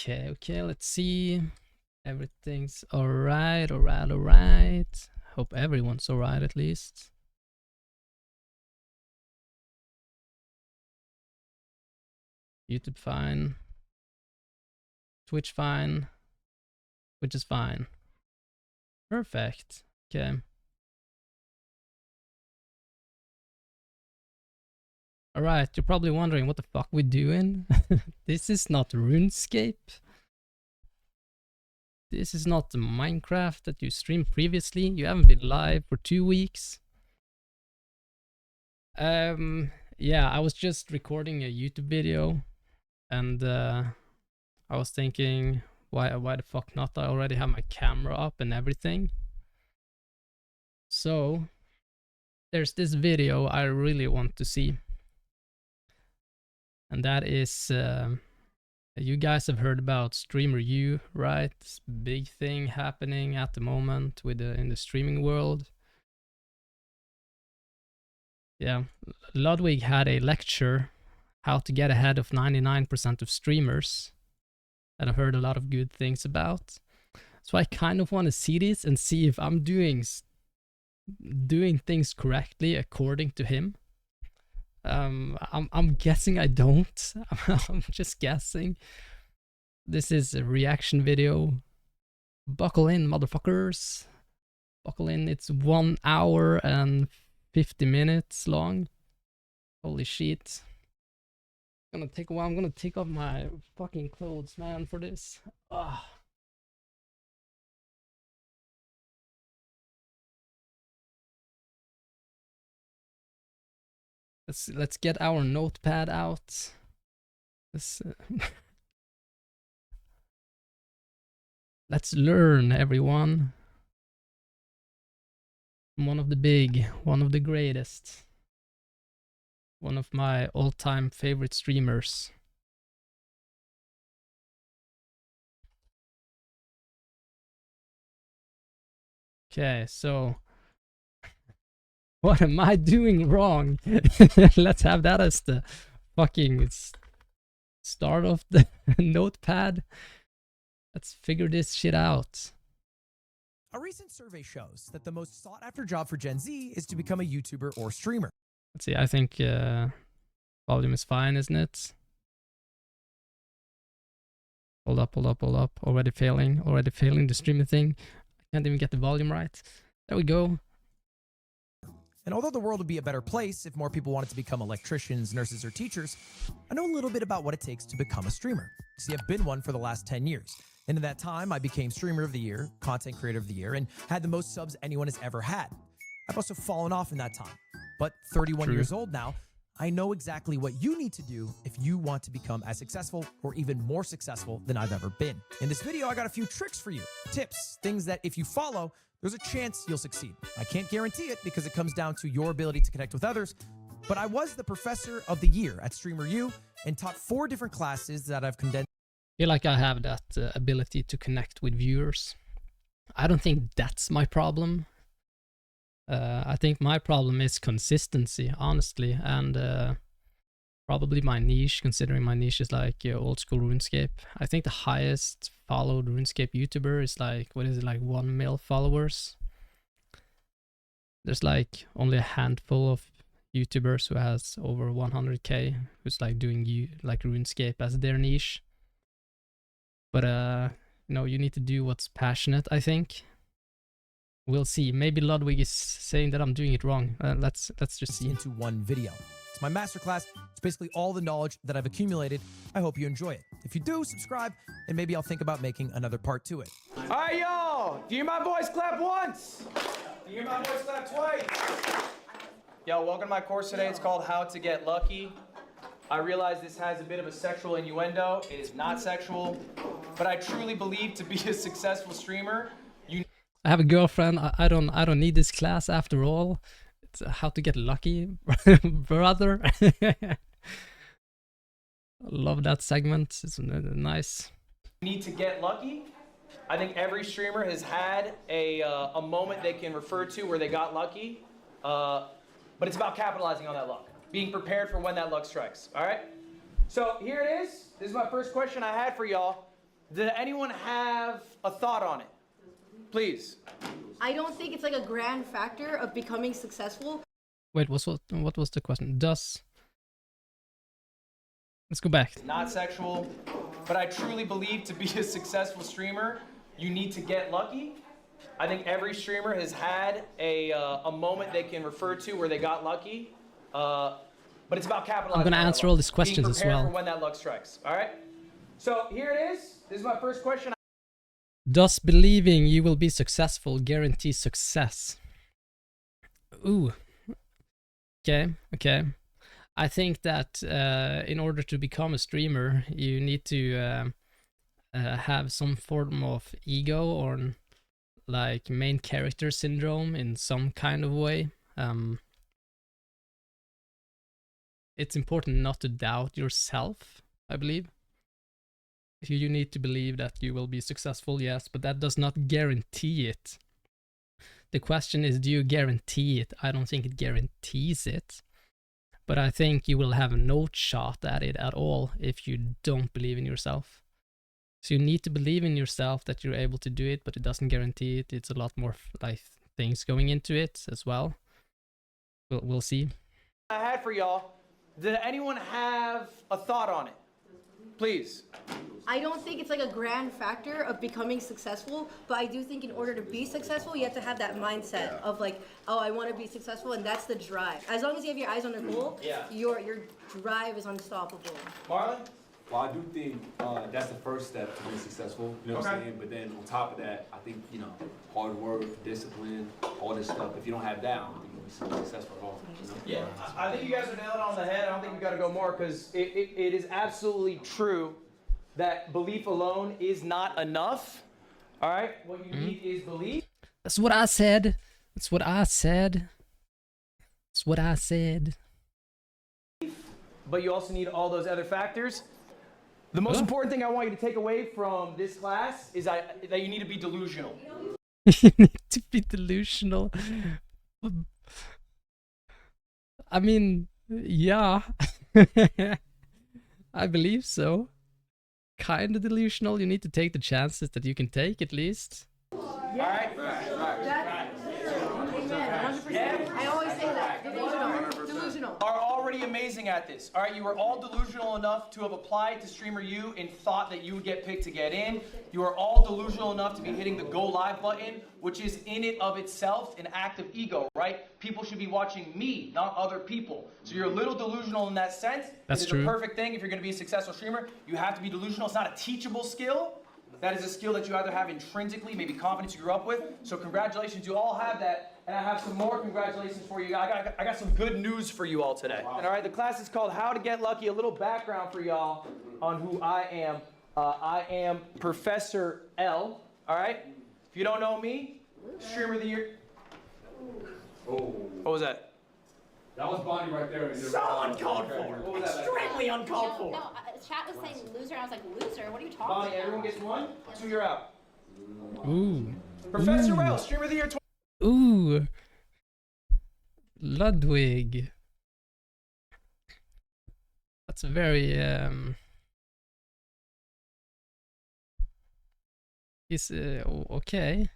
Okay, let's see. Everything's alright, alright. Hope everyone's alright at least. YouTube fine. Twitch fine. Which is fine. Perfect. Okay. Alright, you're probably wondering what the fuck we're doing. This is not RuneScape. This is not the Minecraft that you streamed previously. You haven't been live for 2 weeks. Yeah, I was just recording a YouTube video, and I was thinking, why the fuck not? I already have my camera up and everything. So there's this video I really want to see, and that is you guys have heard about Streamer U, right? This big thing happening at the moment with in the streaming world. Yeah, Ludwig had a lecture, how to get ahead of 99% of streamers, that I've heard a lot of good things about. So I kind of want to see this and see if I'm doing things correctly according to him. I'm guessing I don't. I'm just guessing. This is a reaction video. Buckle in, motherfuckers. Buckle in. It's 1 hour and 50 minutes long. Holy shit. I'm gonna take a while. I'm gonna take off my fucking clothes, man, for this. Ugh. Let's get our notepad out. Let's learn, everyone. One of the big, one of the greatest, one of my all-time favorite streamers. Okay, so what am I doing wrong? Let's have that as the fucking start of the notepad. Let's figure this shit out. A recent survey shows that the most sought after job for Gen Z is to become a YouTuber or streamer. Let's see, I think volume is fine, isn't it? Hold up. Already failing the streaming thing. I can't even get the volume right. There we go. And although the world would be a better place if more people wanted to become electricians, nurses, or teachers, I know a little bit about what it takes to become a streamer. See, I've been one for the last 10 years. And in that time, I became Streamer of the Year, Content Creator of the Year, and had the most subs anyone has ever had. I've also fallen off in that time. But 31 years old now, I know exactly what you need to do if you want to become as successful or even more successful than I've ever been. In this video, I got a few tricks for you, tips, things that if you follow, there's a chance you'll succeed. I can't guarantee it because it comes down to your ability to connect with others, but I was the Professor of the Year at Streamer U and taught 4 different classes that I've condensed. I feel like I have that ability to connect with viewers. I don't think that's my problem. I think my problem is consistency, honestly, and probably my niche, considering my niche is like old school RuneScape. I think the highest followed RuneScape YouTuber is like, what is it, like 1 mil followers? There's like only a handful of YouTubers who has over 100k, who's like doing like RuneScape as their niche. But no, you need to do what's passionate, I think. We'll see. Maybe Ludwig is saying that I'm doing it wrong. Let's just see. Into one video. It's my masterclass. It's basically all the knowledge that I've accumulated. I hope you enjoy it. If you do, subscribe, and maybe I'll think about making another part to it. All right, y'all. Do you hear my boys clap once? Do you hear my boys clap twice? Yo, welcome to my course today. It's called How to Get Lucky. I realize this has a bit of a sexual innuendo. It is not sexual, but I truly believe to be a successful streamer, I have a girlfriend. I don't need this class after all. It's how to get lucky, brother. Love that segment. It's nice. you need to get lucky. I think every streamer has had a moment they can refer to where they got lucky, but it's about capitalizing on that luck, being prepared for when that luck strikes. All right. So here it is. This is my first question I had for y'all. Does anyone have a thought on it? Please. I don't think it's like a grand factor of becoming successful. Wait, what was the question? Let's go back. Not sexual, but I truly believe to be a successful streamer, you need to get lucky. I think every streamer has had a moment they can refer to where they got lucky, but it's about capitalizing. I'm gonna answer all these questions as well. For when that luck strikes. All right. So here it is. This is my first question. Does believing you will be successful guarantee success? Ooh. Okay. I think that in order to become a streamer, you need to have some form of ego or like main character syndrome in some kind of way. It's important not to doubt yourself, I believe. You need to believe that you will be successful, yes, but that does not guarantee it. The question is, do you guarantee it? I don't think it guarantees it. But I think you will have no shot at it at all if you don't believe in yourself. So you need to believe in yourself that you're able to do it, but it doesn't guarantee it. It's a lot more like things going into it as well. We'll see. I had for y'all. Does anyone have a thought on it? Please. I don't think it's like a grand factor of becoming successful, but I do think in order to be successful, you have to have that mindset of like, oh, I want to be successful, and that's the drive. As long as you have your eyes on the goal, your drive is unstoppable. Marlon? Well, I do think that's the first step to being successful, you know what I'm saying? But then on top of that, I think, you know, hard work, discipline, all this stuff, if you don't have that, I don't think you'll be so successful at all. You know? Yeah, I think you guys are nailing it on the head. I don't think we got to go more because it is absolutely true that belief alone is not enough. All right? What you need is belief. That's what I said. But you also need all those other factors. The most important thing I want you to take away from this class is that you need to be delusional. You need to be delusional. I mean, yeah. I believe so. Kind of delusional. You need to take the chances that you can take, at least. All right? Amen. 100%. I always say that. Delusional. Are already amazing at this. All right, you were all delusional enough to have applied to Streamer U and thought that you would get picked to get in. You are all delusional enough to be hitting the go live button, which is in it of itself an act of ego, right? People should be watching me, not other people. So you're a little delusional in that sense. That's it is true. a perfect thing if you're going to be a successful streamer. You have to be delusional. It's not a teachable skill. That is a skill that you either have intrinsically, maybe confidence you grew up with. So congratulations, you all have that. And I have some more congratulations for you. I got some good news for you all today. Wow. And all right, the class is called How to Get Lucky. A little background for y'all on who I am. I am Professor L. All right? If you don't know me, Streamer of the Year. Oh. What was that? That was Bonnie right there. So uncalled for. What was that? Extremely uncalled for. No, chat was saying loser. I was like, loser? What are you talking Bonnie, about? everyone gets one. 2, you're out. Ooh. Professor L, Streamer of the Year. Ooh. Ludwig. That's a very he's okay.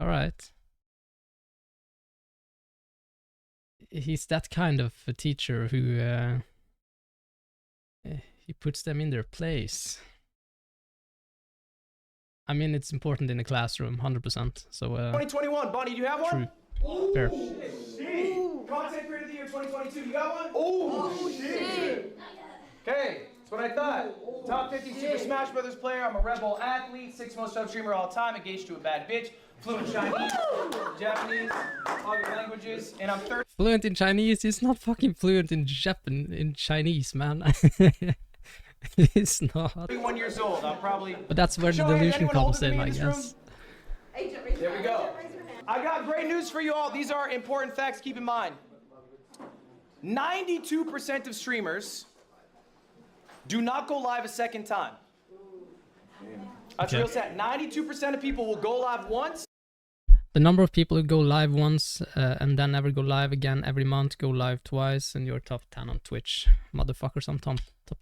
All right. He's that kind of a teacher who he puts them in their place. I mean, it's important in the classroom, 100%. So 2021, Bonnie, do you have one? true. Fair. Content Creator of the Year 2022, you got one? Oh, shit! Okay, that's what I thought. Top 50 Super Smash Brothers player. I'm a Red Bull athlete, 6th most sub streamer all time, engaged to a bad bitch, fluent Chinese, Japanese, other languages, and I'm 30. Fluent in Chinese? He's not fucking fluent in Chinese, man. He's not. 31 years old. I'm probably. But that's where the delusion comes in, I guess. There we go. I got great news for you all. These are important facts. Keep in mind. 92% of streamers do not go live a second time. That's real sad. 92% of people will go live once. The number of people who go live once and then never go live again every month, go live twice, and you're top 10 on Twitch. Motherfuckers, I'm top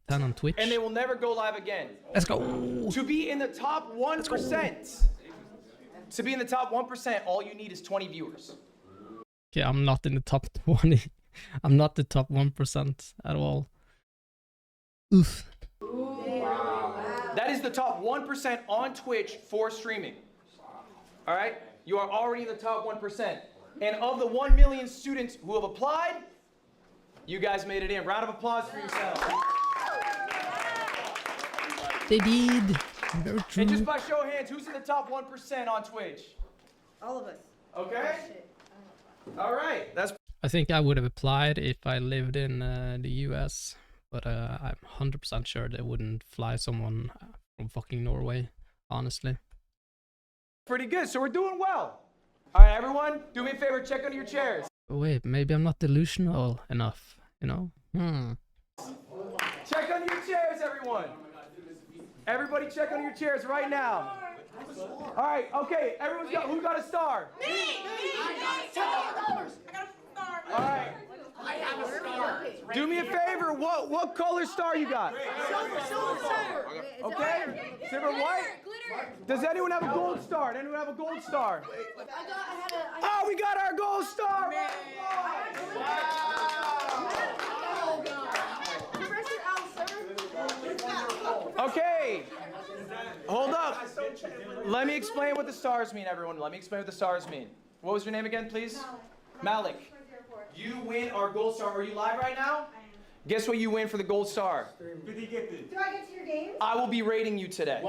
10 on Twitch. And they will never go live again. Let's go. To be in the top 1%. To be in the top 1%, all you need is 20 viewers. Okay, I'm not in the top 20. I'm not the top 1% at all. Oof. That is the top 1% on Twitch for streaming. All right? You are already in the top 1%. And of the 1 million students who have applied, you guys made it in. Round of applause for yourselves. They did. Very true. And just by show of hands, who's in the top 1% on Twitch? All of us. Okay? All right. That's I think I would have applied if I lived in the US, but I'm 100% sure they wouldn't fly someone from fucking Norway, honestly. pretty good. So we're doing well. All right, everyone, do me a favor, check under your chairs. Wait, maybe I'm not delusional enough, you know? Check under your chairs, everyone. Everybody check under your chairs right now. All right, okay, everyone's got, who got a star? Me! I got $10. I got a star. All right. I have a star. Do me a favor, what color star you got? Silver. Okay, silver, white. Glitter. Does anyone have a gold star? Does anyone have a gold star? Oh, we got our gold star! Okay, hold up. Let me explain what the stars mean, everyone. Let me explain what the stars mean. What was your name again, please? Malik. You win our gold star. Are you live right now? Guess what you win for the gold star? Do I get to your game? I will be rating you today.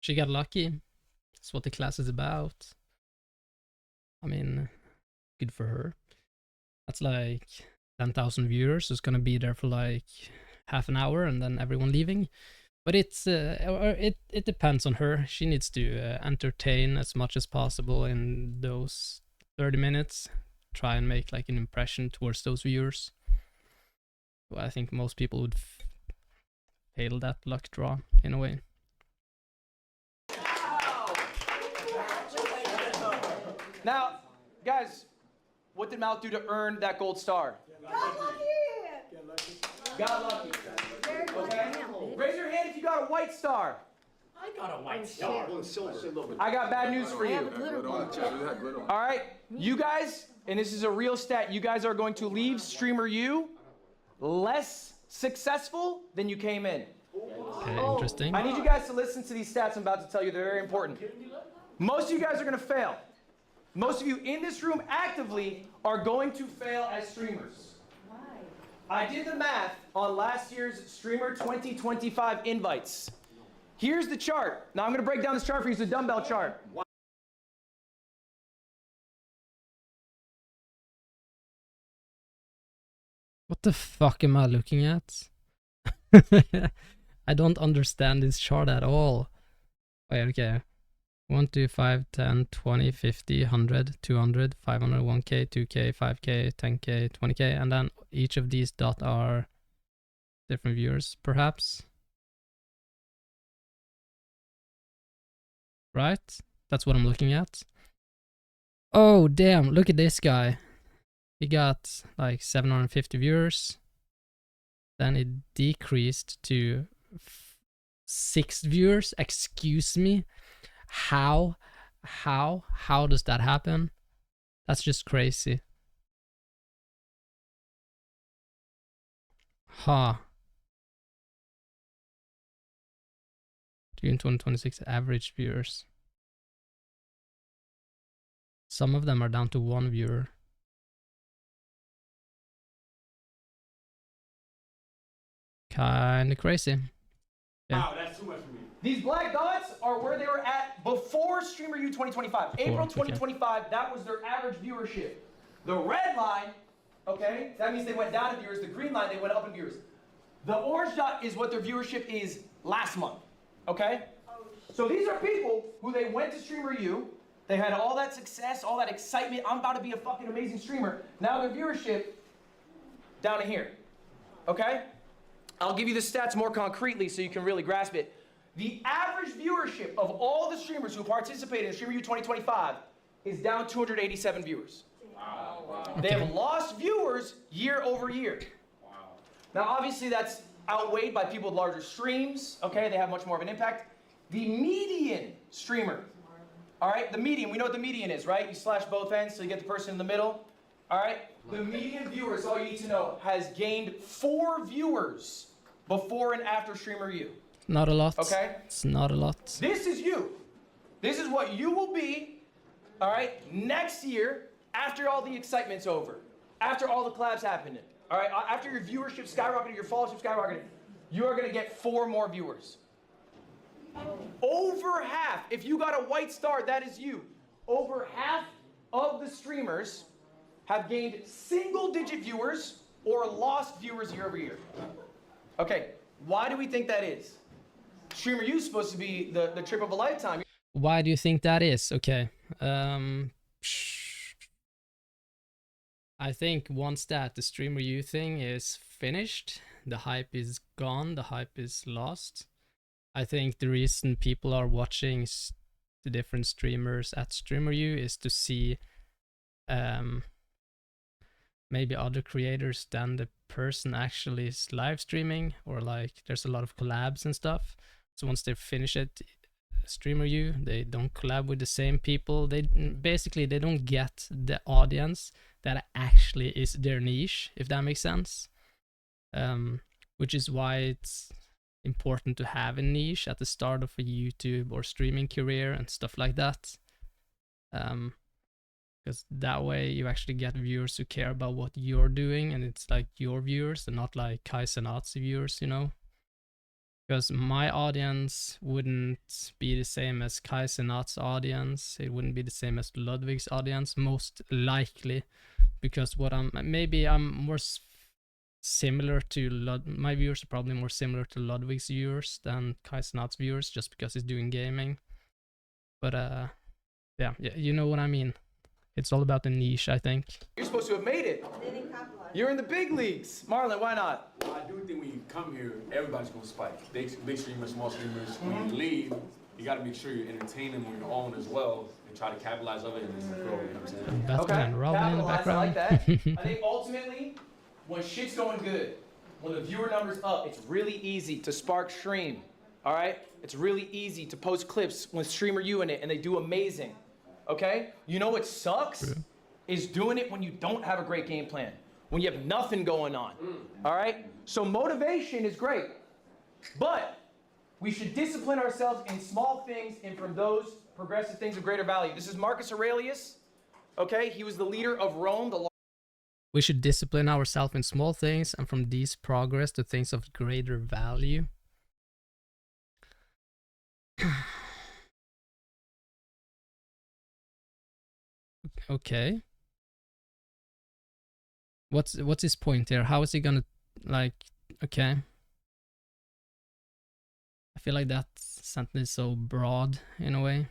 She got lucky. That's what the class is about. I mean, good for her. That's like 10,000 viewers. It's gonna be there for like half an hour and then everyone leaving. But it depends on her. She needs to entertain as much as possible in those 30 minutes. Try and make like an impression towards those viewers. Well, I think most people would fail that luck draw in a way. Now, guys, what did Malik do to earn that gold star? Got lucky. Okay. Raise your hand if you got a white star. I got a white star. I got bad news for you. All right, you guys, and this is a real stat, you guys are going to leave Streamer U less successful than you came in. Okay, interesting. I need you guys to listen to these stats I'm about to tell you. They're very important. Most of you guys are going to fail. Most of you in this room actively are going to fail as streamers. Why? I did the math on last year's Streamer 2025 invites. Here's the chart. Now I'm going to break down this chart for you. It's a dumbbell chart. What the fuck am I looking at? I don't understand this chart at all. Wait, okay. 1, 2, 5, 10, 20, 50, 100, 200, 500, 1k, 2k, 5k, 10k, 20k, and then each of these dots are different viewers, perhaps. Right? That's what I'm looking at. Oh, damn, look at this guy. He got like 750 viewers. Then it decreased to 6 viewers. Excuse me. How does that happen? That's just crazy. June 2026 average viewers. Some of them are down to 1 viewer. Kinda crazy. Yeah. Wow, that's too much for me. These black dots are where they were at before Streamer U 2025. April 2025, that was their average viewership. The red line, okay, that means they went down in viewers. The green line, they went up in viewers. The orange dot is what their viewership is last month, okay? So these are people who they went to Streamer U, they had all that success, all that excitement, I'm about to be a fucking amazing streamer. Now their viewership down in here, okay? I'll give you the stats more concretely so you can really grasp it. The average viewership of all the streamers who participated in Streamer U 2025 is down 287 viewers. Wow. They have lost viewers year over year. Wow. Now, obviously, that's outweighed by people with larger streams. Okay, they have much more of an impact. The median streamer, all right, the median, we know what the median is, right? You slash both ends so you get the person in the middle. All right, the median viewers, all you need to know, has gained 4 viewers before and after Streamer U. Not a lot. Okay? It's not a lot. This is you. This is what you will be, all right, next year after all the excitement's over, after all the collabs happening, all right, after your viewership skyrocketed, your followership skyrocketed, you are going to get 4 more viewers. Over half, if you got a white star, that is you. Over half of the streamers have gained single-digit viewers or lost viewers year over year. Okay, why do we think that is? Streamer U is supposed to be the trip of a lifetime. Why do you think that is? Okay. I think once that the Streamer U thing is finished, the hype is gone, the hype is lost. I think the reason people are watching the different streamers at Streamer U is to see maybe other creators than the person actually is live streaming, or like there's a lot of collabs and stuff. So once they finish it, Streamer U, they don't collab with the same people. They basically don't get the audience that actually is their niche, if that makes sense. Which is why it's important to have a niche at the start of a YouTube or streaming career and stuff like that. Because that way you actually get viewers who care about what you're doing, and it's like your viewers and not like HeSo Nazi viewers, you know? Because my audience wouldn't be the same as HeSo Nazi's audience. It wouldn't be the same as Ludwig's audience, most likely. Because maybe I'm more similar to my viewers are probably more similar to Ludwig's viewers than HeSo Nazi's viewers, just because he's doing gaming. But yeah, you know what I mean. It's all about the niche, I think. You're supposed to have made it. You're in the big leagues. Marlon, why not? Well, I do think when you come here, everybody's going to spike. Big streamers, small streamers. When you leave, you got to make sure you entertain them on your own as well and try to capitalize of it and then grow, you know what I'm saying? Batman and Robin in the background. I like that. I think ultimately, when shit's going good, when the viewer number's up, it's really easy to spark stream, all right? It's really easy to post clips with Streamer U in it, and they do amazing, okay? You know what sucks? Is doing it when you don't have a great game plan, when you have nothing going on, all right? So motivation is great, but we should discipline ourselves in small things and from those progressive things of greater value. This is Marcus Aurelius, okay? He was the leader of Rome, We should discipline ourselves in small things and from these progress to things of greater value. Okay. What's his point here? How is he gonna, like, okay. I feel like that sentence is so broad in a way.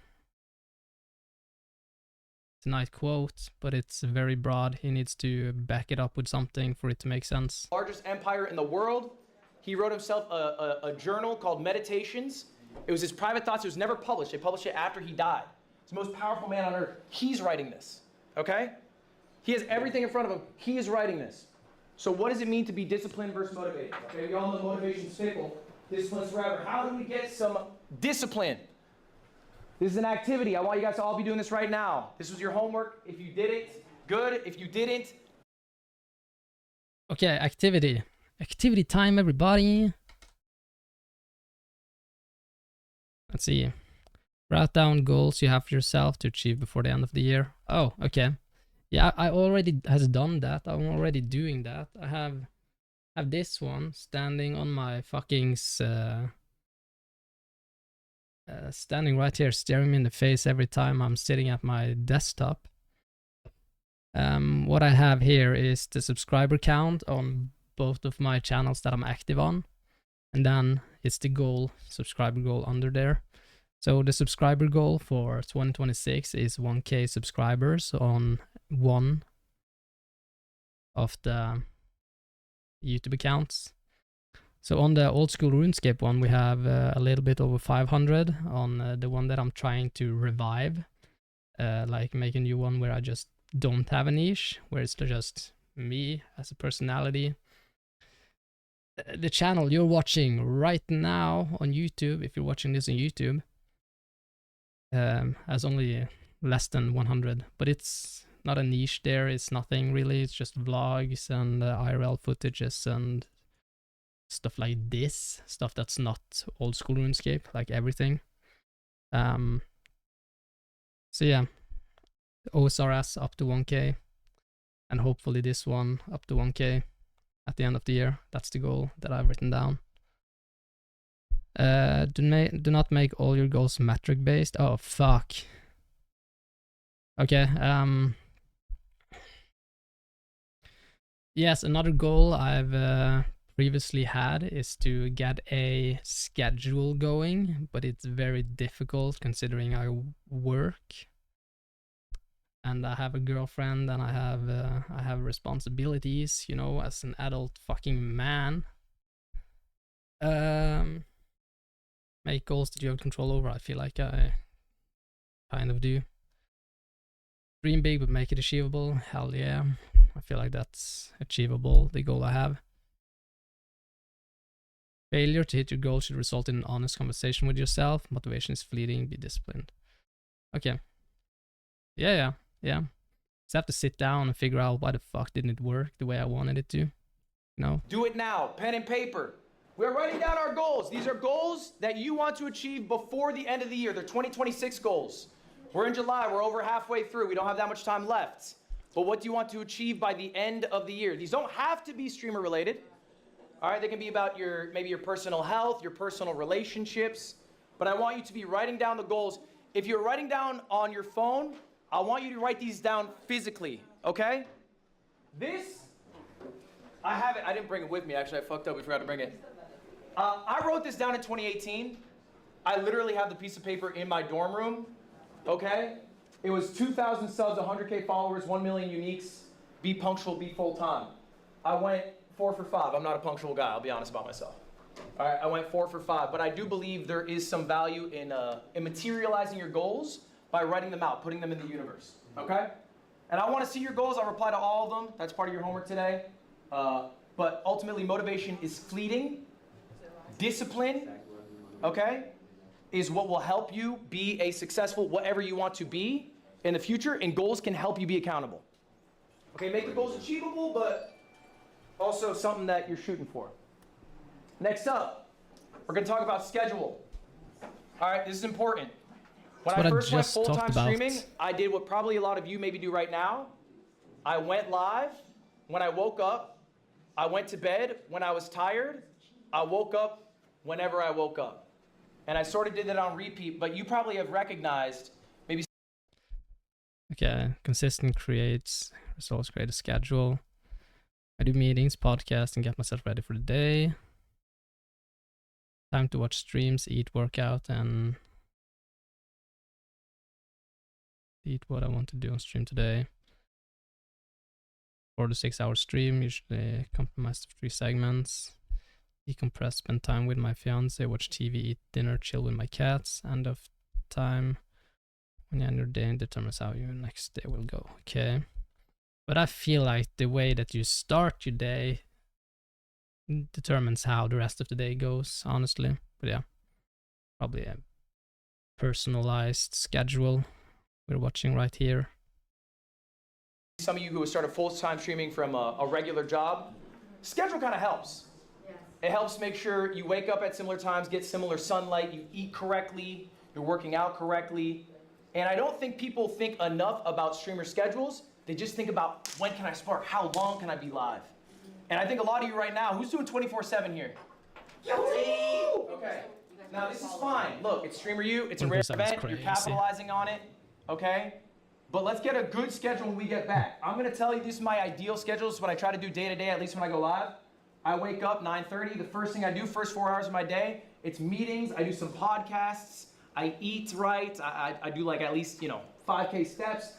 It's a nice quote, but it's very broad. He needs to back it up with something for it to make sense. largest empire in the world. He wrote himself a journal called Meditations. It was his private thoughts. It was never published. They published it after he died. He's the most powerful man on earth. He's writing this, okay? He has everything in front of him. He is writing this. So what does it mean to be disciplined versus motivated? Okay, we all know motivation's fickle. Discipline's forever. How do we get some discipline? This is an activity. I want you guys to all be doing this right now. This was your homework. If you did it, good. If you didn't. Okay, activity. Activity time, everybody. Let's see. Write down goals you have for yourself to achieve before the end of the year. Oh, okay. Yeah, I already has done that. I'm already doing that. I have this one standing on my fucking standing right here, staring me in the face every time I'm sitting at my desktop. What I have here is the subscriber count on both of my channels that I'm active on, and then it's the goal, subscriber goal under there. So the subscriber goal for 2026 is 1K subscribers on one of the YouTube accounts. So on the old school RuneScape one, we have a little bit over 500. On the one that I'm trying to revive, like make a new one where I just don't have a niche, where it's just me as a personality. The channel you're watching right now on YouTube, if you're watching this on YouTube, has only less than 100, but it's not a niche there. It's nothing really. It's just vlogs and IRL footages and stuff like this, stuff that's not old school RuneScape, like everything. So yeah, OSRS up to 1k, and hopefully this one up to 1k at the end of the year. That's the goal that I've written down. Do not make all your goals metric based. Oh fuck. Okay. Yes, another goal I've previously had is to get a schedule going, but it's very difficult considering I work and I have a girlfriend and I have responsibilities, you know, as an adult fucking man. Make goals that you have control over. I feel like I kind of do. Dream big but make it achievable. Hell yeah. I feel like that's achievable, the goal I have. Failure to hit your goal should result in an honest conversation with yourself. Motivation is fleeting, be disciplined. Okay. Yeah. Just have to sit down and figure out why the fuck didn't it work the way I wanted it to. You know? Do it now, pen and paper. We're writing down our goals. These are goals that you want to achieve before the end of the year. They're 2026 goals. We're in July, we're over halfway through. We don't have that much time left. But what do you want to achieve by the end of the year? These don't have to be streamer related. All right, they can be about maybe your personal health, your personal relationships. But I want you to be writing down the goals. If you're writing down on your phone, I want you to write these down physically, okay? This, I have it. I didn't bring it with me, actually. I fucked up. We forgot to bring it. I wrote this down in 2018. I literally have the piece of paper in my dorm room, okay? It was 2,000 subs, 100K followers, 1 million uniques, be punctual, be full time. I went 4 for 5. I'm not a punctual guy, I'll be honest about myself. All right, I went 4 for 5, but I do believe there is some value in materializing your goals by writing them out, putting them in the universe, okay? And I want to see your goals. I'll reply to all of them. That's part of your homework today. But ultimately, motivation is fleeting. Discipline, okay, is what will help you be a successful whatever you want to be in the future, and goals can help you be accountable. Okay, make the goals achievable, but also something that you're shooting for. Next up, we're going to talk about schedule. All right, this is important. When I first went full-time streaming, I did what probably a lot of you maybe do right now. I went live when I woke up. I went to bed when I was tired. I woke up whenever I woke up. And I sort of did that on repeat, but you probably have recognized maybe. Okay, consistent creates results, create a schedule. I do meetings, podcasts, and get myself ready for the day. Time to watch streams, eat, workout, and eat what I want to do on stream today. 4 to 6 hour stream, usually compromised 3 segments. Decompress, spend time with my fiance, watch TV, eat dinner, chill with my cats. End of time when you end your day determines how your next day will go. Okay. But I feel like the way that you start your day determines how the rest of the day goes, honestly. But yeah, probably a personalized schedule we're watching right here. Some of you who have started full-time streaming from a regular job, schedule kind of helps. It helps make sure you wake up at similar times, get similar sunlight, you eat correctly, you're working out correctly. And I don't think people think enough about streamer schedules. They just think about, when can I spark? How long can I be live? And I think a lot of you right now, who's doing 24/7 here? Okay. Now this is fine. Look, it's Streamer U. It's a rare event. You're capitalizing on it. Okay? But let's get a good schedule when we get back. I'm going to tell you this is my ideal schedule. This is what I try to do day to day, at least when I go live. I wake up 9:30. The first thing I do, first 4 hours of my day, it's meetings. I do some podcasts. I eat right. I do like at least, 5K steps.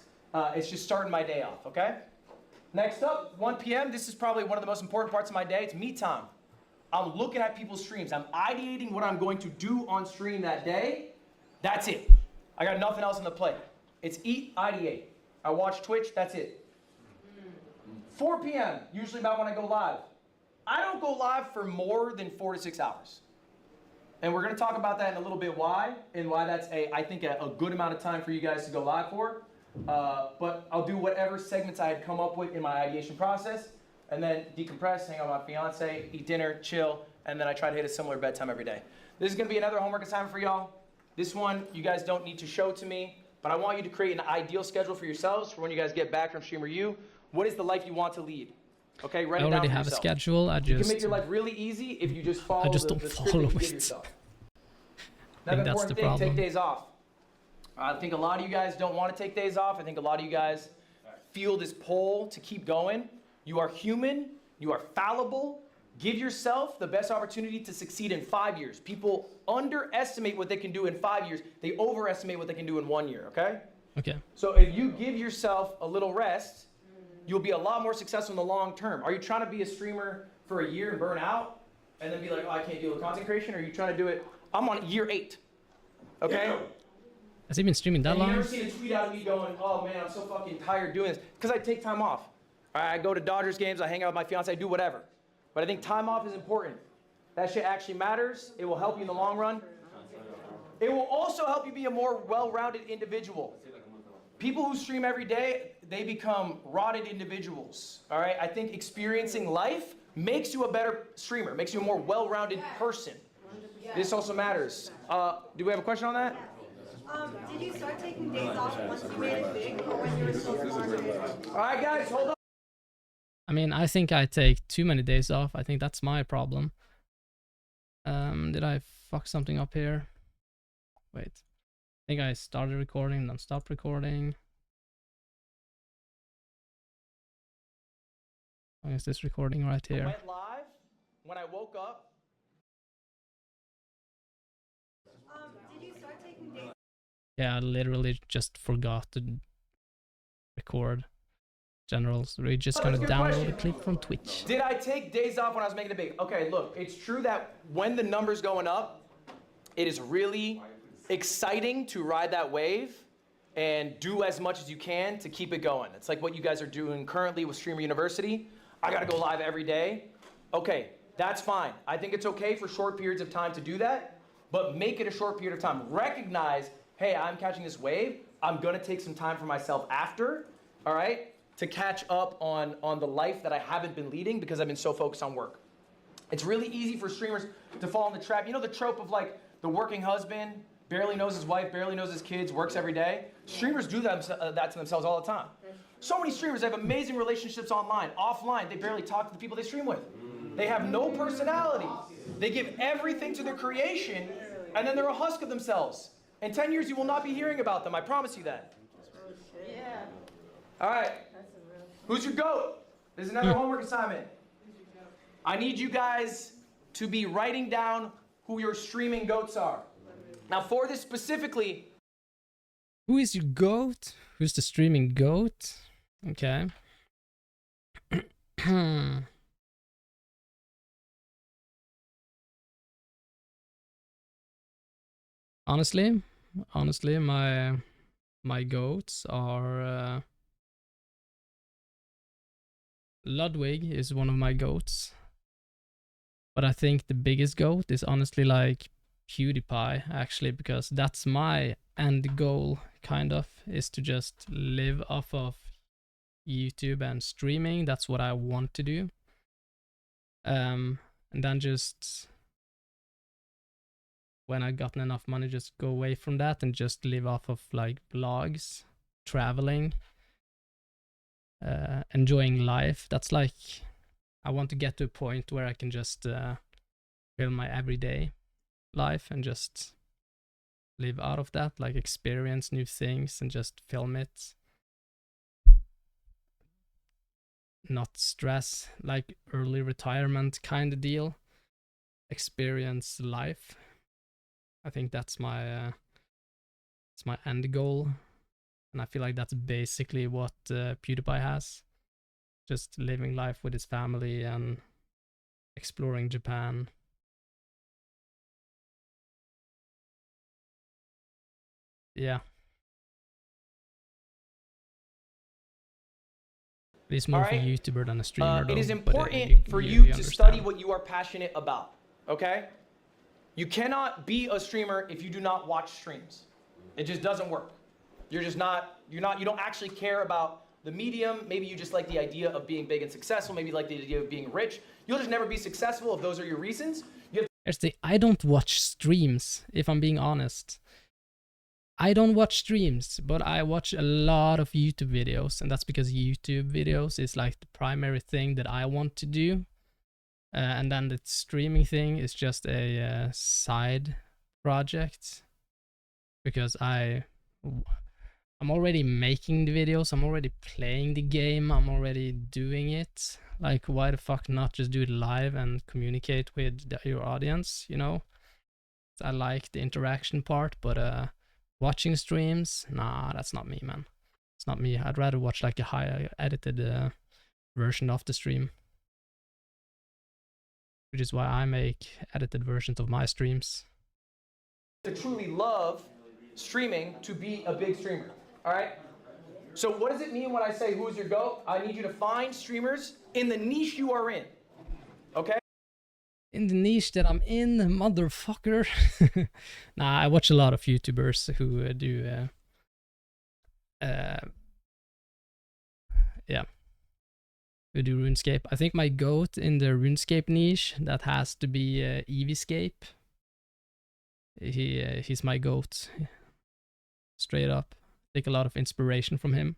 It's just starting my day off, okay? Next up, 1 p.m. This is probably one of the most important parts of my day. It's me time. I'm looking at people's streams. I'm ideating what I'm going to do on stream that day. That's it. I got nothing else on the plate. It's eat, ideate. I watch Twitch, that's it. 4 p.m., usually about when I go live. I don't go live for more than 4 to 6 hours. And we're going to talk about that in a little bit why, and why that's, I think, a good amount of time for you guys to go live for. But I'll do whatever segments I had come up with in my ideation process, and then decompress, hang out with my fiance, eat dinner, chill, and then I try to hit a similar bedtime every day. This is going to be another homework assignment for y'all. This one, you guys don't need to show to me, but I want you to create an ideal schedule for yourselves for when you guys get back from Streamer U. What is the life you want to lead? Okay, write it down. I already have a schedule. You can make your life really easy if you just follow the script that you give yourself. Another important thing, take days off. I think a lot of you guys don't want to take days off. I think a lot of you guys feel this pull to keep going. You are human. You are fallible. Give yourself the best opportunity to succeed in 5 years. People underestimate what they can do in 5 years. They overestimate what they can do in 1 year, okay? Okay. So if you give yourself a little rest, you'll be a lot more successful in the long term. Are you trying to be a streamer for a year and burn out and then be like, oh, I can't deal with content creation? Or are you trying to do it? I'm on year 8, okay? Has he been streaming that long? You never seen a tweet out of me going, oh man, I'm so fucking tired doing this. Because I take time off. I go to Dodgers games, I hang out with my fiance, I do whatever. But I think time off is important. That shit actually matters. It will help you in the long run. It will also help you be a more well-rounded individual. People who stream every day, they become rotted individuals. All right? I think experiencing life makes you a better streamer, makes you a more well-rounded person. This also matters. Do we have a question on that? Did you start taking days off once you made it big, or when you were still small? All right, guys, hold on. I mean, I think I take too many days off. I think that's my problem. Did I fuck something up here? Wait. I think I started recording, then stopped recording. How long is this recording right I here? went live when I woke up. Did you start taking days? Yeah, I literally just forgot to record generals. We're just gonna download a clip from Twitch. Did I take days off when I was making it big? Okay, look, it's true that when the number's going up, it is really exciting to ride that wave and do as much as you can to keep it going. It's like what you guys are doing currently with Streamer University. I gotta go live every day. Okay, that's fine. I think it's okay for short periods of time to do that, but make it a short period of time. Recognize, hey, I'm catching this wave. I'm gonna take some time for myself after, all right, to catch up on the life that I haven't been leading because I've been so focused on work. It's really easy for streamers to fall in the trap. You know the trope of like the working husband, barely knows his wife, barely knows his kids, works every day? Streamers do that to themselves all the time. So many streamers have amazing relationships online. Offline, they barely talk to the people they stream with. They have no personality. They give everything to their creation, and then they're a husk of themselves. In 10 years, you will not be hearing about them. I promise you that. Yeah. All right. Who's your GOAT? This is another homework assignment. I need you guys to be writing down who your streaming GOATs are. Now, for this specifically, Who is your GOAT? Who's the streaming GOAT? Okay. Honestly, my GOATs are Ludwig is one of my GOATs. But I think the biggest GOAT is honestly like PewDiePie, actually, because that's my end goal, kind of, is to just live off of YouTube and streaming. That's what I want to do. And then just, when I've gotten enough money, just go away from that and just live off of like vlogs, traveling, enjoying life. That's like, I want to get to a point where I can just film my everyday life and just live out of that, like experience new things and just film it. Not stress, like early retirement kind of deal. Experience life. I think that's my end goal, and I feel like that's basically what PewDiePie has. Just living life with his family and exploring Japan. Yeah. He's more of a YouTuber than a streamer, though. It is but important for you to study what you are passionate about, okay? You cannot be a streamer if you do not watch streams. It just doesn't work. You're just not, you don't actually care about the medium. Maybe you just like the idea of being big and successful. Maybe you like the idea of being rich. You'll just never be successful if those are your reasons. Here's the, I don't watch streams, if I'm being honest. I don't watch streams, but I watch a lot of YouTube videos, and that's because YouTube videos is like the primary thing that I want to do. And then the streaming thing is just a side project, because I'm already making the videos, I'm already playing the game, I'm already doing it. Like, why the fuck not just do it live and communicate with your audience, you know? I like the interaction part, but watching streams, nah, that's not me, man. It's not me. I'd rather watch like a high edited version of the stream. Which is why I make edited versions of my streams. To truly love streaming to be a big streamer, all right? So what does it mean when I say who's your GOAT? I need you to find streamers in the niche you are in, okay? In the niche that I'm in, motherfucker. Nah, I watch a lot of YouTubers who do, yeah, who do RuneScape. I think my GOAT in the RuneScape niche, that has to be Eevescape. He's my GOAT, straight up. Take a lot of inspiration from him.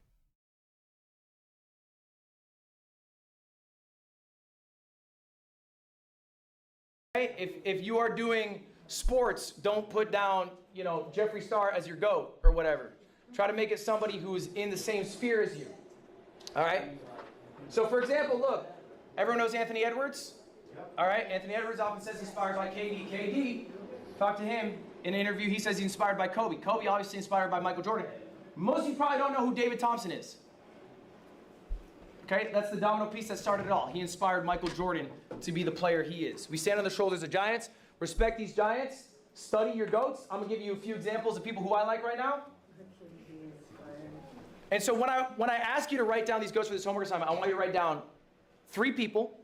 If you are doing sports, don't put down, you know, Jeffree Star as your GOAT or whatever. Try to make it somebody who's in the same sphere as you. All right? So for example, look, everyone knows Anthony Edwards? All right, Anthony Edwards often says he's inspired by KD. KD, talk to him in an interview, he says he's inspired by Kobe. Kobe obviously inspired by Michael Jordan. Most of you probably don't know who David Thompson is. Okay, that's the domino piece that started it all. He inspired Michael Jordan to be the player he is. We stand on the shoulders of giants. Respect these giants. Study your GOATs. I'm gonna give you a few examples of people who I like right now. And so when I ask you to write down these GOATs for this homework assignment, I want you to write down 3 people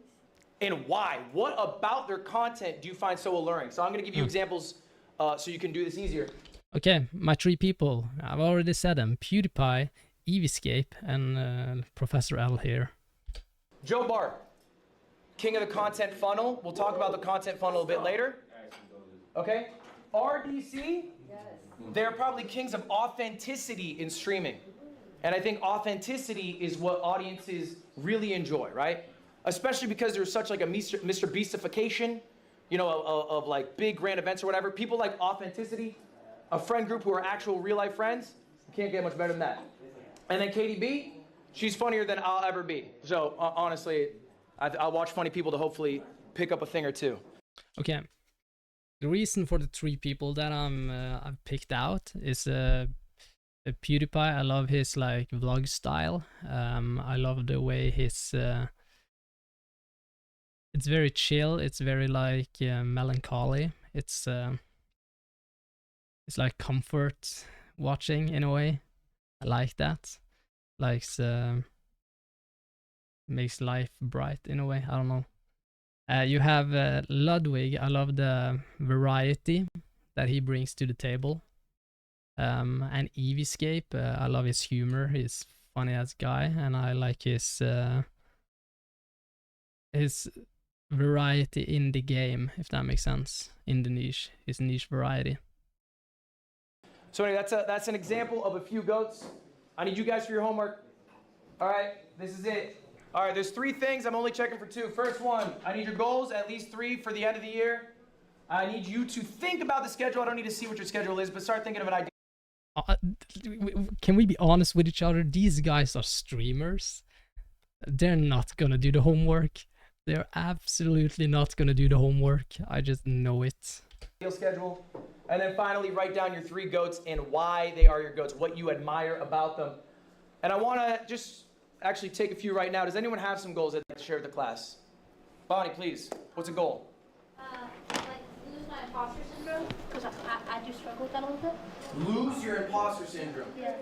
and why. What about their content do you find so alluring? So I'm gonna give you examples so you can do this easier. Okay, my 3 people. I've already said them. PewDiePie, Eevescape, and Professor L here. Joe Bart, king of the content funnel. We'll talk about the content funnel a bit later. Okay? RDC, they're probably kings of authenticity in streaming. And I think authenticity is what audiences really enjoy, right? Especially because there's such like a Mr. Beastification, you know, of like big grand events or whatever. People like authenticity, a friend group who are actual real life friends. You can't get much better than that. And then KDB, she's funnier than I'll ever be. So honestly, I'll watch funny people to hopefully pick up a thing or two. Okay. The reason for the 3 people that I've picked out is PewDiePie. I love his like vlog style. I love the way his it's very chill. It's very like melancholy. It's like comfort watching in a way. I like that. Likes makes life bright in a way. I don't know. You have Ludwig. I love the variety that he brings to the table. And Eevescape. I love his humor. He's funny as guy, and I like his variety in the game, if that makes sense. In the niche, his niche variety. So anyway, that's an example of a few GOATs. I need you guys for your homework. All right, this is it. All right, there's 3 things. I'm only checking for 2. First one, I need your goals, at least 3 for the end of the year. I need you to think about the schedule. I don't need to see what your schedule is, but start thinking of an idea. Can we be honest with each other? These guys are streamers. They're not gonna do the homework. They're absolutely not gonna do the homework. I just know it. Schedule. And then finally, write down your 3 GOATs and why they are your GOATs, what you admire about them. And I want to just actually take a few right now. Does anyone have some goals they'd like to share with the class? Bonnie, please. What's a goal? Like lose my imposter syndrome, because I do struggle with that a little bit. Lose your imposter syndrome. Yeah.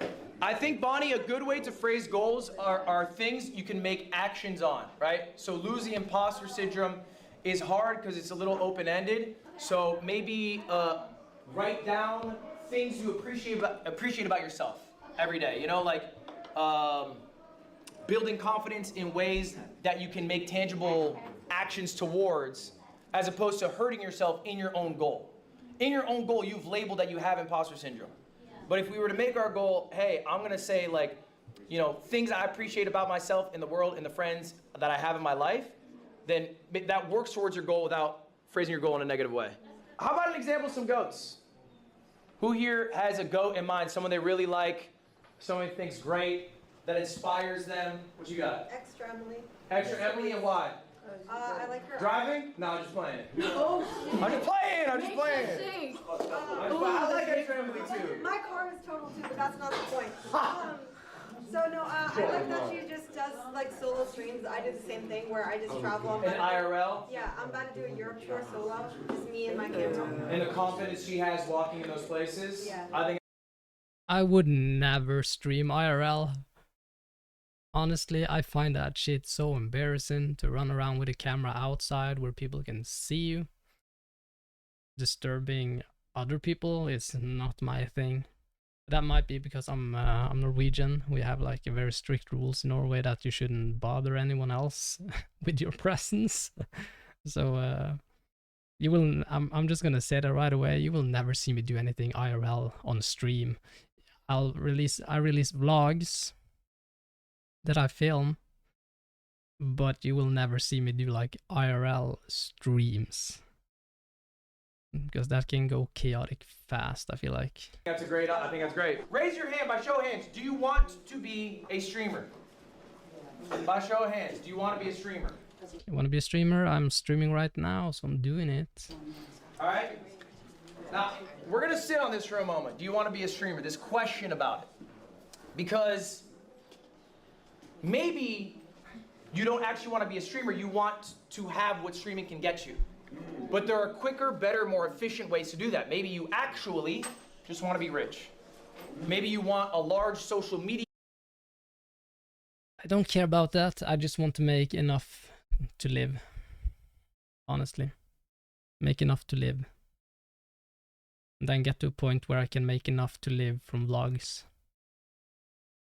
I think, Bonnie, a good way to phrase goals are things you can make actions on, right? So lose the imposter syndrome is hard because it's a little open-ended. So maybe write down things you appreciate about yourself every day. You know, like building confidence in ways that you can make tangible actions towards, as opposed to hurting yourself in your own goal. In your own goal, you've labeled that you have imposter syndrome. But if we were to make our goal, hey, I'm gonna say like, you know, things I appreciate about myself in the world and the friends that I have in my life, then that works towards your goal without phrasing your goal in a negative way. How about an example of some goats? Who here has a goat in mind? Someone they really like, someone they think's great, that inspires them? What you got? Extra Emily. Extra Emily, and why? I like her. Driving? No, I'm just playing. I'm just playing. I like Extra Emily too. My car is total too, but that's not the point. So no, I like that she just does like solo streams. I do the same thing where I just travel. And IRL? Yeah, I'm about to do a Europe tour solo. Just me and my camera. And the confidence she has walking in those places? Yeah. I think I would never stream IRL. Honestly, I find that shit so embarrassing to run around with a camera outside where people can see you. Disturbing other people is not my thing. That might be because I'm Norwegian. We have like a very strict rules in Norway that you shouldn't bother anyone else with your presence. So you will. I'm just gonna say that right away. You will never see me do anything IRL on stream. I release vlogs that I film, but you will never see me do like IRL streams, because that can go chaotic fast, I feel like. that's great. Raise your hand by show of hands. Do you want to be a streamer? By show of hands, do you want to be a streamer? You want to be a streamer? I'm streaming right now, so I'm doing it. All right. Now, we're going to sit on this for a moment. Do you want to be a streamer? This question about it. Because maybe you don't actually want to be a streamer. You want to have what streaming can get you. But there are quicker, better, more efficient ways to do that. Maybe you actually just want to be rich. Maybe you want a large social media. I don't care about that. I just want to make enough to live. Honestly. Make enough to live. And then get to a point where I can make enough to live from vlogs.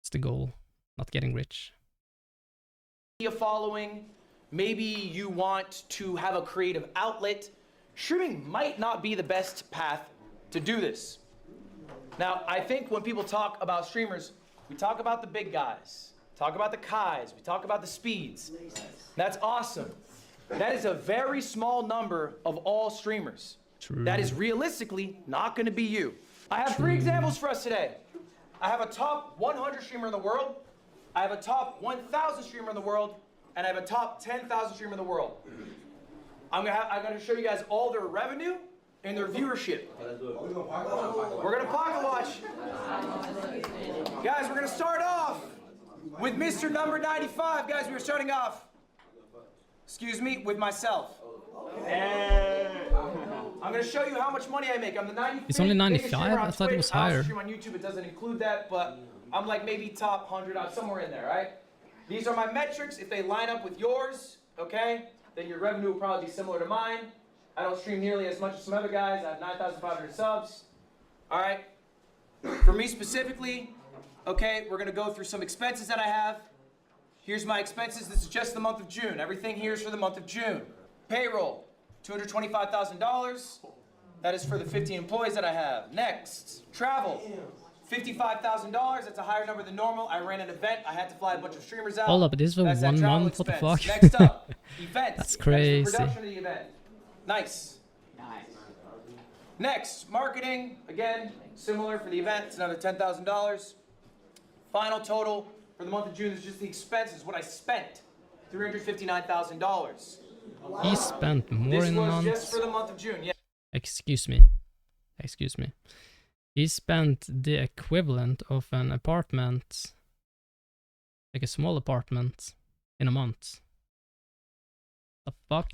It's the goal. Not getting rich. Following. Maybe you want to have a creative outlet. Streaming might not be the best path to do this. Now, I think when people talk about streamers, we talk about the big guys, talk about the Kais, we talk about the Speeds. That's awesome. That is a very small number of all streamers. True. That is realistically not going to be you. I have 3 examples for us today. I have a top 100 streamer in the world, I have a top 1,000 streamer in the world, and I have a top 10,000 streamer in the world. I'm gonna show you guys all their revenue and their viewership. We're gonna pocket watch. Guys, we're gonna start off with Mr. Number 95. Guys, we were starting off, excuse me, with myself. I'm gonna show you how much money I make. I'm the 95th. It's only 95? I thought it was higher. Stream on YouTube, it doesn't include that, but I'm like maybe top 100, somewhere in there, right? These are my metrics. If they line up with yours, okay, then your revenue will probably be similar to mine. I don't stream nearly as much as some other guys. I have 9,500 subs. All right. For me specifically, okay, we're going to go through some expenses that I have. Here's my expenses. This is just the month of June. Everything here is for the month of June. Payroll, $225,000. That is for the 15 employees that I have. Next, travel. $55,000, that's a higher number than normal. I ran an event, I had to fly a bunch of streamers out. Hold up, this was That's that 1 travel month, what the expense. fuck? Next up, events. That's That crazy. is the production of the event. Nice. Next, marketing, again, similar for the event, it's another $10,000. Final total for the month of June is just the expenses, what I spent, $359,000. He spent more This in a was month. just for the month of June, yeah. Excuse me. He spent the equivalent of an apartment, like a small apartment, in a month. The fuck?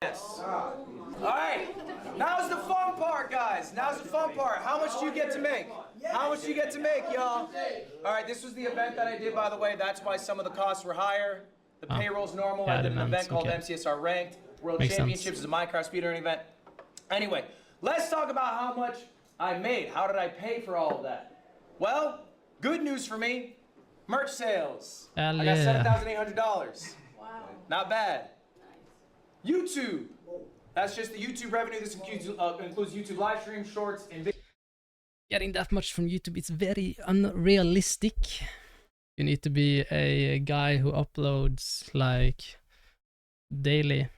Yes. All right. Now's the fun part, guys. Now's the fun part. How much do you get to make? How much do you get to make, y'all? All right, this was the event that I did, by the way. That's why some of the costs were higher. The payroll's normal. Yeah, I did an events, event called okay. MCSR Ranked. World Makes Championships sense. is a Minecraft speedrunning event. Anyway, let's talk about how much I made. How did I pay for all of that? Well, good news for me. Merch sales. Hell I got yeah. $7,800. Wow. Not bad. YouTube. That's just the YouTube revenue. This includes YouTube live streams, shorts, and videos. Getting that much from YouTube is very unrealistic. You need to be a guy who uploads like daily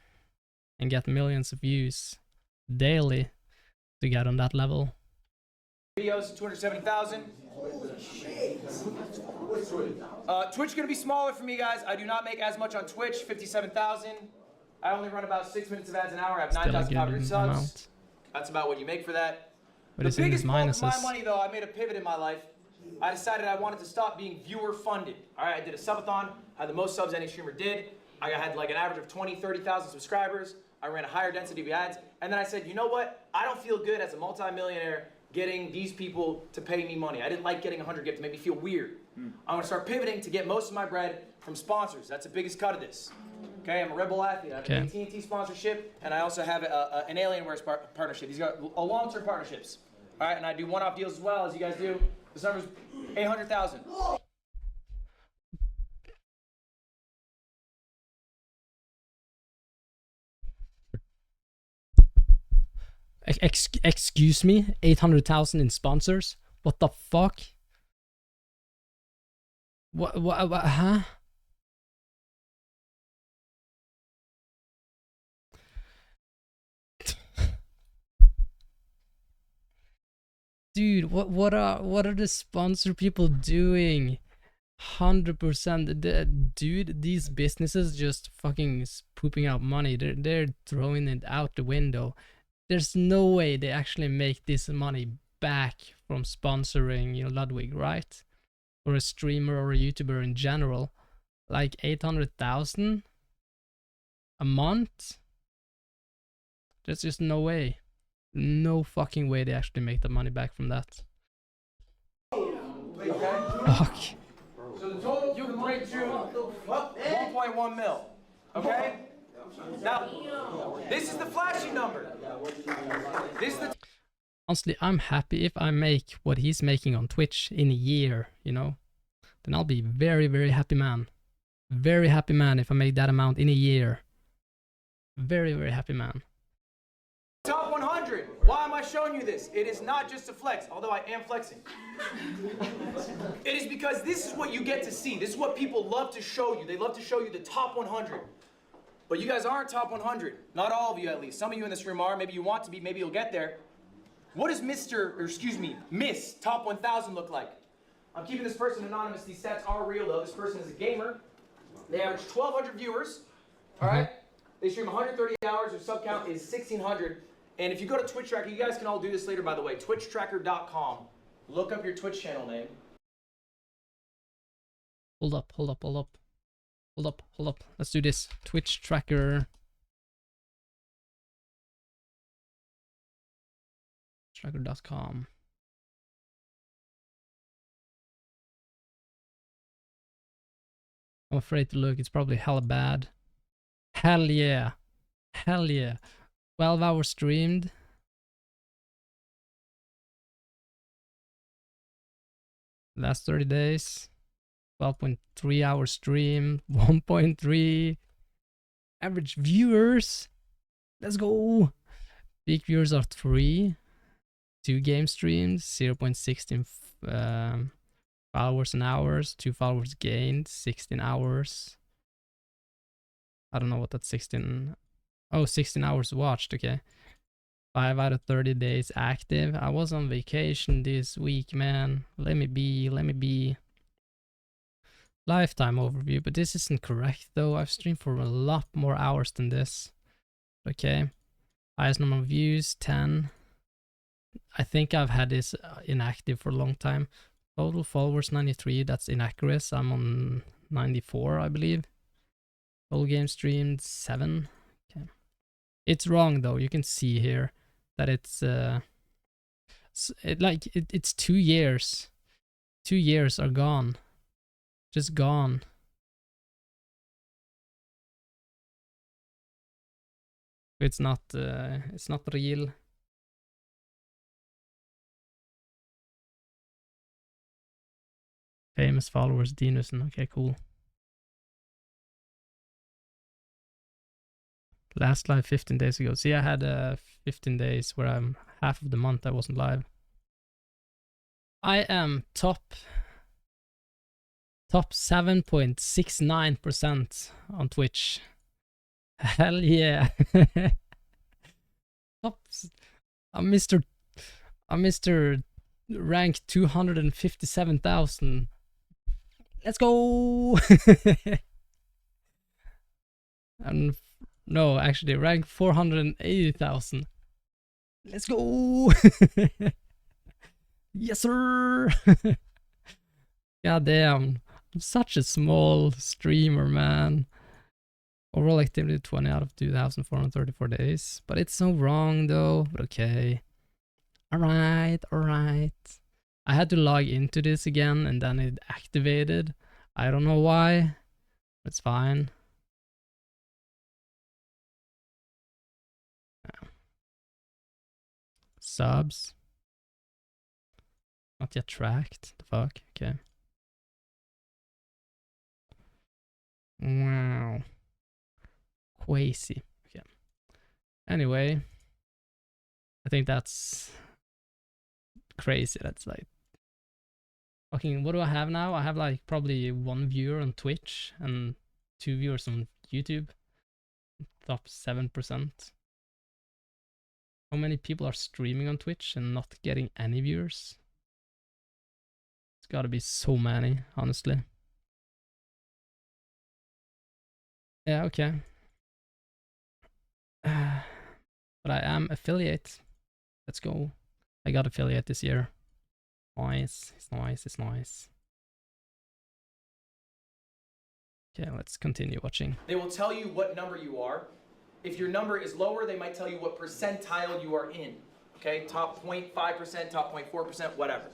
and get millions of views daily to get on that level. Videos, 270,000. Twitch gonna be smaller for me, guys. I do not make as much on Twitch, 57,000. I only run about 6 minutes of ads an hour. I have Still a 9,500 good subs. amount. That's about what you make for that. But The it's in his biggest bulk of my minuses. money, though, I made a pivot in my life. I decided I wanted to stop being viewer funded. All right, I did a subathon, had the most subs any streamer did. I had like an average of 20, 30,000 subscribers. I ran a higher density of ads. And then I said, you know what? I don't feel good as a multimillionaire getting these people to pay me money. I didn't like getting 100 gifts. It made me feel weird. I'm gonna start pivoting to get most of my bread from sponsors. That's the biggest cut of this. Okay, I'm a Red Bull athlete. I have an AT&T sponsorship, and I also have an Alienware partnership. These are long-term partnerships. All right, and I do one-off deals as well, as you guys do. This number's 800,000. Excuse me? 800,000 in sponsors? What the fuck? What, huh? Dude, what are the sponsor people doing? 100%, dude. These businesses just fucking pooping out money. They're throwing it out the window. There's no way they actually make this money back from sponsoring, you know, Ludwig, right? Or a streamer or a YouTuber in general. Like 800,000 a month. There's just no way. No fucking way they actually make the money back from that. Fuck. So the total you can break through 1.1 mil. Okay? Now, this is the flashy number. This is the Honestly, I'm happy if I make what he's making on Twitch in a year, you know? Then I'll be very, very happy man. Very happy man if I make that amount in a year. Very, very happy man. top 100. Why am I showing you this? It is not just a flex, although I am flexing. It is because this is what you get to see. This is what people love to show you. They love to show you the top 100. But you guys aren't top 100. Not all of you, at least. Some of you in this room are. Maybe you want to be. Maybe you'll get there. What does Miss Top 1000 look like? I'm keeping this person anonymous. These stats are real, though. This person is a gamer. They average 1,200 viewers. All right? They stream 130 hours. Their sub count is 1,600. And if you go to Twitch Tracker, you guys can all do this later, by the way. TwitchTracker.com. Look up your Twitch channel name. Hold up. Let's do this. Twitch Tracker. Tracker.com. I'm afraid to look. It's probably hella bad. Hell yeah. 12 hours streamed. Last 30 days. 12.3 hours stream. 1.3 average viewers. Let's go. Peak viewers are 3. 2 game streams. 0.16 followers and hours. 2 followers gained. 16 hours. I don't know what that's 16. Oh, 16 hours watched. Okay. 5 out of 30 days active. I was on vacation this week, man. Let me be. Lifetime overview, but this isn't correct though. I've streamed for a lot more hours than this. Okay. Highest number of views, 10. I think I've had this inactive for a long time. Total followers, 93. That's inaccurate. I'm on 94, I believe. Total game streamed, 7. It's wrong though. You can see here that it's it's 2 years. 2 years are gone. Just gone. It's not real. Famous followers, Dinusen. Okay, cool. Last live 15 days ago. See, I had 15 days where I'm half of the month I wasn't live. I am top 7.69% on Twitch. Hell yeah. I'm Mr. Rank 257,000. Let's go. And no, actually rank 480,000. Let's go. Yes, sir. God damn. I'm such a small streamer, man. Overall activity 20 out of 2,434 days. But it's so wrong though. But okay. Alright. I had to log into this again and then it activated. I don't know why. It's fine. Subs. Not yet tracked. The fuck? Okay. Wow. Crazy. Okay. Anyway, I think that's crazy. That's like fucking. What do I have now? I have like probably 1 viewer on Twitch and 2 viewers on YouTube. Top 7%. How many people are streaming on Twitch and not getting any viewers? It's gotta be so many, honestly. Yeah, okay. But I am affiliate. Let's go. I got affiliate this year. Nice. It's nice. It's nice. Okay, let's continue watching. They will tell you what number you are. If your number is lower, they might tell you what percentile you are in. Okay, top 0.5%, top 0.4%, whatever.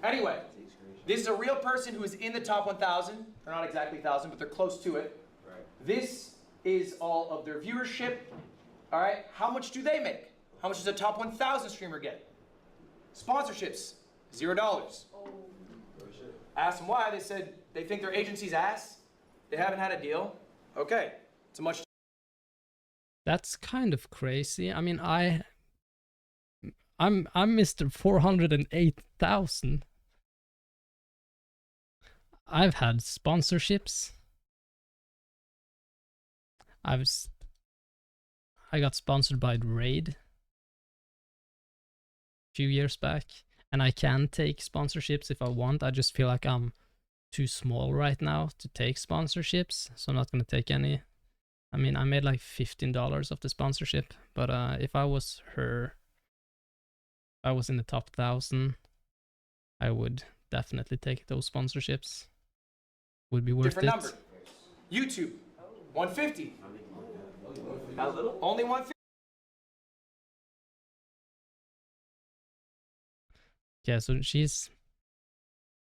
Anyway, this is a real person who is in the top 1,000. They're not exactly 1,000, but they're close to it. Right. This is all of their viewership. All right, how much do they make? How much does a top 1,000 streamer get? Sponsorships, $0. Oh. Asked them why. They said they think their agency's ass. They haven't had a deal. Okay, it's a much. That's kind of crazy. I mean, I'm Mr. 408,000. I've had sponsorships. I got sponsored by Raid a few years back, and I can take sponsorships if I want. I just feel like I'm too small right now to take sponsorships, so I'm not gonna take any. I mean, I made like $15 off the sponsorship, but if I was her, if I was in the top 1,000, I would definitely take those sponsorships. Would be worth Different it. Number. YouTube, 150. Not a little. Only 150. Yeah, so she's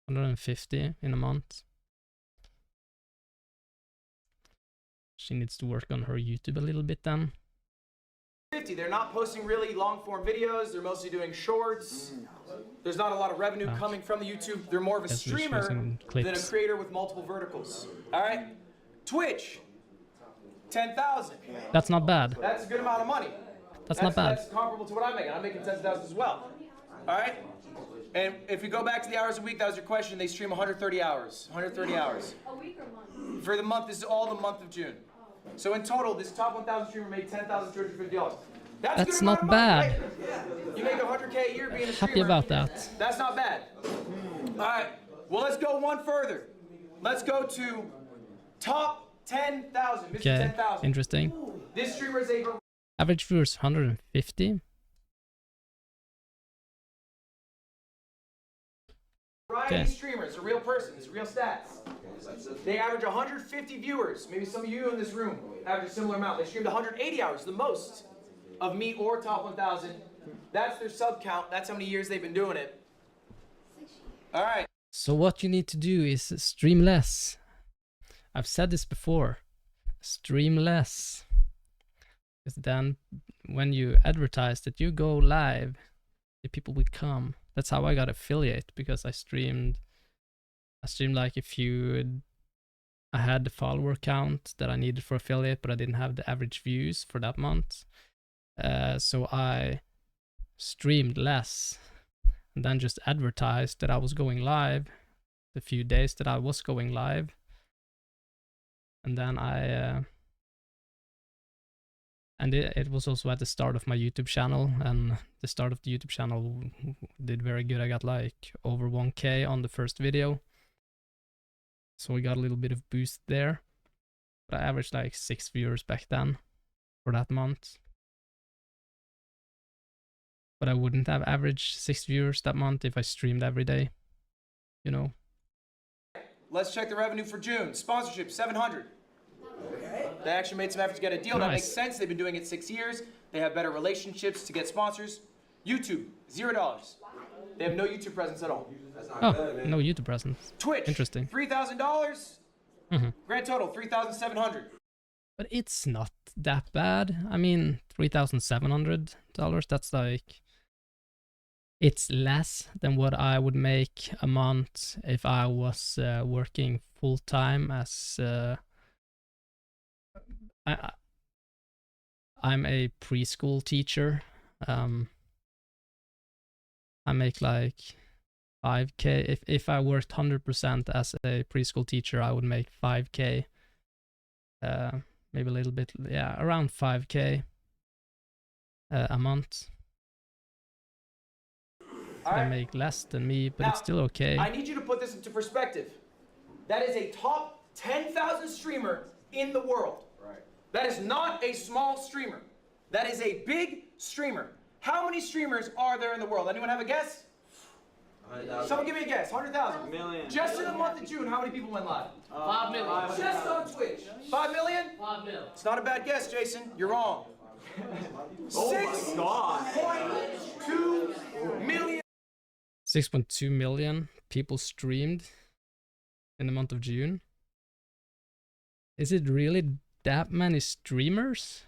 150 in a month. She needs to work on her YouTube a little bit then. 50. They're not posting really long form videos. They're mostly doing shorts. There's not a lot of revenue coming from the YouTube. They're more of a streamer than a creator with multiple verticals. All right. Twitch, 10,000. That's not bad. That's a good amount of money. That's not bad. That's comparable to what I'm making. I'm making 10,000 as well. All right. And if we go back to the hours a week, that was your question. They stream 130 hours. 130 hours. A week or month? For the month. This is all the month of June. So in total, this top 1,000 streamer made $10,250. That's not bad. Right? You make $100K a year being a streamer. Happy about that. That's not bad. All right. Well, let's go one further. Let's go to top 10,000. Mr. Okay. 10,000. Interesting. This streamer is a Average viewers 150. variety streamer. It's a real person. It's real stats. They average 150 viewers. Maybe some of you in this room average a similar amount. They streamed 180 hours, the most of me or Top 1000. That's their sub count. That's how many years they've been doing it. All right. So what you need to do is stream less. I've said this before. Stream less. Because then when you advertise that you go live, the people will come. That's how I got affiliate, because I streamed like I had the follower count that I needed for affiliate, but I didn't have the average views for that month. So I streamed less and then just advertised that I was going live the few days that I was going live. And then it was also at the start of my YouTube channel, and the start of the YouTube channel did very good. I got like over 1K on the first video. So we got a little bit of boost there. But I averaged like 6 viewers back then for that month. But I wouldn't have averaged 6 viewers that month if I streamed every day, you know. Let's check the revenue for June. Sponsorship, 700. They actually made some effort to get a deal. That makes sense. They've been doing it 6 years. They have better relationships to get sponsors. YouTube, $0. They have no YouTube presence at all. Oh, no YouTube presence. Twitch, interesting. $3,000. Grand total, $3,700. But it's not that bad. I mean, $3,700. That's like, it's less than what I would make a month if I was working full time as. I'm a preschool teacher. I make like 5K. If I worked 100% as a preschool teacher, I would make 5K. Maybe a little bit, yeah, around 5K a month. They make less than me, but Now, it's still okay. I need you to put this into perspective. That is a top 10,000 streamer in the world. Right. That is not a small streamer. That is a big streamer. How many streamers are there in the world? Anyone have a guess? 100,000. Someone give me a guess. 100,000. Million. Just in the month of June, how many people went live? 5 million. Just on Twitch. 5 million? 5 million. It's not a bad guess, Jason. You're wrong. Oh my God. 6.2 million. 6.2 million people streamed in the month of June. Is it really that many streamers?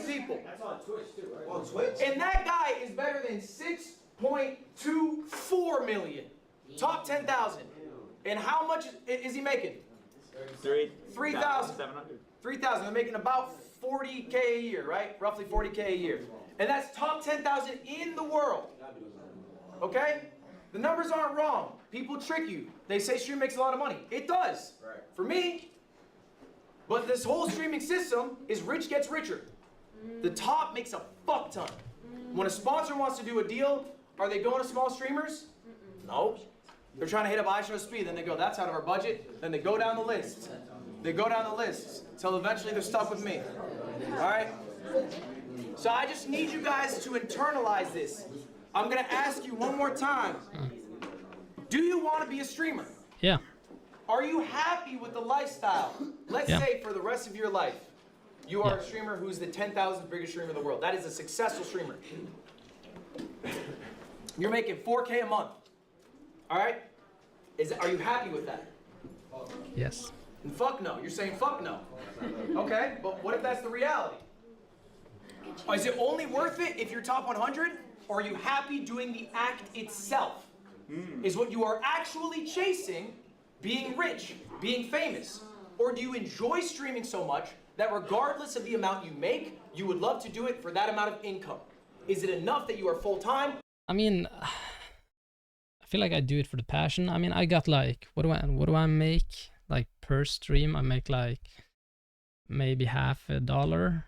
People. That's on Twitch too, right? On Twitch? And that guy is better than 6.24 million. Top 10,000. And how much is he making? 3,000. 3,000. They're making about 40K a year, right? Roughly 40K a year. And that's top 10,000 in the world. Okay? The numbers aren't wrong. People trick you. They say stream makes a lot of money. It does. Right. For me. But this whole streaming system is rich gets richer. The top makes a fuck ton. When a sponsor wants to do a deal, are they going to small streamers? No. They're trying to hit up HeSo speed. Then they go, that's out of our budget. Then they go down the list. They go down the list until eventually they're stuck with me. All right? So I just need you guys to internalize this. I'm going to ask you one more time. Do you want to be a streamer? Yeah. Are you happy with the lifestyle? Let's say for the rest of your life, you are a streamer who's the 10,000th biggest streamer in the world. That is a successful streamer. You're making 4K a month. All right? Are you happy with that? Yes. And fuck no. You're saying fuck no. Okay, but what if that's the reality? Is it only worth it if you're top 100? Or are you happy doing the act itself? Is what you are actually chasing being rich, being famous? Or do you enjoy streaming so much that regardless of the amount you make, you would love to do it for that amount of income? Is it enough that you are full-time? I mean, I feel like I do it for the passion. I mean, I got like, what do I make? Like per stream, I make like maybe $50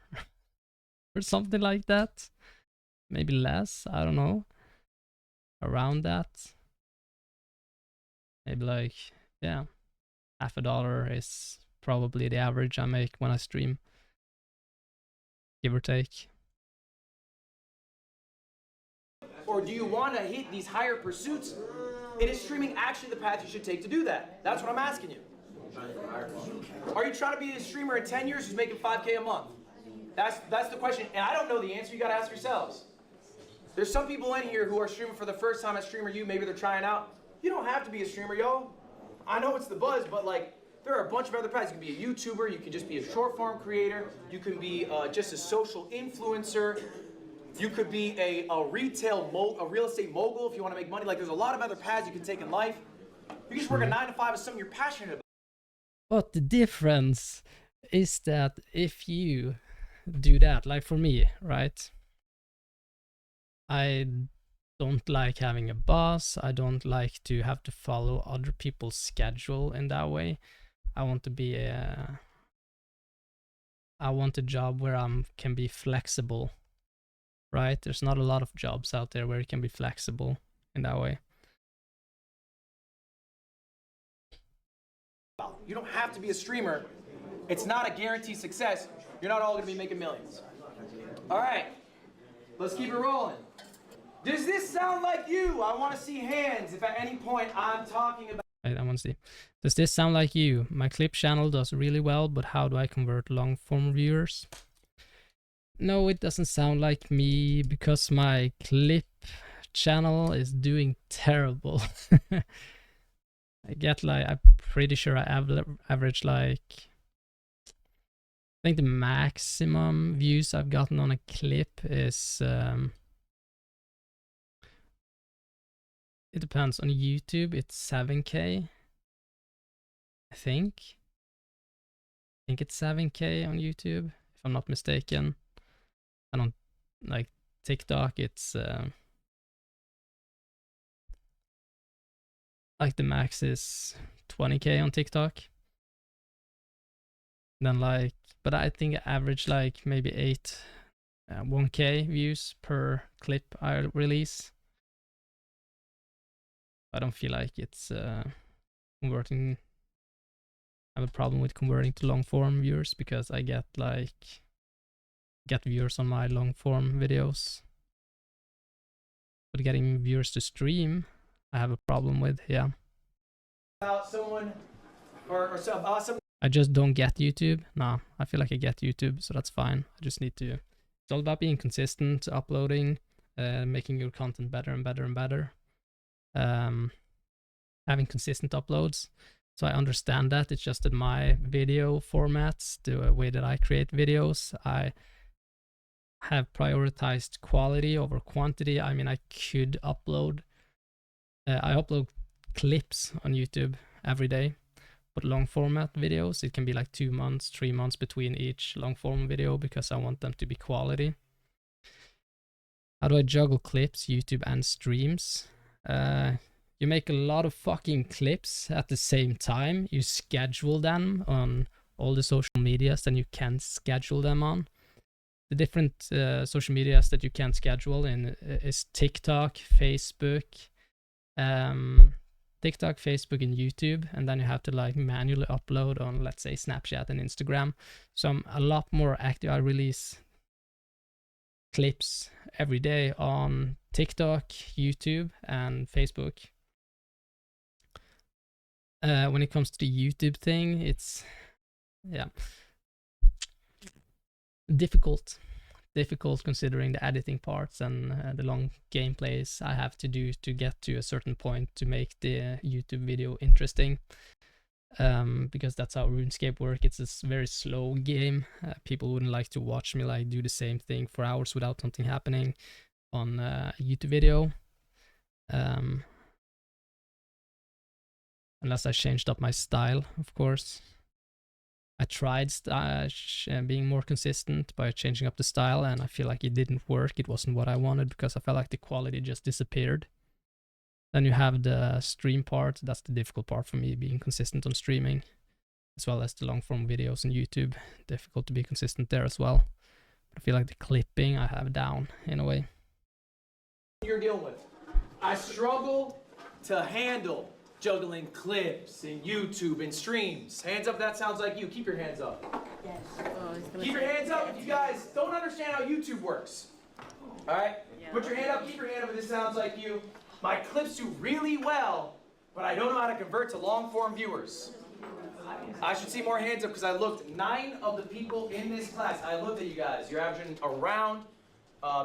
or something like that. Maybe less, I don't know. Around that. Maybe like, yeah, $50 is probably the average I make when I stream. Give or take. Or do you want to hit these higher pursuits? And is streaming actually the path you should take to do that? That's what I'm asking you. Are you trying to be a streamer in 10 years who's making 5K a month? That's the question, and I don't know the answer. You got to ask yourselves. There's some people in here who are streaming for the first time at Streamer U. Maybe they're trying out. You don't have to be a streamer, yo. I know it's the buzz, but like, there are a bunch of other paths. You can be a YouTuber. You can just be a short form creator. You can be just a social influencer. You could be a real estate mogul if you want to make money. Like, there's a lot of other paths you can take in life. You can just work a 9 to 5 as something you're passionate about. But the difference is that if you do that, like for me, right? I don't like having a boss. I don't like to have to follow other people's schedule in that way. I want to be I want a job where I can be flexible, right? There's not a lot of jobs out there where you can be flexible in that way. You don't have to be a streamer. It's not a guaranteed success. You're not all going to be making millions. All right, let's keep it rolling. Does this sound like you? I want to see hands if at any point I'm talking about... I want to see. Does this sound like you? My clip channel does really well, but how do I convert long form viewers? No, it doesn't sound like me because my clip channel is doing terrible. I get like, I'm pretty sure I average like, I think the maximum views I've gotten on a clip is, it depends. On YouTube, it's 7K. I think it's 7K on YouTube, if I'm not mistaken. And on like TikTok, it's like the max is 20K on TikTok. Then like, but I think I average like maybe 1K views per clip I release. I don't feel like it's converting. I have a problem with converting to long form viewers because I get viewers on my long form videos. But getting viewers to stream, I have a problem with, yeah. About someone or some awesome... I just don't get YouTube. Nah, I feel like I get YouTube, so that's fine. I just need to... It's all about being consistent, uploading, making your content better and better and better. Having consistent uploads. So I understand that. It's just that my video formats, the way that I create videos, I have prioritized quality over quantity. I mean, I could upload... I upload clips on YouTube every day, but long format videos, it can be like 2 months, 3 months between each long form video because I want them to be quality. How do I juggle clips, YouTube and streams? You make a lot of fucking clips at the same time. You schedule them on all the social medias that you can schedule them on. The different social medias that you can schedule in is TikTok, Facebook, Facebook and YouTube, and then you have to like manually upload on, let's say, Snapchat and Instagram. So I'm a lot more active. I release clips every day on TikTok, YouTube, and Facebook. When it comes to the YouTube thing, it's difficult considering the editing parts and the long gameplays I have to do to get to a certain point to make the YouTube video interesting. Because that's how RuneScape works. It's a very slow game. People wouldn't like to watch me like do the same thing for hours without something happening on a YouTube video. Unless I changed up my style, of course. I tried being more consistent by changing up the style, and I feel like it didn't work. It wasn't what I wanted because I felt like the quality just disappeared. Then you have the stream part. That's the difficult part for me, being consistent on streaming, as well as the long form videos on YouTube. Difficult to be consistent there as well. But I feel like the clipping I have down in a way. You're dealing with. I struggle to handle juggling clips and YouTube and streams. Hands up if that sounds like you. Keep your hands up. Yes. Keep your hands up if you guys don't understand how YouTube works. All right? Yeah. Put your hand up, keep your hand up if this sounds like you. My clips do really well, but I don't know how to convert to long form viewers. I should see more hands up because I looked. 9 of the people in this class, I looked at you guys. You're averaging around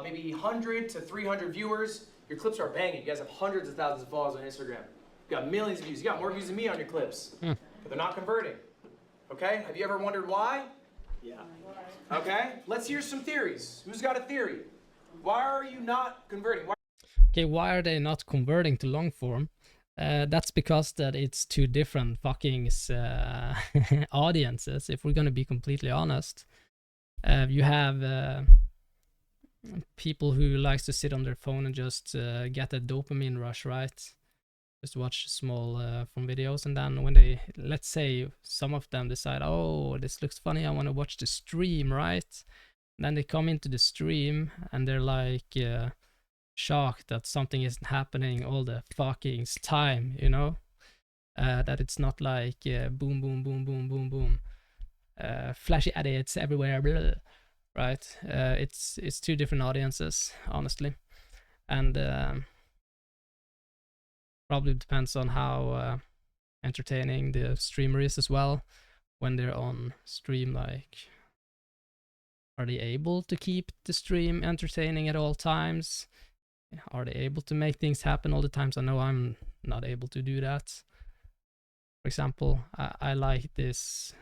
maybe 100 to 300 viewers. Your clips are banging. You guys have hundreds of thousands of followers on Instagram. You got millions of views. You got more views than me on your clips. But they're not converting. Okay? Have you ever wondered why? Yeah. Okay? Let's hear some theories. Who's got a theory? Why are you not converting? Okay, why are they not converting to long form? That's because that it's two different fucking audiences, if we're gonna be completely honest. You have people who likes to sit on their phone and just get a dopamine rush, right? Just watch small from videos, and then when they, let's say some of them decide, oh, this looks funny, I want to watch the stream, right? And then they come into the stream and they're like shocked that something isn't happening all the fucking time, you know? That it's not like boom, boom, boom, boom, boom, boom, flashy edits everywhere, blah, right? It's two different audiences, honestly, and probably depends on how entertaining the streamer is as well. When they're on stream, like, are they able to keep the stream entertaining at all times? Are they able to make things happen all the times? I know I'm not able to do that. For example, I like this.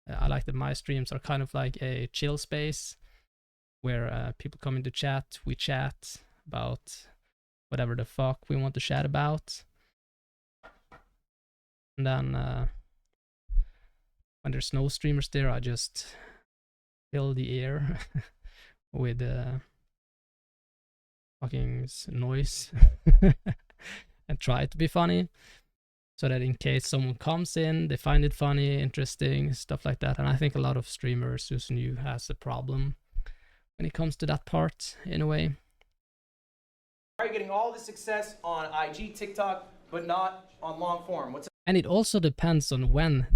I like that my streams are kind of like a chill space where people come into chat. We chat about whatever the fuck we want to chat about. And then when there's no streamers there, I just fill the air with fucking noise and try to be funny, so that in case someone comes in, they find it funny, interesting, stuff like that. And I think a lot of streamers who's new has a problem when it comes to that part, in a way. Why are you getting all the success on IG, TikTok, but not on long form? And it also depends on when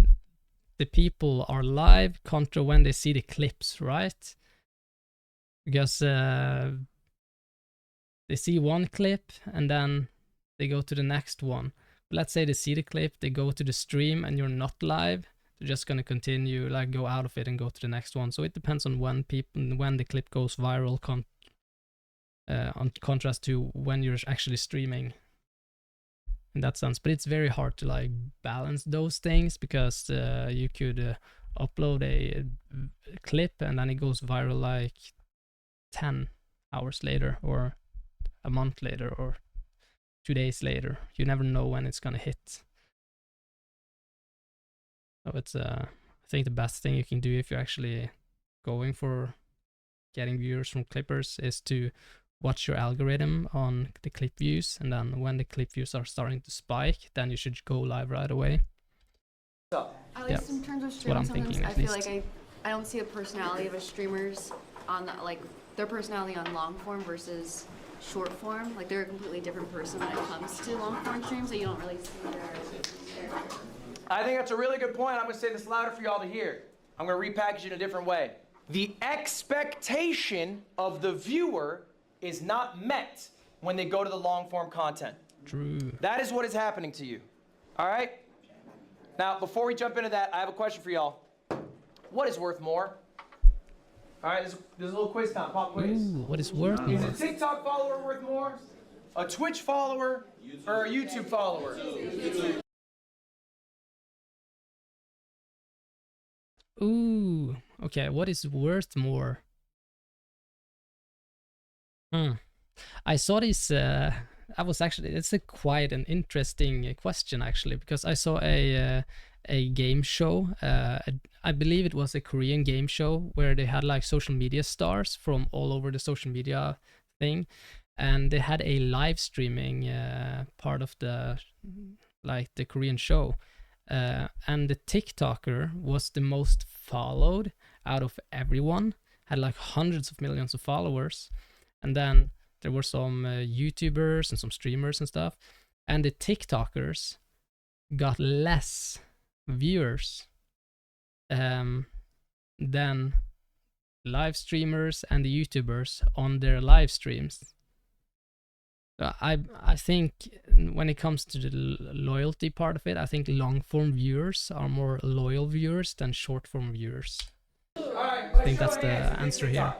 the people are live contra when they see the clips, right? Because they see one clip and then they go to the next one. But let's say they see the clip, they go to the stream and you're not live, they're just gonna continue, like, go out of it and go to the next one. So it depends on when the clip goes viral, on contrast to when you're actually streaming, in that sense. But it's very hard to like balance those things, because you could upload a clip and then it goes viral like 10 hours later, or a month later, or 2 days later. You never know when it's gonna hit. So it's I think the best thing you can do if you're actually going for getting viewers from clippers is to watch your algorithm on the clip views, and then when the clip views are starting to spike, then you should go live right away. At least in terms of streaming, sometimes I feel like I don't see the personality of a streamers on the, like, their personality on long form versus short form. Like, they're a completely different person when it comes to long form streams, so you don't really see their I think that's a really good point. I'm going to say this louder for y'all to hear. I'm going to repackage it in a different way. The expectation of the viewer is not met when they go to the long form content. True. That is what is happening to you. All right? Now, before we jump into that, I have a question for y'all. What is worth more? All right, there's a little quiz time. Pop quiz. Ooh, what is worth more? Is a TikTok follower worth more, a Twitch follower, or a YouTube follower? Ooh, okay, what is worth more? I saw this, it's a quite an interesting question, actually, because I saw a game show, I believe it was a Korean game show, where they had like social media stars from all over the social media thing, and they had a live streaming part of the Korean show, and the TikToker was the most followed out of everyone, had like hundreds of millions of followers. And then there were some YouTubers and some streamers and stuff, and the TikTokers got less viewers than live streamers and the YouTubers on their live streams. I think when it comes to the loyalty part of it, I think long form viewers are more loyal viewers than short form viewers. I think that's the answer here.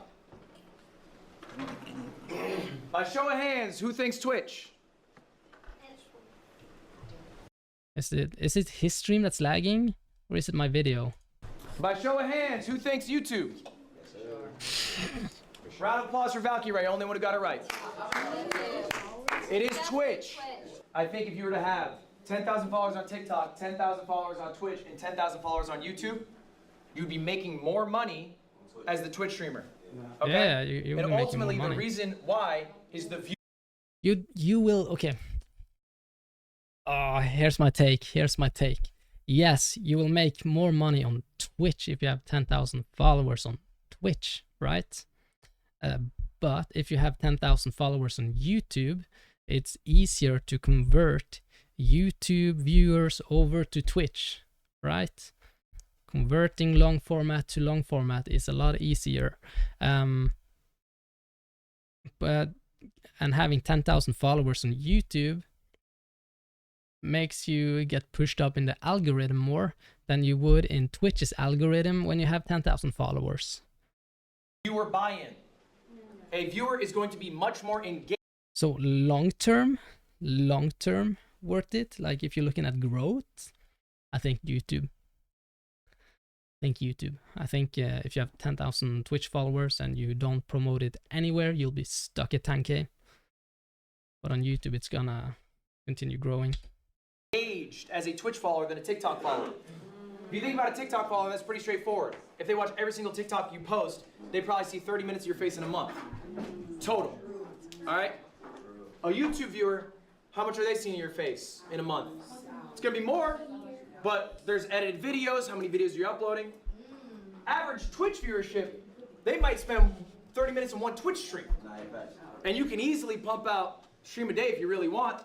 By show of hands, who thinks Twitch? Is it his stream that's lagging, or is it my video? By show of hands, who thinks YouTube? Round of applause for Valkyrie, only one who got it right. It is Twitch. I think if you were to have 10,000 followers on TikTok, 10,000 followers on Twitch, and 10,000 followers on YouTube, you'd be making more money as the Twitch streamer. Okay? Yeah, you will be making more money. And ultimately, the reason why is the view. You will, okay. Oh, here's my take. Yes, you will make more money on Twitch if you have 10,000 followers on Twitch, right? But if you have 10,000 followers on YouTube, it's easier to convert YouTube viewers over to Twitch, right? Converting long format to long format is a lot easier. And having 10,000 followers on YouTube makes you get pushed up in the algorithm more than you would in Twitch's algorithm when you have 10,000 followers. Viewer buy-in. A viewer is going to be much more engaged. So long term worth it. Like if you're looking at growth, I think YouTube. I think if you have 10,000 Twitch followers and you don't promote it anywhere, you'll be stuck at 10K. But on YouTube, it's gonna continue growing. Engaged as a Twitch follower than a TikTok follower. If you think about a TikTok follower, that's pretty straightforward. If they watch every single TikTok you post, they probably see 30 minutes of your face in a month. Total. All right? A YouTube viewer, how much are they seeing of your face in a month? It's gonna be more, but there's edited videos, how many videos you're uploading. Average Twitch viewership, they might spend 30 minutes on one Twitch stream. And you can easily pump out stream a day if you really want.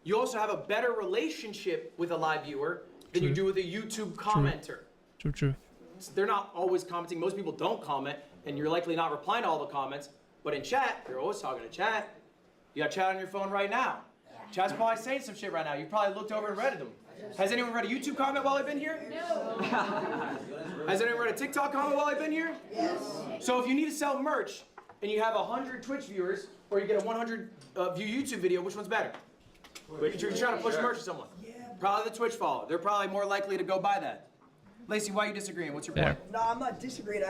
You also have a better relationship with a live viewer than you do with a YouTube commenter. True. They're not always commenting. Most people don't comment, and you're likely not replying to all the comments. But in chat, they're always talking to chat. You got chat on your phone right now. Chat's probably saying some shit right now. You probably looked over and read them. Has anyone read a YouTube comment while I've been here? No. Has anyone read a TikTok comment while I've been here? Yes. So if you need to sell merch and you have 100 Twitch viewers, or you get a 100 view YouTube video, which one's better? You're trying to push merch to someone. Probably the Twitch follower. They're probably more likely to go buy that. Lacey, why are you disagreeing? What's your point? No, I'm not disagreeing.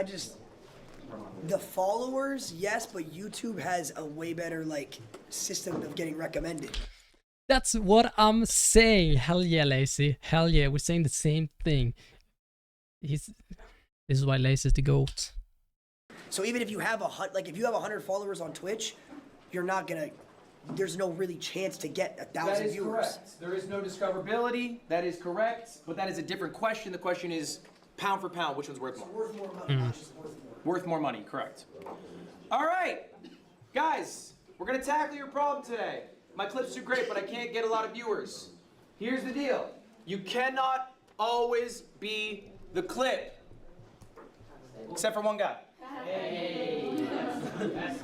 The followers, yes, but YouTube has a way better system of getting recommended. That's what I'm saying. Hell yeah, Lacey. Hell yeah, we're saying the same thing. This is why Lacey's the GOAT. So even if you have if you have 100 followers on Twitch, you're not gonna. There's no really chance to get 1,000 viewers. That is correct. There is no discoverability. That is correct. But that is a different question. The question is pound for pound, which one's worth more? Worth more money. Not just worth more. Worth more money, correct. All right, guys, we're gonna tackle your problem today. My clips do great, but I can't get a lot of viewers. Here's the deal. You cannot always be the clip. Except for one guy.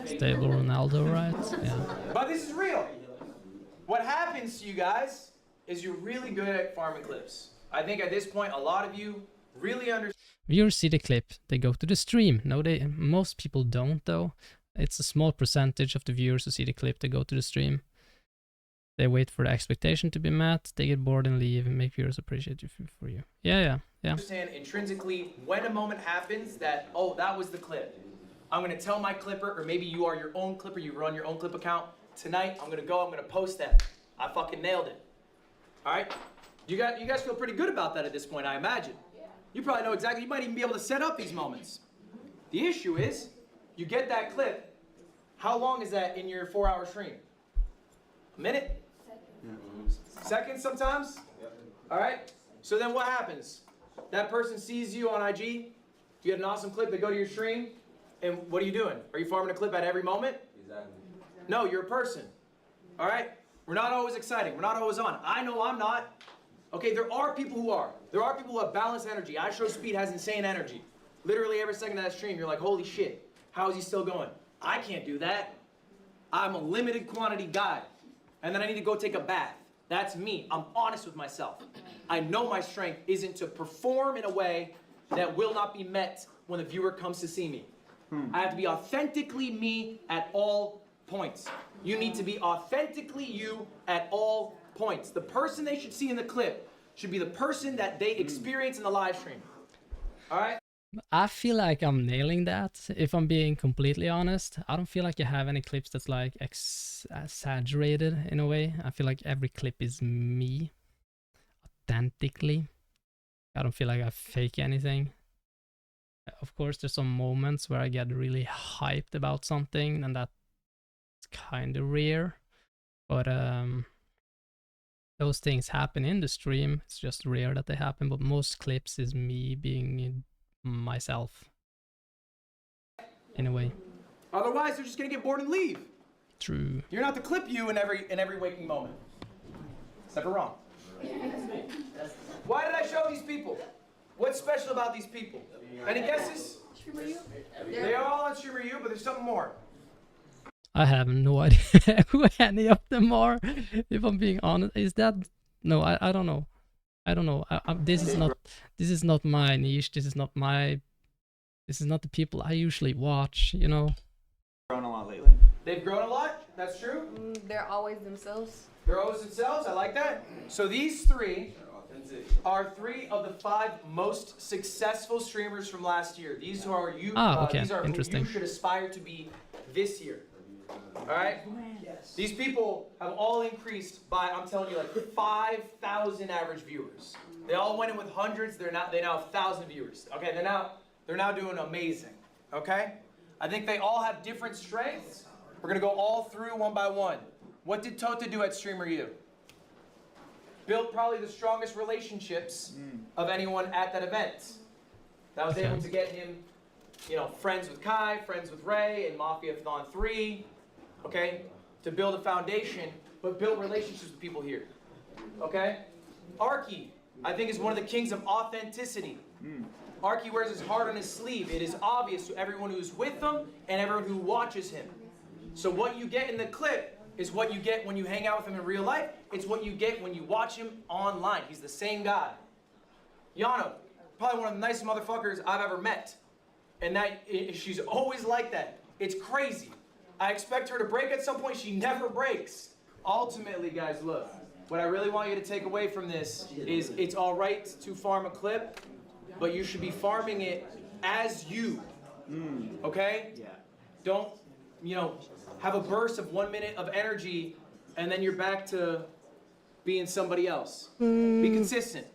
Stable Ronaldo, right? Yeah. But this is real. What happens to you guys is you're really good at farming clips. I think at this point, a lot of you really understand. Viewers see the clip, they go to the stream. No, most people don't though. It's a small percentage of the viewers who see the clip, they go to the stream. They wait for the expectation to be met, they get bored and leave, and make viewers appreciate you for you. Yeah. Understand intrinsically when a moment happens that, oh, that was the clip. I'm gonna tell my clipper, or maybe you are your own clipper, you run your own clip account. Tonight, I'm gonna post that. I fucking nailed it. All right? You guys feel pretty good about that at this point, I imagine. You probably know exactly, you might even be able to set up these moments. The issue is, you get that clip, how long is that in your 4-hour stream? A minute? Seconds sometimes? All right? So then what happens? That person sees you on IG, you get an awesome clip, they go to your stream, and what are you doing? Are you farming a clip at every moment? Exactly. No, you're a person. All right? We're not always exciting. We're not always on. I know I'm not. Okay, there are people who are. There are people who have balanced energy. HeSo Speed has insane energy. Literally every second of that stream, you're like, holy shit, how is he still going? I can't do that. I'm a limited quantity guy. and then I need to go take a bath. That's me. I'm honest with myself. I know my strength isn't to perform in a way that will not be met when the viewer comes to see me. I have to be authentically me at all points. You need to be authentically you at all points. The person they should see in the clip should be the person that they experience in the live stream. All right? I feel like I'm nailing that, if I'm being completely honest. I don't feel like I have any clips that's like exaggerated in a way. I feel like every clip is me, authentically. I don't feel like I fake anything. Of course, there's some moments where I get really hyped about something, and that's kind of rare. But those things happen in the stream. It's just rare that they happen, but most clips is me being myself, in a way. Otherwise, they're just gonna get bored and leave. True. You're not the clip you in every waking moment. It's never wrong. Why did I show these people? What's special about these people? Any guesses? They are all on Streamer U, but there's something more. I have no idea who any of them are, if I'm being honest. Is that... No, I don't know. I don't know. This is not my niche. This is not the people I usually watch, you know. Grown a lot lately. They've grown a lot. That's true. They're always themselves. They're always themselves. I like that. So these three are 3 of the 5 most successful streamers from last year. These are you. Okay. These are who Interesting. you should aspire to be this year. All right. Yes. These people have all increased by, I'm telling you, like 5,000 average viewers. They all went in with hundreds. They now have 1,000 viewers. Okay. They're now doing amazing. Okay. I think they all have different strengths. We're gonna go all through one by one. What did Tota do at Streamer U? Built probably the strongest relationships of anyone at that event. That was able to get him, you know, friends with Kai, friends with Ray, and Mafia-Thon 3, okay? To build a foundation, but build relationships with people here, okay? Arky, I think, is one of the kings of authenticity. Arky wears his heart on his sleeve. It is obvious to everyone who's with him and everyone who watches him. So what you get in the clip is what you get when you hang out with him in real life. It's what you get when you watch him online. He's the same guy. Yano, probably one of the nicest motherfuckers I've ever met. And she's always like that. It's crazy. I expect her to break at some point. She never breaks. Ultimately, guys, look. What I really want you to take away from this is it's all right to farm a clip, but you should be farming it as you. Okay? Yeah. Don't, you know, have a burst of 1 minute of energy and then you're back to being somebody else. Be consistent.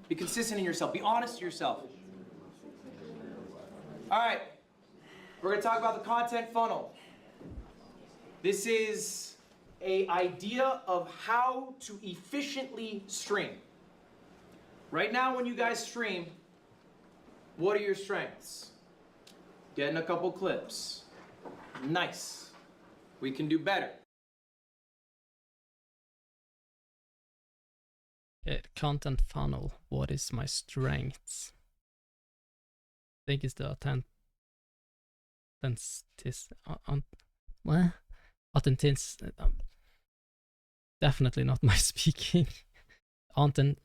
Be consistent in yourself. Be honest to yourself. All right. We're going to talk about the content funnel. This is an idea of how to efficiently stream. Right now when you guys stream, what are your strengths? Getting a couple clips. Nice. We can do better. Okay, content funnel. What is my strengths? I think it's the definitely not my speaking. Authenticity.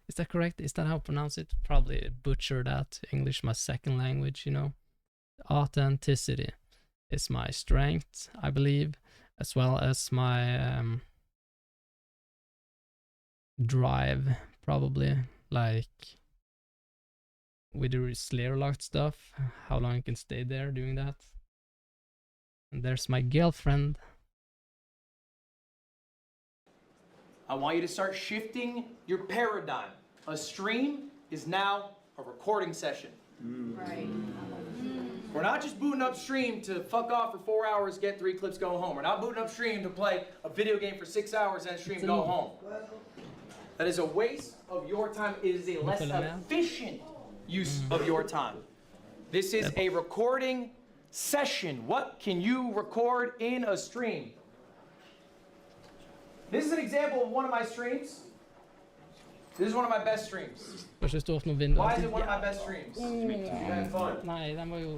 Is that correct? Is that how I pronounce it? Probably butcher that. English, my second language, you know. Authenticity is my strength, I believe, as well as my drive, probably. Like with the Slayer locked stuff, how long I can stay there doing that. And there's my girlfriend. I want you to start shifting your paradigm. A stream is now a recording session. Right. We're not just booting up stream to fuck off for 4 hours, get 3 clips, go home. We're not booting up stream to play a video game for 6 hours and stream, go home. That is a waste of your time. It is a less efficient use of your time. This is a recording session. What can you record in a stream? This is an example of one of my streams. This is one of my best streams. Kanskje stå opp noen vinduer. Why is it one of my best streams? You had fun. Nei, den var jo...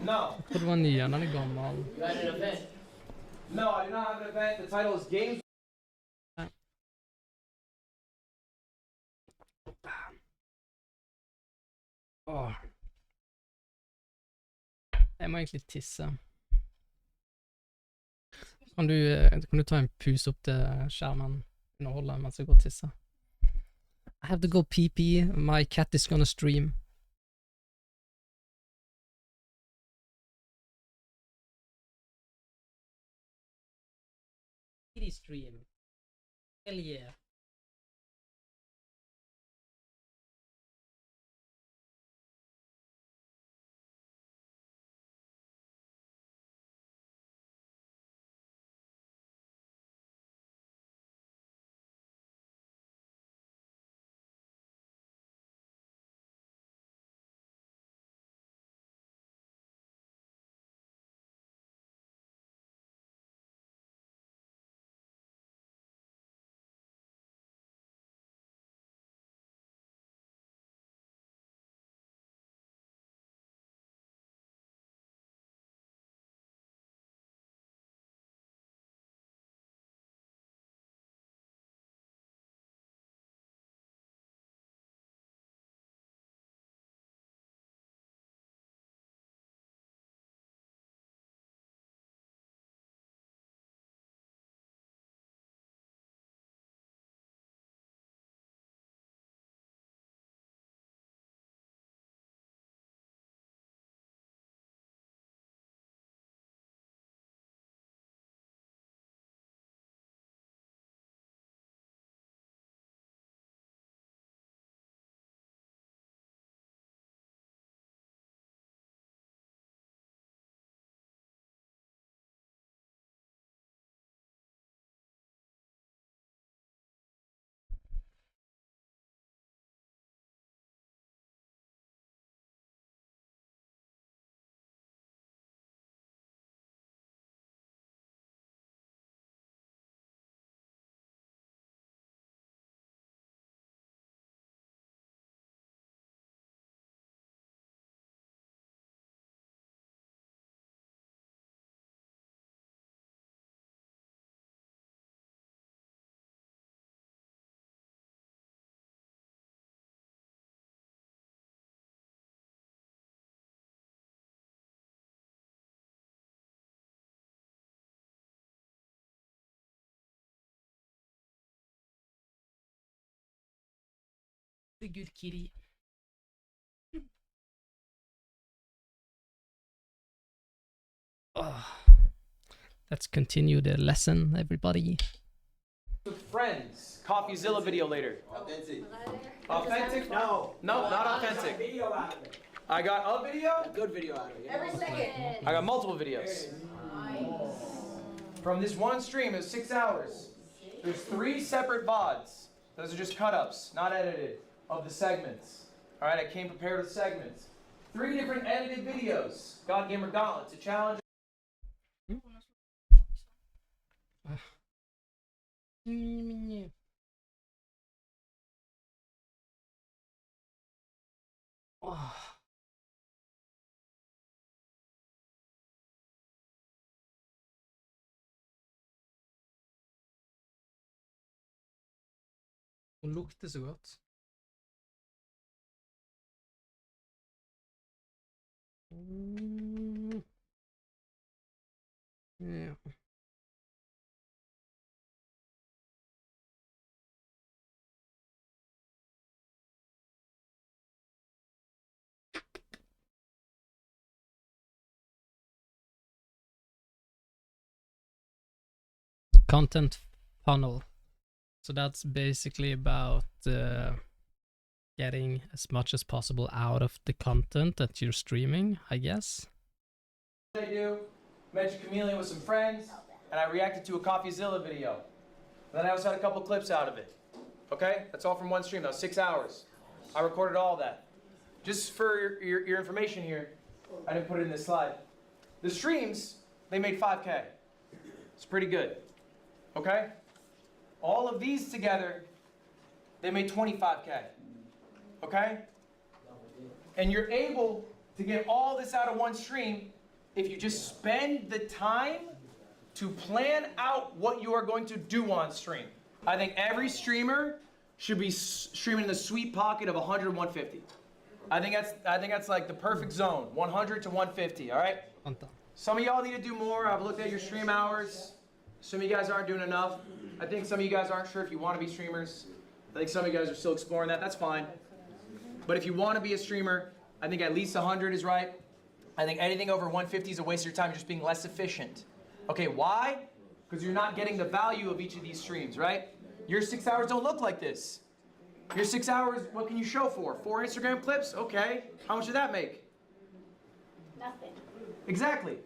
No. Jeg trodde det var ny igjen, den er gammel. You had an event. No, I did not have an event. The title is Games. Åh. Jeg må egentlig tisse. Kan du ta en pus opp til skjermen underholde mens jeg går og tisser? I have to go pee-pee. My cat is gonna stream. Kitty stream. Hell yeah. The good kitty. Oh. Let's continue the lesson, everybody. With friends. CoffeeZilla video later. Authentic. Authentic? No. No, not authentic. I got a video? A good video out of it. Every second. I got multiple videos. From this one stream, it was 6 hours. There's 3 separate VODs. Those are just cut-ups, not edited, of the segments. All right, I came prepared with segments. 3 different edited videos. God Gamer Gauntlet to challenge. Oh. Hun lukter så godt. Ja. Content funnel. So that's basically about getting as much as possible out of the content that you're streaming, I guess. I do. Magic Chameleon with some friends, and I reacted to a CoffeeZilla video. And then I also had a couple clips out of it. Okay? That's all from one stream. That was 6 hours. I recorded all that. Just for your information here, I didn't put it in this slide. The streams, they made 5K. It's pretty good. Okay? All of these together they made 25K. Okay? And you're able to get all this out of one stream if you just spend the time to plan out what you are going to do on stream. I think every streamer should be streaming in the sweet pocket of 100, 150. I think that's like the perfect zone, 100 to 150, all right? Some of y'all need to do more. I've looked at your stream hours. Some of you guys aren't doing enough. I think some of you guys aren't sure if you want to be streamers. I think some of you guys are still exploring that. That's fine. But if you want to be a streamer, I think at least 100 is right. I think anything over 150 is a waste of your time. You're just being less efficient. Okay, why? Because you're not getting the value of each of these streams, right? Your 6 hours don't look like this. Your 6 hours, what can you show for? 4 Instagram clips? Okay. How much did that make? Nothing. Exactly.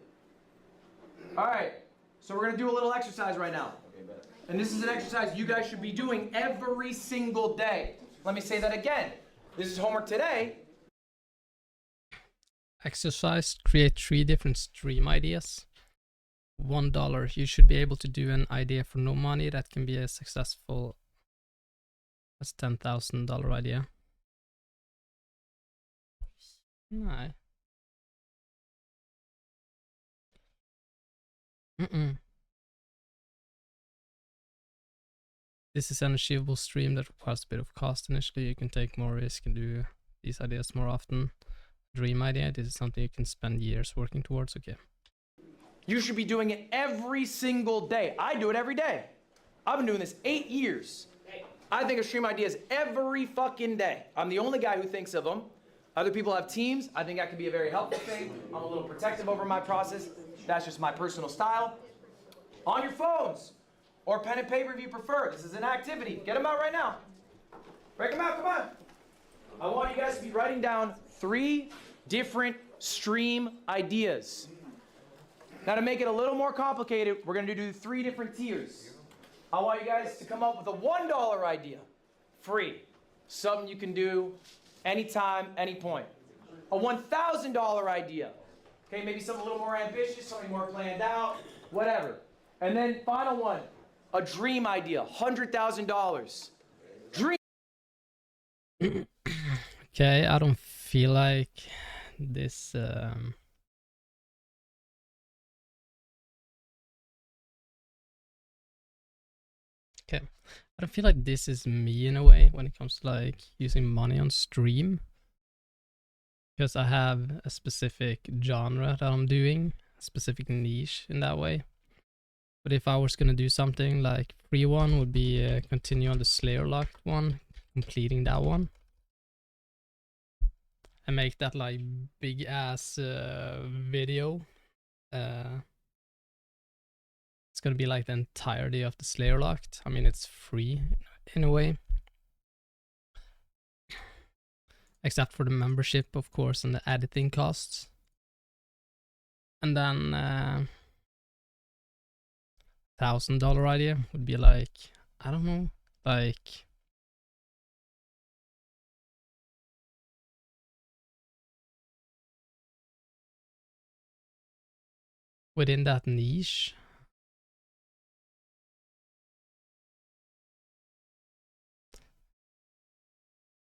All right. So we're going to do a little exercise right now. And this is an exercise you guys should be doing every single day. Let me say that again. This is homework today. Exercise, create 3 different stream ideas. $1. You should be able to do an idea for no money that can be a successful. That's $10,000 idea. No. This is an achievable stream that requires a bit of cost initially. You can take more risk and do these ideas more often. Dream idea, this is something you can spend years working towards. Okay. You should be doing it every single day. I do it every day. I've been doing this 8 years. I think of stream ideas every fucking day. I'm the only guy who thinks of them. Other people have teams. I think that can be a very helpful thing. I'm a little protective over my process. That's just my personal style. On your phones or pen and paper if you prefer. This is an activity. Get them out right now. Break them out, come on. I want you guys to be writing down 3 different stream ideas. Now to make it a little more complicated, we're going to do 3 different tiers. I want you guys to come up with a $1 idea. Free. Something you can do anytime, any point. A $1,000 idea. Okay, maybe something a little more ambitious, something more planned out, whatever. And then final one, a dream idea, $100,000. Dream. Okay, I don't feel like this. Okay, I don't feel like this is me in a way when it comes to like using money on stream. Because I have a specific genre that I'm doing, a specific niche in that way. But if I was gonna do something like free one would be continue on the Slayer locked one, completing that one. And make that like big ass video. It's gonna be like the entirety of the Slayer locked. I mean, it's free in a way. Except for the membership, of course, and the editing costs. And then $1,000 idea would be like, I don't know, like within that niche.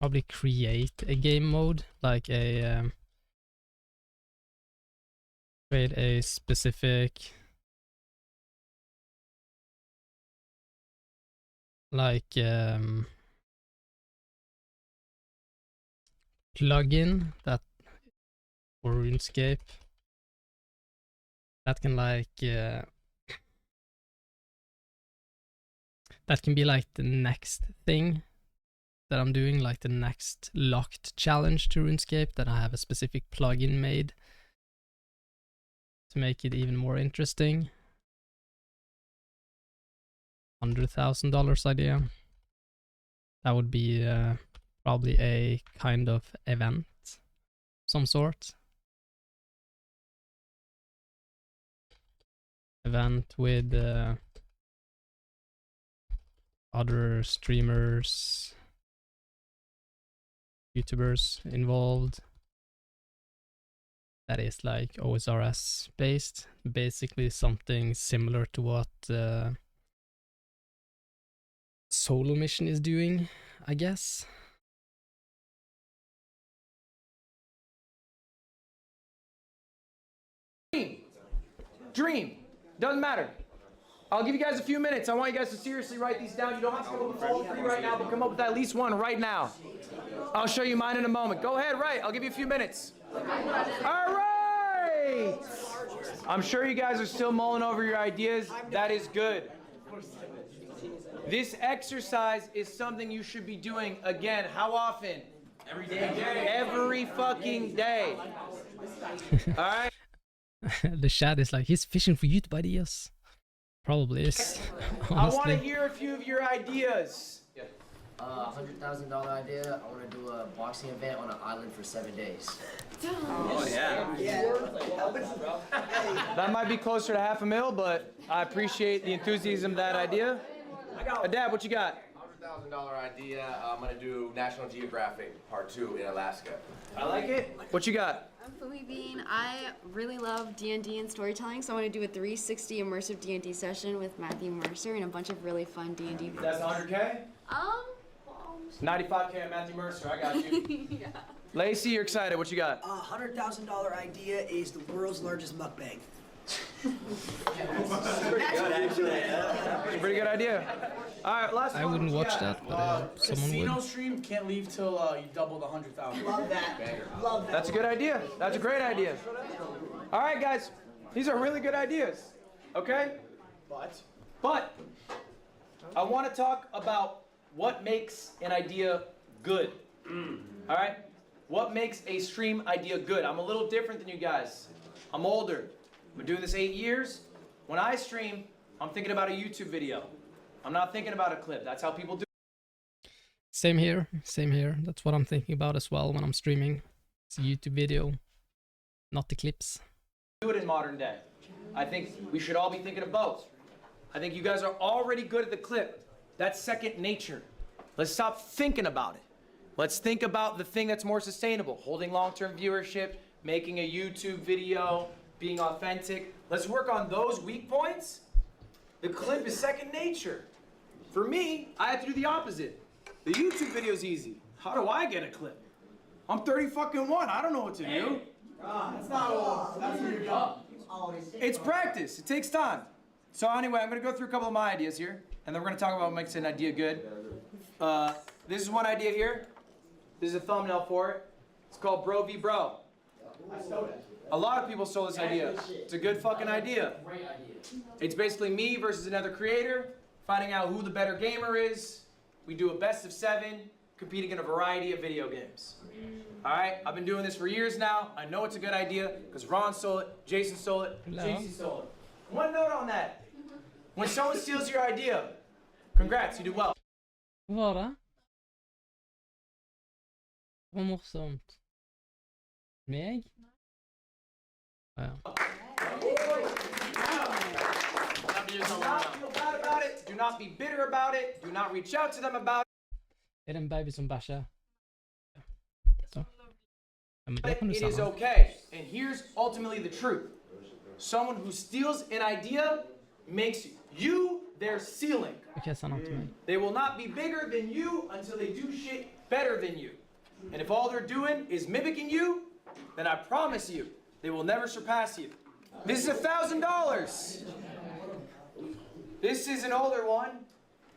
Probably create a game mode, like a create a specific like plugin that for RuneScape that can like that can be like the next thing that I'm doing, like the next locked challenge to RuneScape, that I have a specific plugin made to make it even more interesting. $100,000 idea. That would be probably a kind of event, some sort. Event with other streamers, YouTubers involved. That is like OSRS based, basically something similar to what Solo Mission is doing, I guess. Dream. Doesn't matter. I'll give you guys a few minutes. I want you guys to seriously write these down. You don't have to come up with all 3 right now, but come up with at least 1 right now. I'll show you mine in a moment. Go ahead, write. I'll give you a few minutes. All right. I'm sure you guys are still mulling over your ideas. That is good. This exercise is something you should be doing again. How often? Every day. Every fucking day. All right? The chat is like, he's fishing for YouTube ideas. Probably is, honestly. I want to hear a few of your ideas. $100,000 idea. I want to do a boxing event on an island for 7 days. Oh, yeah. That might be closer to $500,000, but I appreciate the enthusiasm of that idea. Dad, what you got? $100,000 idea. I'm going to do National Geographic Part 2 in Alaska. I like it. What you got? I'm Fumi Bean. I really love D&D and storytelling, so I want to do a 360 immersive D&D session with Matthew Mercer and a bunch of really fun D&D videos. That's 100K? 95K on Matthew Mercer. I got you. Yeah. Lacey, you're excited. What you got? $100,000 idea is the world's largest mukbang. It's a pretty good idea. All right, last one. I wouldn't watch that, but someone Casino would. stream can't leave till you double the 100,000. Love that. Love that. That's a good idea. That's a great idea. All right, guys. These are really good ideas. Okay? But I want to talk about what makes an idea good. All right? What makes a stream idea good? I'm a little different than you guys. I'm older. I've been doing this 8 years. When I stream, I'm thinking about a YouTube video. I'm not thinking about a clip. That's how people do it. Same here, same here. That's what I'm thinking about as well when I'm streaming. It's a YouTube video, not the clips. Do it in modern day. I think we should all be thinking of both. I think you guys are already good at the clip. That's second nature. Let's stop thinking about it. Let's think about the thing that's more sustainable. Holding long-term viewership, making a YouTube video, being authentic. Let's work on those weak points. The clip is second nature. For me, I have to do the opposite. The YouTube video is easy. How do I get a clip? I'm 30-fucking-1. I don't know what to do. That's not all. That's what you're done. It's practice. It takes time. So anyway, I'm going to go through a couple of my ideas here, and then we're going to talk about what makes an idea good. This is one idea here. This is a thumbnail for it. It's called Bro v Bro. I stole it. A lot of people stole this idea. It's a good fucking idea. It's basically me versus another creator, finding out who the better gamer is. We do a best of 7, competing in a variety of video games. All right, I've been doing this for years now. I know it's a good idea because Ron stole it, Jason stole it, JC stole it. One note on that. When someone steals your idea, congrats, you do well. Vad var det? Vad morsomt. Meg? Ja. Do not feel bad about it. Do not be bitter about it. Do not reach out to them about Är det en baby som bärsar? Så. Ja, men det kan du it. It is säga. okay. And here's ultimately the truth. Someone who steals an idea makes you their ceiling. Okej, säg något till mig. They will not be bigger than you until they do shit better than you. And if all they're doing is mimicking you, then I promise you, they will never surpass you. This is $1,000. This is an older one.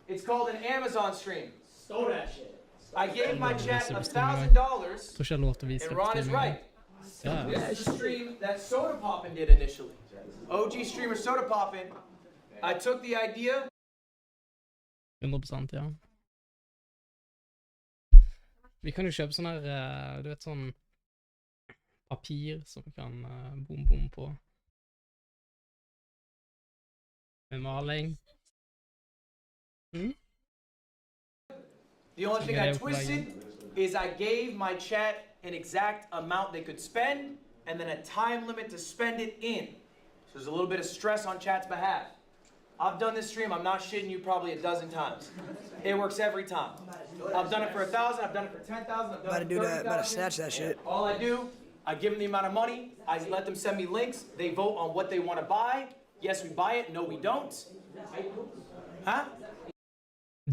It's called an Amazon stream. Stole that shit. I gave my chat $1,000, Så kör låt och visa and Ron is right. Ja. This is a stream that Soda Poppin did initially. OG streamer Soda Poppin. I took the idea. 100%, ja. Vi kan ju köpa sån här, du vet, sån papir som vi kan bom på. Med maling. The only thing I twisted is I gave my chat an exact amount they could spend and then a time limit to spend it in. So there's a little bit of stress on chat's behalf. I've done this stream, I'm not shitting you, probably a dozen times. It works every time. I've done it for 1,000, I've done it for 10,000, I've done it for 30,000. About to snatch that shit. All I do, I give them the amount of money, I let them send me links, they vote on what they want to buy. Yes, we buy it, no, we don't. Huh?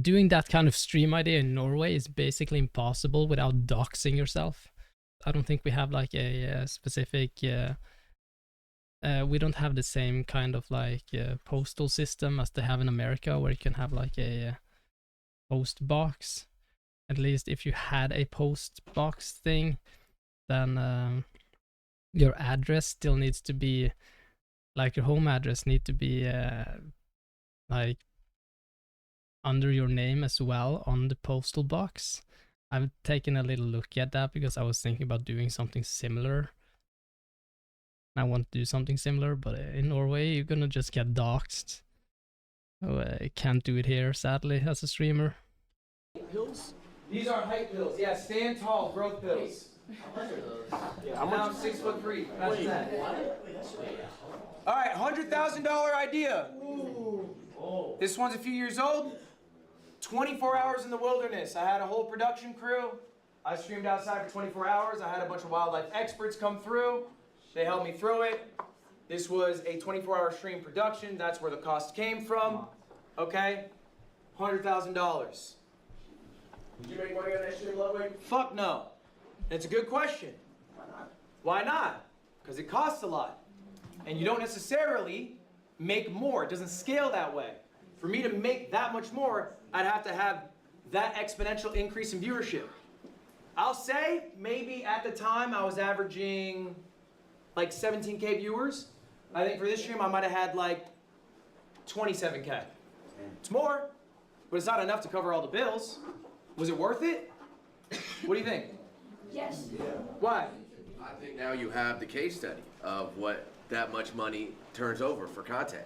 doing that kind of stream idea in Norway is basically impossible without doxing yourself. I don't think we have like a specific. We don't have the same kind of like postal system as they have in America, where you can have like a post box. At least if you had a post box thing, then your address still needs to be, like your home address need to be like under your name as well on the postal box. I've taken a little look at that because I was thinking about doing something similar. I want to do something similar, but in Norway you're gonna just get doxed. So I can't do it here, sadly, as a streamer. Pills? These are height pills. Yeah, stand tall, growth pills. Yeah, I'm 6'3". That's that. All right, $100,000 idea. This one's a few years old. 24 hours in the wilderness. I had a whole production crew. I streamed outside for 24 hours. I had a bunch of wildlife experts come through. They helped me through it. This was a 24-hour stream production. That's where the cost came from. Okay? $100,000. Did you make money on that stream, Ludwig? Fuck no. It's a good question. Why not? Because it costs a lot. And you don't necessarily make more. It doesn't scale that way. For me to make that much more, I'd have to have that exponential increase in viewership. I'll say maybe at the time I was averaging like 17K viewers. I think for this stream I might have had like 27K. It's more, but it's not enough to cover all the bills. Was it worth it? What do you think? Yes. Why? I think now you have the case study of what that much money turns over for content.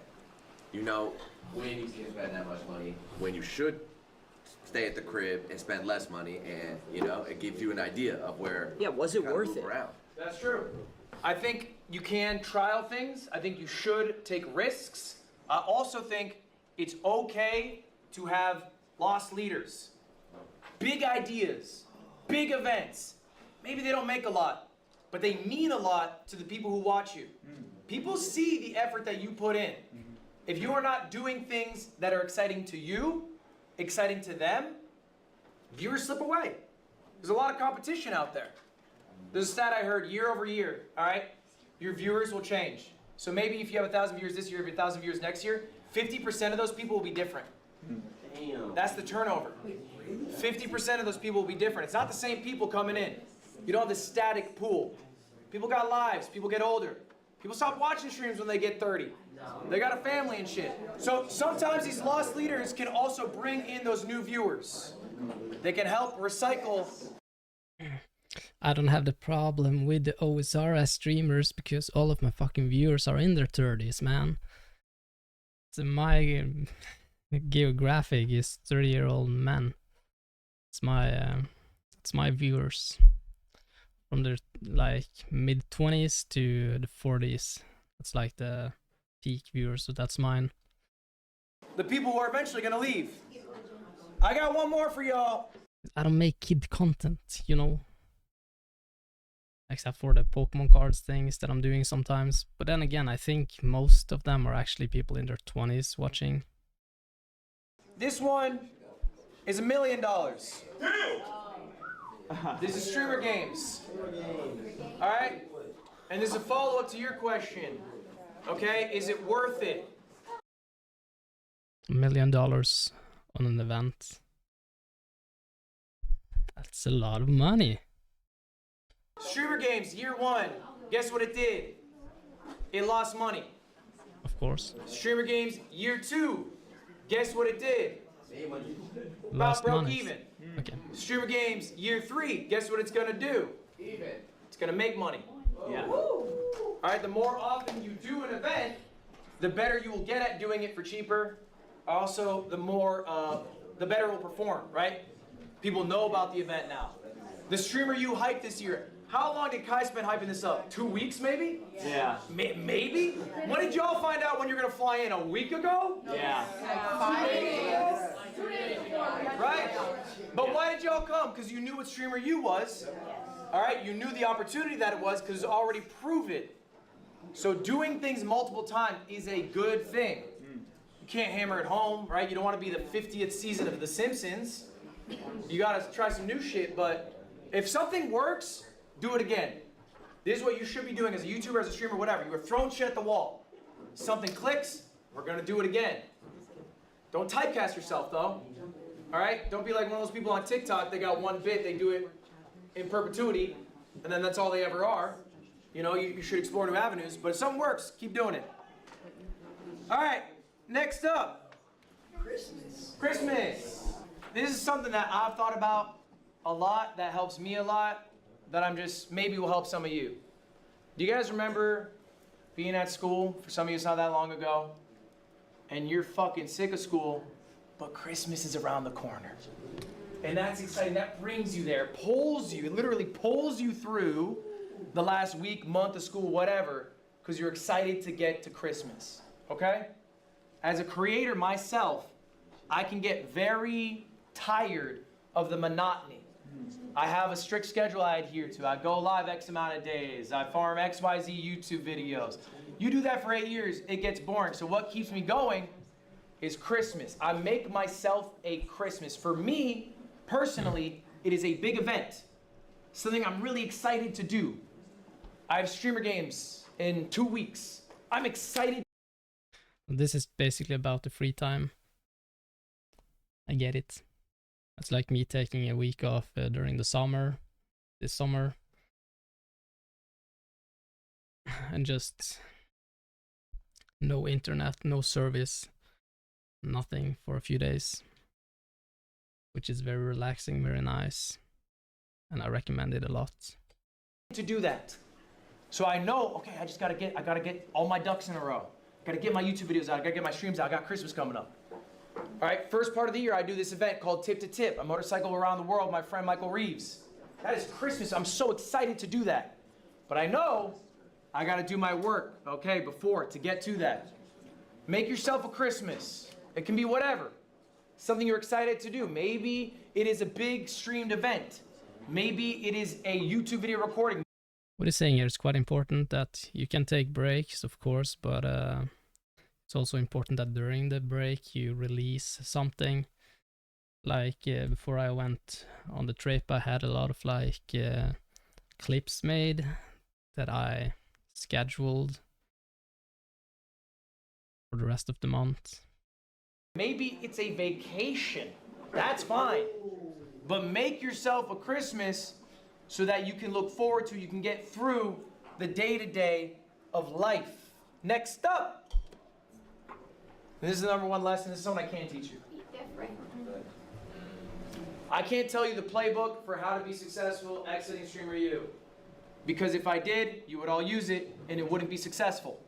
You know when you can spend that much money, when you should stay at the crib and spend less money, and you know it gives you an idea of where. Yeah, was it worth it? Around. That's true. I think you can trial things. I think you should take risks. I also think it's okay to have lost leaders. Big ideas, big events. Maybe they don't make a lot, but they mean a lot to the people who watch you. People see the effort that you put in. If you are not doing things that are exciting to you, exciting to them, viewers slip away. There's a lot of competition out there. There's a stat I heard year over year, all right? Your viewers will change. So maybe if you have 1,000 viewers this year, if you have 1,000 viewers next year, 50% of those people will be different. Damn. That's the turnover. 50% of those people will be different. It's not the same people coming in. You don't have this static pool. People got lives. People get older. People stop watching streams when they get 30. They got a family and shit. So sometimes these lost leaders can also bring in those new viewers. They can help recycle. I don't have the problem with the OSRS streamers because all of my fucking viewers are in their 30s, man. So my geographic is 30-year-old men. It's my viewers from their like mid-20s to the 40s. That's like the peak viewers, so that's mine. The people who are eventually gonna leave. I got one more for y'all. I don't make kid content, you know. Except for the Pokemon cards things that I'm doing sometimes. But then again, I think most of them are actually people in their 20s watching. This one is $1 million. This is Streamer Games. Alright? And there's a follow-up to your question. Okay? Is it worth it? $1 million on an event. That's a lot of money. Streamer Games, year one. Guess what it did? It lost money. Of course. Streamer Games, year two. Guess what it did? Lost broke money. even. Okay. Streamer Games, year three. Guess what it's gonna do? Even. It's gonna make money. Yeah. Alright, the more often you do an event, the better you will get at doing it for cheaper. Also, the better it will perform, right? People know about the event now. The streamer you hyped this year, how long did Kai spend hyping this up? 2 weeks, maybe? Yeah. Maybe? When did y'all find out when you're gonna fly in? A week ago? Yeah. 5 days? Right? But why did y'all come? Because you knew what streamer you was. Alright? You knew the opportunity that it was because it's already proven. So doing things multiple times is a good thing. You can't hammer it home, right? You don't want to be the 50th season of The Simpsons. You gotta try some new shit, but if something works, do it again. This is what you should be doing as a YouTuber, as a streamer, whatever. You are throwing shit at the wall. Something clicks, we're gonna do it again. Don't typecast yourself though. Alright? Don't be like one of those people on TikTok, they got one bit, they do it in perpetuity, and then that's all they ever are. You know, you should explore new avenues, but if something works, keep doing it. Alright, next up. Christmas. This is something that I've thought about a lot, that helps me a lot, that I'm just, maybe will help some of you. Do you guys remember being at school? For some of you, it's not that long ago. And you're fucking sick of school, but Christmas is around the corner. And that's exciting, that brings you there, pulls you, it literally pulls you through the last week, month of school, whatever, because you're excited to get to Christmas, okay? As a creator myself, I can get very tired of the monotony. I have a strict schedule I adhere to. I go live X amount of days. I farm XYZ YouTube videos. You do that for 8 years, it gets boring. So what keeps me going is Christmas. I make myself a Christmas. For me, personally, it is a big event. Something I'm really excited to do. I have streamer games in 2 weeks. I'm excited. This is basically about the free time. I get it. It's like me taking a week off during the summer, this summer, and just no internet, no service, nothing for a few days, which is very relaxing, very nice, and I recommend it a lot. To do that. So I know, okay, I gotta get all my ducks in a row. I gotta get my YouTube videos out, I gotta get my streams out, I got Christmas coming up. All right, first part of the year, I do this event called Tip to Tip, a motorcycle around the world, my friend Michael Reeves. That is Christmas, I'm so excited to do that. But I know I gotta do my work, okay, before, to get to that. Make yourself a Christmas. It can be whatever. Something you're excited to do. Maybe it is a big streamed event. Maybe it is a YouTube video recording. What he's saying here is quite important, that you can take breaks, of course, but it's also important that during the break you release something. Like before I went on the trip, I had a lot of like clips made that I scheduled for the rest of the month. Maybe it's a vacation. That's fine. But make yourself a Christmas so that you can look forward to, you can get through the day-to-day of life. Next up. This is the number one lesson. This is something I can't teach you. I can't tell you the playbook for how to be successful exiting Streamer U. Because if I did, you would all use it and it wouldn't be successful.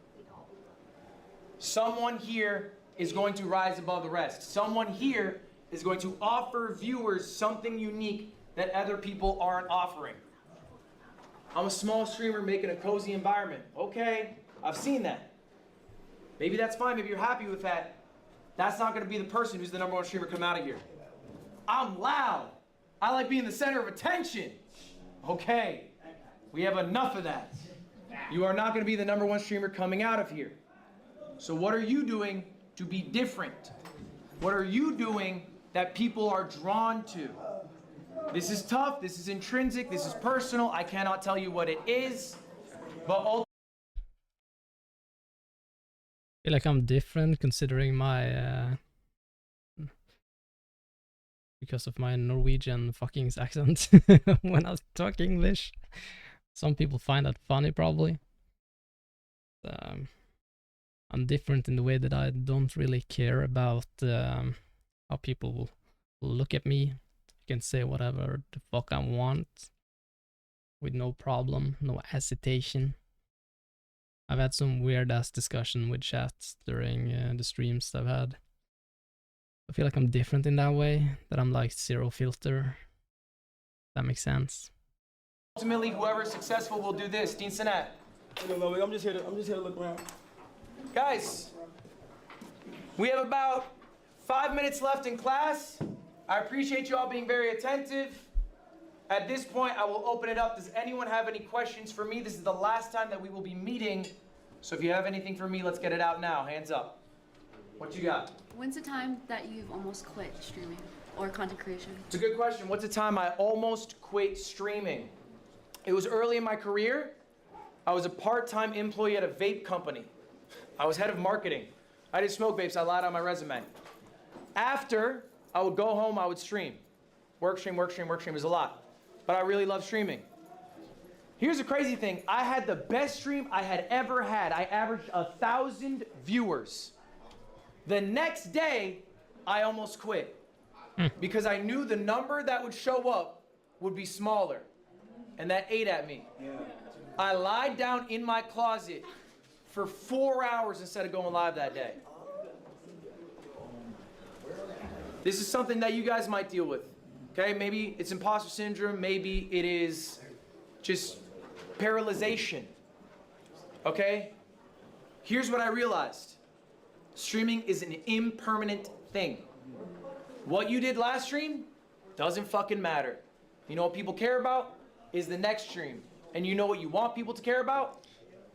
Someone here is going to rise above the rest. Someone here is going to offer viewers something unique that other people aren't offering. I'm a small streamer making a cozy environment. Okay, I've seen that. Maybe that's fine, maybe you're happy with that. That's not gonna be the person who's the number one streamer come out of here. I'm loud. I like being the center of attention. Okay, we have enough of that. You are not gonna be the number one streamer coming out of here. So what are you doing to be different? What are you doing that people are drawn to? This is tough, this is intrinsic, this is personal. I cannot tell you what it is, but ultimately, I feel like I'm different considering my because of my Norwegian fucking accent when I talk English. Some people find that funny probably. I'm different in the way that I don't really care about how people will look at me. I can say whatever the fuck I want with no problem, no hesitation. I've had some weird ass discussion with chats during the streams I've had. I feel like I'm different in that way, that I'm like zero filter. That makes sense. ultimately whoever's successful will do this. Dean Sinat. Ludwig, I'm just here to look around. Guys, we have about 5 minutes left in class. I appreciate you all being very attentive. At this point, I will open it up. Does anyone have any questions for me? This is the last time that we will be meeting. So if you have anything for me, let's get it out now. Hands up. What you got? When's the time that you've almost quit streaming or content creation? It's a good question. What's the time I almost quit streaming? It was early in my career. I was a part-time employee at a vape company. I was head of marketing. I didn't smoke vapes, I lied on my resume. After, I would go home, I would stream. Work stream is a lot. But I really love streaming. Here's the crazy thing, I had the best stream I had ever had. I averaged 1,000 viewers. The next day, I almost quit. Because I knew the number that would show up would be smaller. And that ate at me. I lied down in my closet for 4 hours instead of going live that day. This is something that you guys might deal with. Okay, maybe it's imposter syndrome, maybe it is just paralyzation. Okay? Here's what I realized. Streaming is an impermanent thing. What you did last stream doesn't fucking matter. You know what people care about is the next stream. And you know what you want people to care about?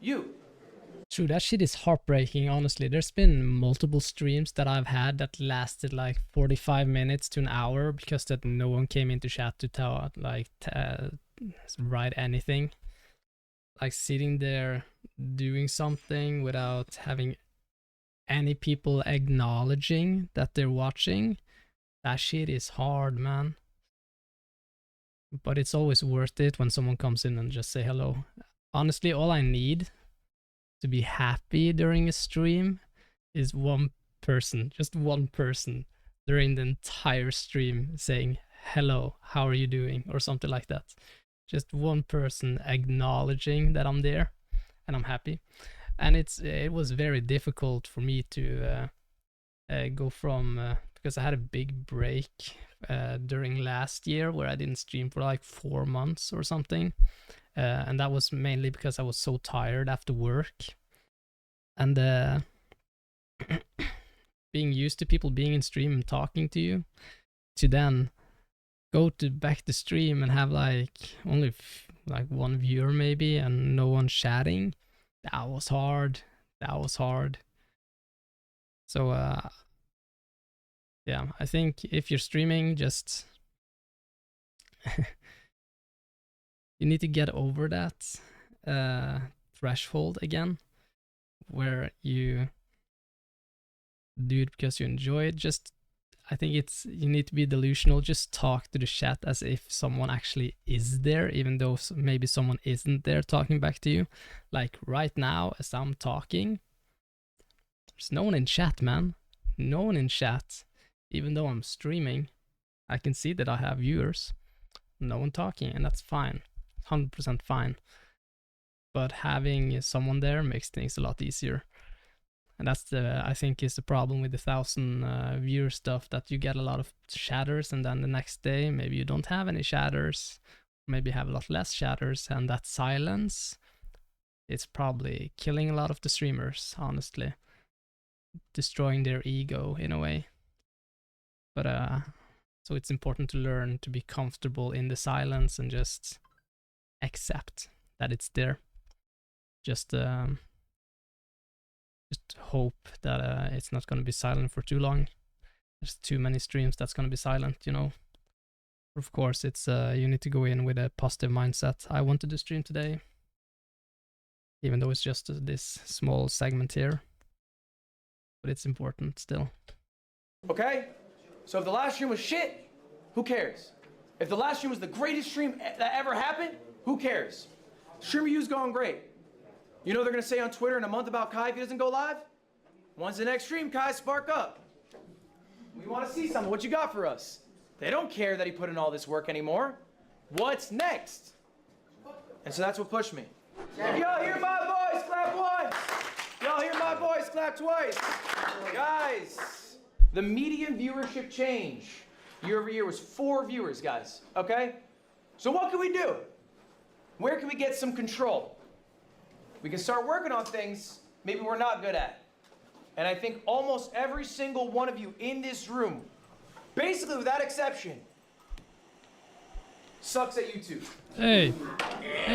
You. True, that shit is heartbreaking, honestly. There's been multiple streams that I've had that lasted like 45 minutes to an hour because that no one came into chat to tell, write anything. Like sitting there doing something without having any people acknowledging that they're watching. That shit is hard, man. But it's always worth it when someone comes in and just say hello. Honestly, all I need to be happy during a stream is one person, just one person during the entire stream saying, hello, how are you doing? Or something like that. Just one person acknowledging that I'm there and I'm happy. And it was very difficult for me to go from, because I had a big break during last year where I didn't stream for like 4 months or something. And that was mainly because I was so tired after work. And being used to people being in stream and talking to you, to then go back to stream and have like only like one viewer maybe and no one chatting, that was hard. So yeah, I think if you're streaming, just you need to get over that threshold again, where you do it because you enjoy it. Just, I think you need to be delusional. Just talk to the chat as if someone actually is there, even though maybe someone isn't there talking back to you. Like right now, as I'm talking, there's no one in chat, man. No one in chat. Even though I'm streaming, I can see that I have viewers. No one talking, and that's fine. 100% fine. But having someone there makes things a lot easier. And that's I think is the problem with the 1,000 viewer stuff, that you get a lot of shatters and then the next day maybe you don't have any shatters, maybe have a lot less shatters, and that silence, it's probably killing a lot of the streamers, honestly. Destroying their ego in a way. But so it's important to learn to be comfortable in the silence and just accept that it's there. Just hope that it's not going to be silent for too long. There's too many streams that's going to be silent, you know. Of course, it's you need to go in with a positive mindset. I wanted to stream today, even though it's just this small segment here. But it's important still. Okay? So if the last stream was shit, who cares? If the last stream was the greatest stream that ever happened, who cares? Stream review's going great. You know they're gonna say on Twitter in a month about Kai if he doesn't go live? When's the next stream, Kai? Spark up. We wanna see something. What you got for us? They don't care that he put in all this work anymore. What's next? And so that's what pushed me. If y'all hear my voice, clap once. Y'all hear my voice, clap twice. Guys, the median viewership change year over year was 4 viewers, guys, okay? So what can we do? Where can we get some control? We can start working on things maybe we're not good at. And I think almost every single one of you in this room, basically without exception, sucks at YouTube. Hey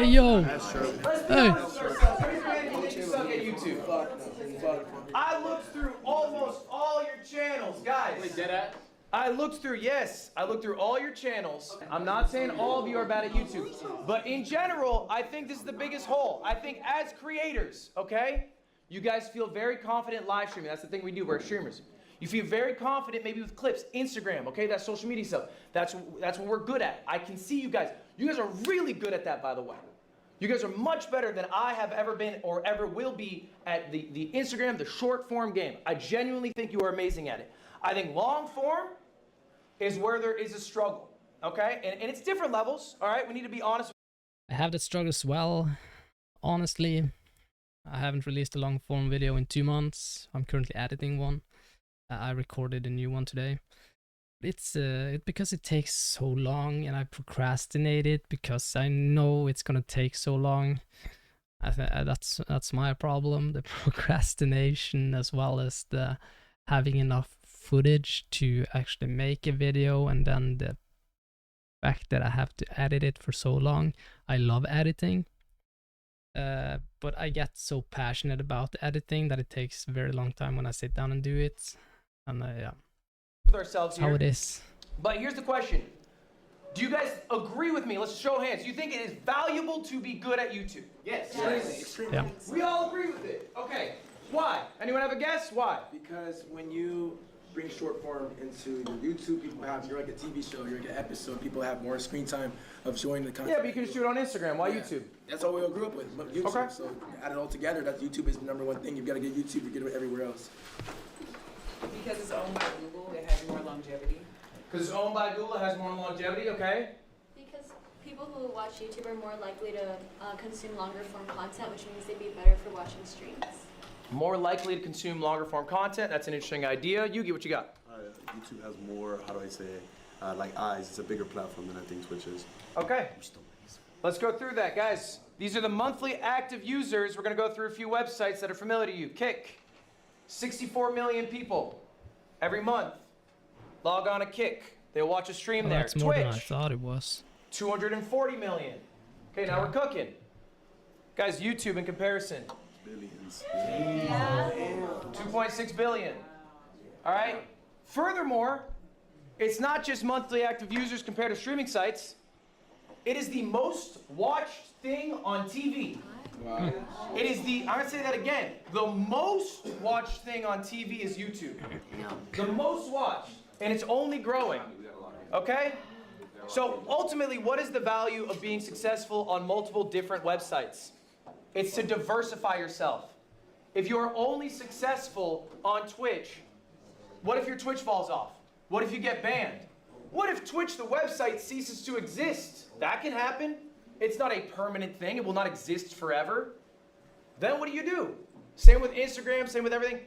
yo. Let's be Hey. honest with ourselves. Raise your hand if you think you suck suck at YouTube. I looked through almost all your channels, guys. Wait, dead at? I looked through all your channels. I'm not saying all of you are bad at YouTube, but in general, I think this is the biggest hole. I think as creators, okay, you guys feel very confident live streaming. That's the thing we do, we're streamers. You feel very confident maybe with clips, Instagram, okay, that's social media stuff. That's what we're good at. I can see you guys. You guys are really good at that, by the way. You guys are much better than I have ever been or ever will be at the Instagram, the short form game. I genuinely think you are amazing at it. I think long form is where there is a struggle, okay? And it's different levels, all right? We need to be honest. I have that struggle as well. Honestly, I haven't released a long form video in 2 months. I'm currently editing one. I recorded a new one today. It's because it takes so long and I procrastinate it because I know it's gonna take so long. That's my problem, the procrastination as well as the having enough footage to actually make a video, and then the fact that I have to edit it for so long. I love editing, but I get so passionate about editing that it takes a very long time when I sit down and do it. And yeah, With ourselves here. how it is. But here's the question. Do you guys agree with me? Let's show hands. Do you think it is valuable to be good at YouTube? Yes. Extremely. Yeah. We all agree with it. Okay. Why? Anyone have a guess? Why? Because when you bring short form into your YouTube, you're like a TV show, you're like an episode, people have more screen time of showing the content. Yeah, but you can just do it on Instagram. Why YouTube? That's all we all grew up with, YouTube. Okay. So add it all together, that YouTube is the #1 thing. You've got to get YouTube to get it everywhere else. Because it's owned by Google, it has more longevity. Because it's owned by Google, it has more longevity, okay? Because people who watch YouTube are more likely to consume longer form content, which means they'd be better for watching streams. More likely to consume longer form content. That's an interesting idea. Yugi, what you got? YouTube has more, how do I say, like eyes. It's a bigger platform than I think Twitch is. Okay. Let's go through that, guys. These are the monthly active users. We're going to go through a few websites that are familiar to you. Kick. 64 million people every month log on to Kick. They'll watch a stream there. That's more Twitch. than I thought it was. 240 million. Okay, now we're cooking. Guys, YouTube in comparison. Billions. 2.6 billion. All right. Furthermore, it's not just monthly active users compared to streaming sites. It is the most watched thing on TV. Wow. It is I'm going to say that again. The most watched thing on TV is YouTube. The most watched. And it's only growing. Okay? So ultimately, what is the value of being successful on multiple different websites? It's to diversify yourself. If you're only successful on Twitch, what if your Twitch falls off? What if you get banned? What if Twitch, the website, ceases to exist? That can happen. It's not a permanent thing. It will not exist forever. Then what do? Same with Instagram, same with everything.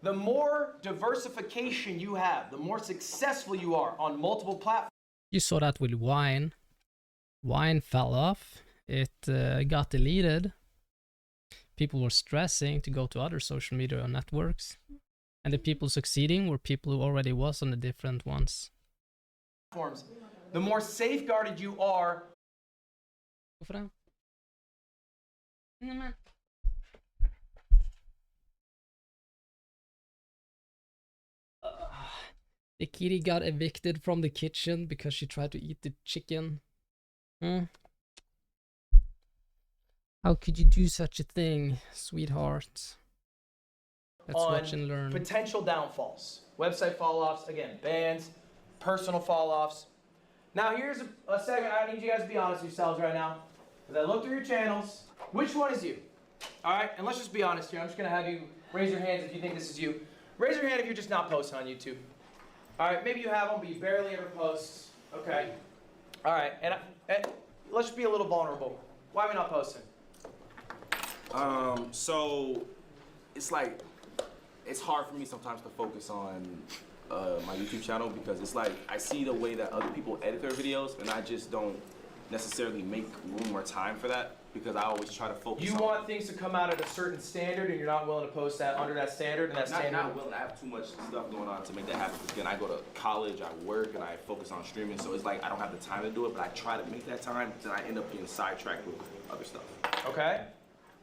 The more diversification you have, the more successful you are on multiple platforms. You saw that with Wine. Wine fell off. It got deleted. People were stressing to go to other social media networks. And the people succeeding were people who already was on the different ones. The more safeguarded you are. The kitty got evicted from the kitchen because she tried to eat the chicken. How could you do such a thing, sweetheart? Let's watch and learn. Potential downfalls. Website fall-offs, again, bans, personal fall-offs. Now here's a segment. I need you guys to be honest with yourselves right now. As I look through your channels, which one is you? All right, and let's just be honest here. I'm just gonna have you raise your hands if you think this is you. Raise your hand if you're just not posting on YouTube. All right, maybe you have them, but you barely ever post. Okay. All right, and let's be a little vulnerable. Why are we not posting? So it's like, it's hard for me sometimes to focus on my YouTube channel because it's like I see the way that other people edit their videos and I just don't necessarily make room or time for that because I always try to focus You on... want things to come out at a certain standard and you're not willing to post that under that standard and that standard? Not willing. I have too much stuff going on to make that happen. Again, I go to college, I work, and I focus on streaming, so it's like I don't have the time to do it, but I try to make that time, then I end up getting sidetracked with other stuff. Okay.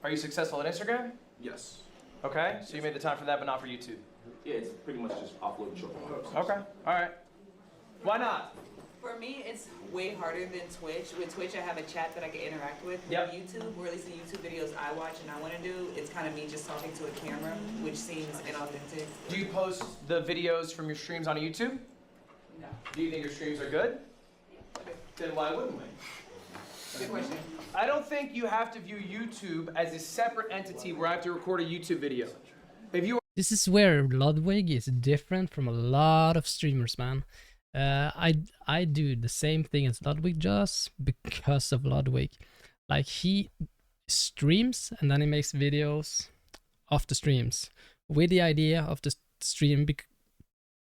Are you successful at Instagram? Yes. Okay, so you made the time for that, but not for YouTube. Yeah, it's pretty much just uploading short form. Okay, all right. Why not? For me, it's way harder than Twitch. With Twitch, I have a chat that I can interact with. Yep. With YouTube, or at least the YouTube videos I watch and I want to do, it's kind of me just talking to a camera, which seems inauthentic. Do you post the videos from your streams on YouTube? No. Do you think your streams are good? Then why wouldn't we? Good question. I don't think you have to view YouTube as a separate entity where I have to record a YouTube video. If you This is where Ludwig is different from a lot of streamers, man. I do the same thing as Ludwig does because of Ludwig. Like, he streams and then he makes videos of the streams with the idea of the stream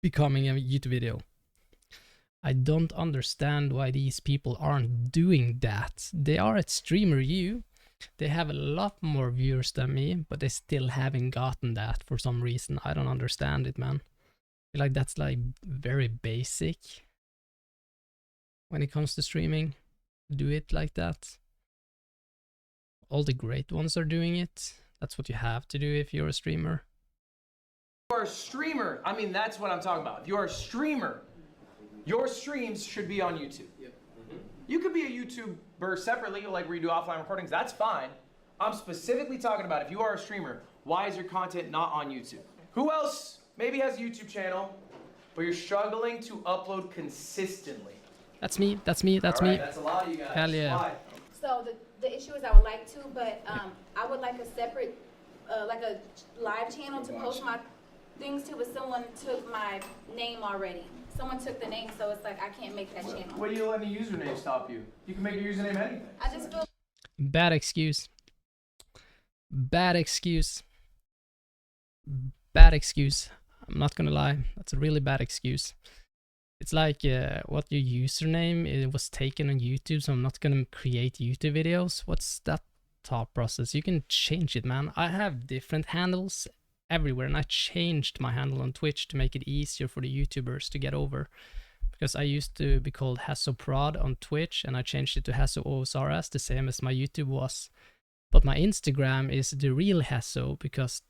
becoming a YouTube video. I don't understand why these people aren't doing that. They are at StreamerU. They have a lot more viewers than me, but they still haven't gotten that for some reason. I don't understand it, man. I feel like that's like very basic when it comes to streaming. Do it like that. All the great ones are doing it. That's what you have to do if you're a streamer. If you are a streamer, I mean, that's what I'm talking about. If you are a streamer, your streams should be on YouTube. Yep. You could be a YouTuber separately, like where you do offline recordings, that's fine. I'm specifically talking about if you are a streamer, why is your content not on YouTube? Who else maybe has a YouTube channel, but you're struggling to upload consistently? That's me, that's me, that's me. That's a lot of you guys. Hell yeah. Why? So the issue is I would like to, but I would like a separate, like a live channel to post my things to, but someone took my name already. Someone took the name, so it's like I can't make that channel. What do you let the username stop you? You can make your username anything. I just feel Bad excuse. Bad excuse. Bad excuse. I'm not gonna lie. That's a really bad excuse. It's like what your username, it was taken on YouTube, so I'm not gonna create YouTube videos. What's that thought process? You can change it, man. I have different handles everywhere, and I changed my handle on Twitch to make it easier for the YouTubers to get over. Because I used to be called HeSo Prod on Twitch, and I changed it to HeSo OSRS, the same as my YouTube was. But my Instagram is the real HeSo, because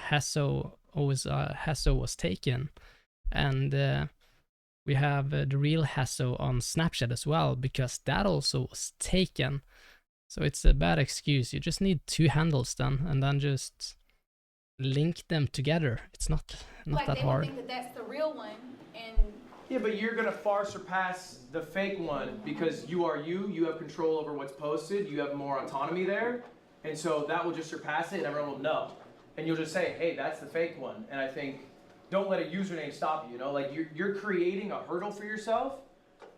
HeSo was taken. And we have the real HeSo on Snapchat as well, because that also was taken. So it's a bad excuse. You just need two handles then, and then just link them together. It's not like that they hard. would think that that's the real one, and Yeah, but you're gonna far surpass the fake one because you are you. You have control over what's posted. You have more autonomy there, and so that will just surpass it, and everyone will know. And you'll just say, "Hey, that's the fake one." And I think, don't let a username stop you. You know, like you're creating a hurdle for yourself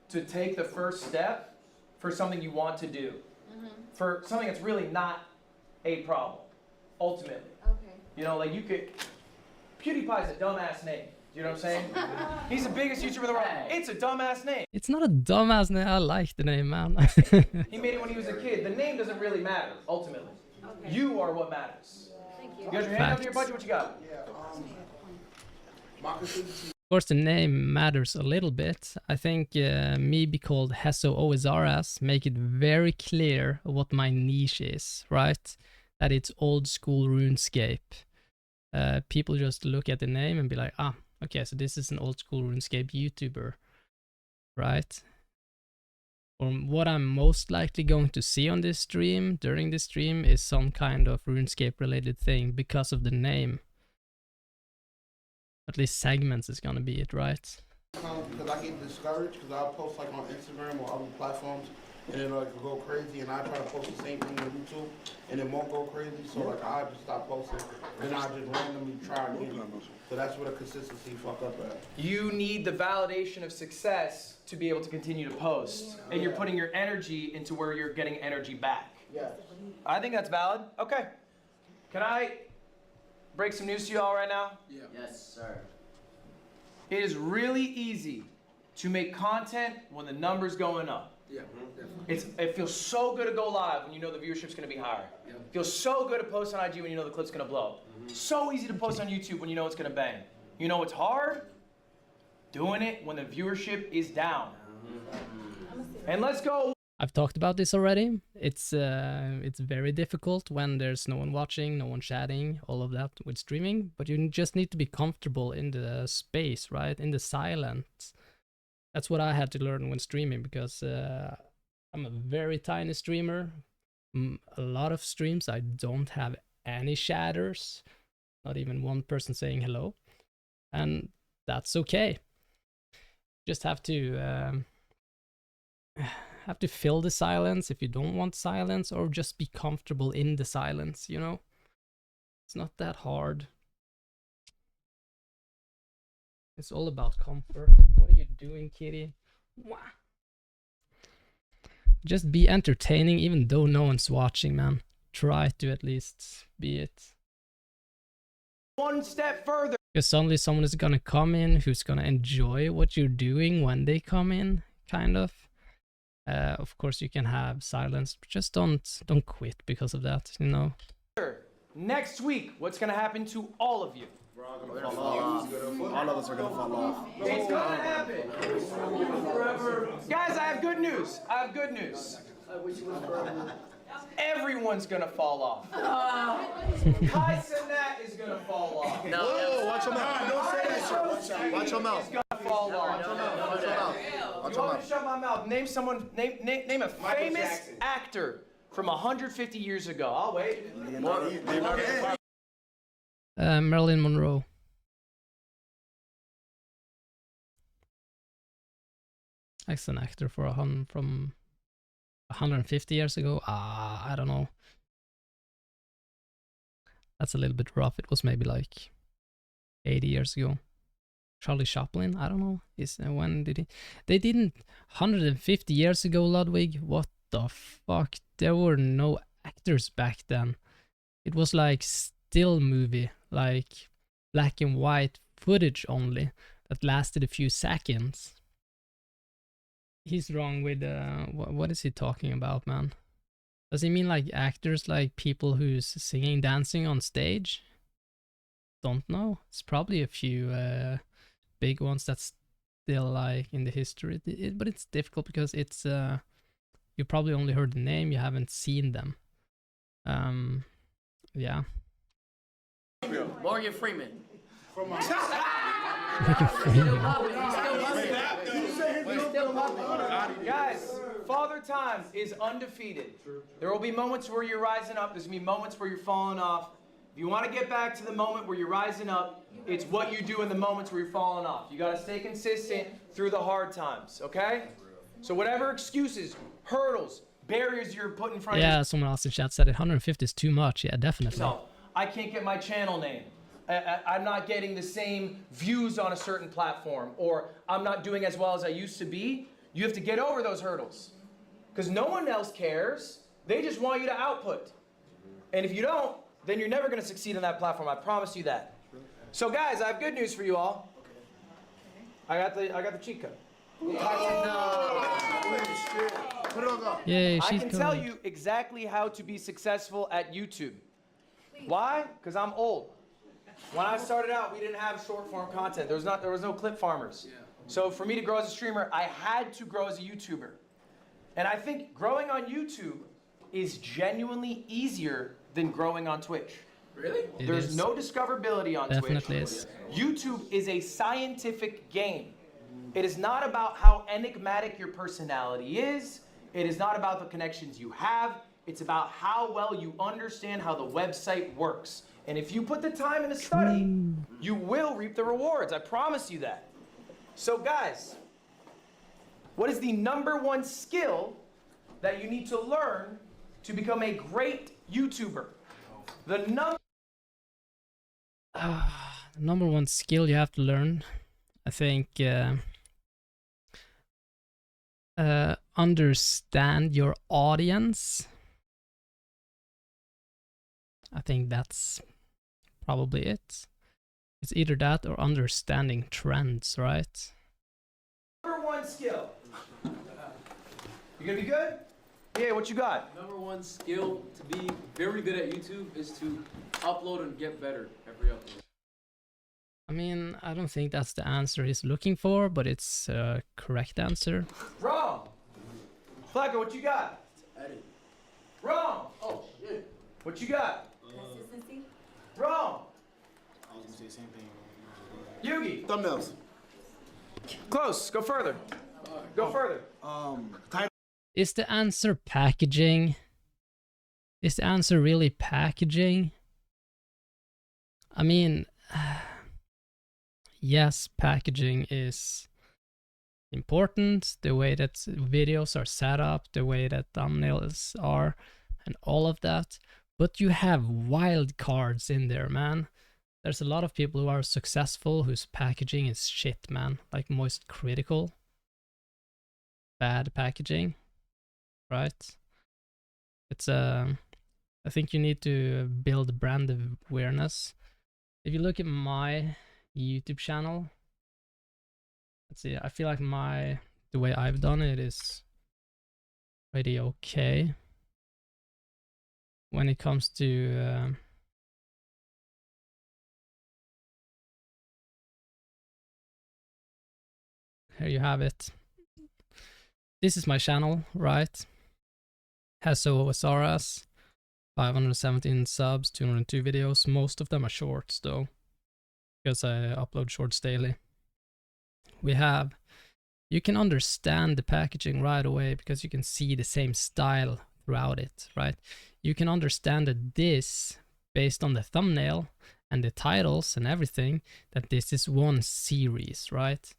to take the first step for something you want to do, for something that's really not a problem, ultimately. okay. You know, like you could. PewDiePie's a dumbass name. You know what I'm saying? He's the biggest YouTuber in the world. It's a dumbass name. It's not a dumbass name. I like the name, man. He made it when he was a kid. The name doesn't really matter, ultimately. Okay. You are what matters. Thank you. You got your hand up in your budget? What you got? Of course, the name matters a little bit. I think me be called HeSo OSRS make it very clear what my niche is, right? That it's old school RuneScape. People just look at the name and be like, ah, okay, so this is an old school RuneScape YouTuber, right? Or what I'm most likely going to see on this stream, during this stream, is some kind of RuneScape related thing because of the name. At least segments is gonna be it, right? Because I get discouraged because I'll post like on Instagram or other platforms and then like go crazy, and I try to post the same thing on YouTube and it won't go crazy, so like I just stop posting and I just randomly try again. So that's where the consistency fuck up at. You need the validation of success to be able to continue to post. And you're putting your energy into where you're getting energy back. Yes. I think that's valid. Okay. Can I break some news to you all right now? Yeah. Yes, sir. It is really easy to make content when the number's going up. Yeah, definitely. It feels so good to go live when you know the viewership's going to be higher. Yeah. It feels so good to post on IG when you know the clip's going to blow up. So easy to post on YouTube when you know it's going to bang. You know it's hard? Doing it when the viewership is down. And let's go I've talked about this already. It's very difficult when there's no one watching, no one chatting, all of that with streaming. But you just need to be comfortable in the space, right? In the silence. That's what I had to learn when streaming, because I'm a very tiny streamer. A lot of streams I don't have any chatters, not even one person saying hello, and that's okay. Just have to fill the silence if you don't want silence, or just be comfortable in the silence, you know? It's not that hard. It's all about comfort. What are you doing, kitty? Wah. Just be entertaining even though no one's watching, man. Try to at least be it. One step further. Because suddenly someone is gonna come in who's gonna enjoy what you're doing when they come in, kind of. Of course you can have silence, but just don't quit because of that, you know. Next week, what's gonna happen to all of you? All of us are gonna fall off. It's gonna happen. Guys, I have good news. I have good news. Everyone's gonna fall off. Kaisenat is gonna fall off. No, whoa, watch your mouth. Don't say that shit. Watch your mouth. Is gonna fall off. Watch your mouth. You want me to shut my mouth? Name someone. Name a famous actor from 150 years ago. I'll wait. Marilyn Monroe. That's an actor from 150 years ago. I don't know. That's a little bit rough. It was maybe like 80 years ago. Charlie Chaplin. I don't know. When did he? They didn't. 150 years ago, Ludwig. What the fuck? There were no actors back then. It was like still movie, like black and white footage only that lasted a few seconds. He's wrong with what is he talking about, man? Does he mean like actors, like people who's singing, dancing on stage? Don't know. It's probably a few big ones that's still like in the history, but it's difficult because it's you probably only heard the name, you haven't seen them. Yeah. Morgan Freeman. Morgan Freeman. Guys, Father Time is undefeated. There will be moments where you're rising up. There's going to be moments where you're falling off. If you want to get back to the moment where you're rising up, it's what you do in the moments where you're falling off. You got to stay consistent through the hard times, okay? So whatever excuses, hurdles, barriers you're putting in front of Yeah, someone else in chat said it. 150 is too much. Yeah, definitely. yourself. I can't get my channel name. I'm not getting the same views on a certain platform, or I'm not doing as well as I used to be. You have to get over those hurdles because no one else cares. They just want you to output. And if you don't, then you're never going to succeed on that platform. I promise you that. So guys, I have good news for you all. I got the cheat code. Yay, I she's can tell you exactly how to be successful at YouTube. Why? Because I'm old. When I started out, we didn't have short form content. There was no clip farmers. So for me to grow as a streamer, I had to grow as a YouTuber. And I think growing on YouTube is genuinely easier than growing on Twitch. Really? There's no discoverability on Definitely Twitch. is. YouTube is a scientific game. It is not about how enigmatic your personality is. It is not about the connections you have. It's about how well you understand how the website works. And if you put the time in the study, you will reap the rewards. I promise you that. So guys, what is the #1 skill that you need to learn to become a great YouTuber? The #1 skill you have to learn, I think, understand your audience. I think that's probably it. It's either that or understanding trends, right? #1 skill. You gonna be good? Yeah, what you got? #1 skill to be very good at YouTube is to upload and get better every upload. I mean, I don't think that's the answer he's looking for, but it's a correct answer. Wrong. Flacco, what you got? Edit. Wrong. Oh, shit. What you got? Consistency. Wrong. I was gonna say the same thing. Yugi. Thumbnails. Close. Go further. Go further. Title. Is the answer packaging? Is the answer really packaging? I mean, yes, packaging is important. The way that videos are set up, the way that thumbnails are, and all of that. But you have wild cards in there, man. There's a lot of people who are successful whose packaging is shit, man. Like Moist Critical. Bad packaging. Right? It's I think you need to build brand awareness. If you look at my YouTube channel, let's see, I feel like the way I've done it is pretty okay. When it comes to here you have it. This is my channel, right? HeSo OSRS, 517 subs, 202 videos. Most of them are shorts though, because I upload shorts daily. You can understand the packaging right away because you can see the same style throughout it, right? You can understand that this, based on the thumbnail and the titles and everything, that this is one series, right?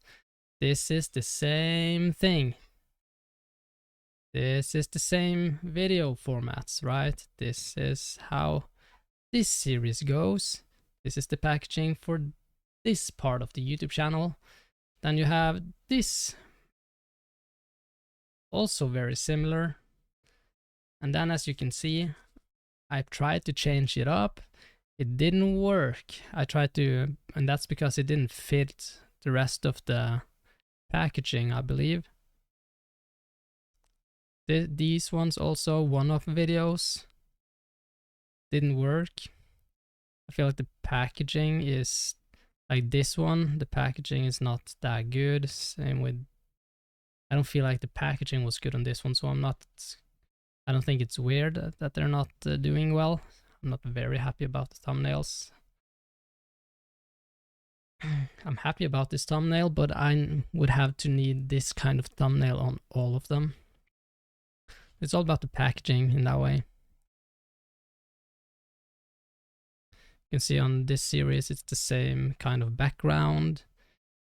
This is the same thing. This is the same video formats, right? This is how this series goes. This is the packaging for this part of the YouTube channel. Then you have this, also very similar. And then as you can see, I tried to change it up. It didn't work. I tried to, and that's because it didn't fit the rest of the packaging, I believe. These ones also, one-off videos, didn't work. I feel like the packaging is, like this one, the packaging is not that good. Same with, I don't feel like the packaging was good on this one, so I don't think it's weird that they're not doing well. I'm not very happy about the thumbnails. I'm happy about this thumbnail, but I would have to need this kind of thumbnail on all of them. It's all about the packaging in that way. You can see on this series, it's the same kind of background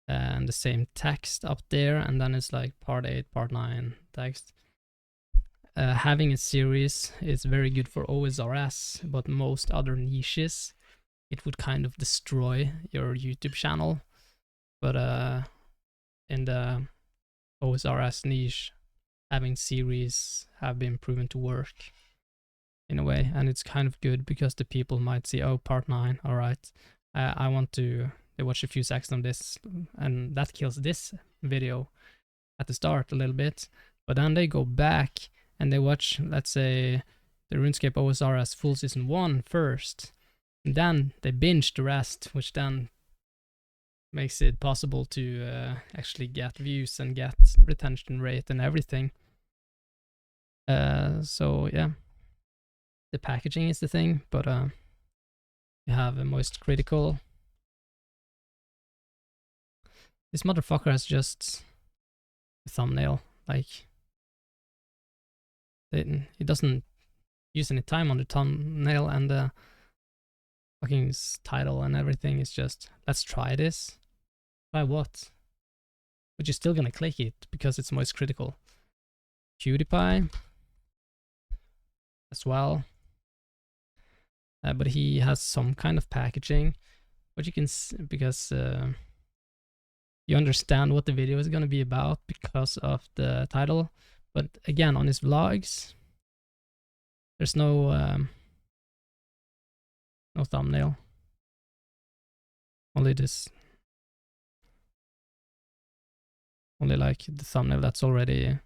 and the same text up there, and then it's like part 8, part 9 text. Having a series is very good for OSRS, but most other niches, it would kind of destroy your YouTube channel. But in the OSRS niche, having series have been proven to work in a way, and it's kind of good because the people might see, oh, part 9, all right, I want to watch a few seconds on this, and that kills this video at the start a little bit, but then they go back and they watch, let's say, the RuneScape OSRS full season 1 first, and then they binge the rest, which then makes it possible to actually get views and get retention rate and everything. So yeah, the packaging is the thing, but you have a Moist Critical. This motherfucker has just a thumbnail, like it doesn't use any time on the thumbnail, and the fucking title and everything is just, let's try this. Try what? But you're still gonna click it because it's Moist Critical. PewDiePie as well. But he has some kind of packaging, but you can because you understand what the video is going to be about because of the title. But again, on his vlogs, there's no no thumbnail, only this, only like the thumbnail that's already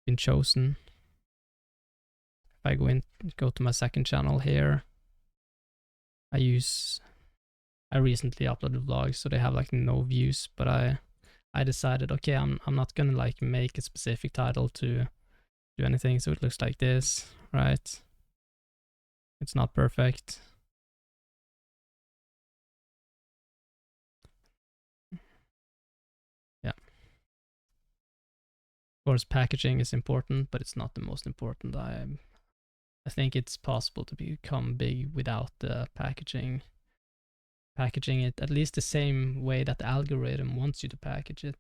been chosen. If I go to my second channel here, I recently uploaded vlogs, so they have like no views, but I decided, okay, I'm not gonna like make a specific title to do anything, so it looks like this, right? It's not perfect. Yeah. Of course, packaging is important, but it's not the most important. I think it's possible to become big without the packaging it at least the same way that the algorithm wants you to package it.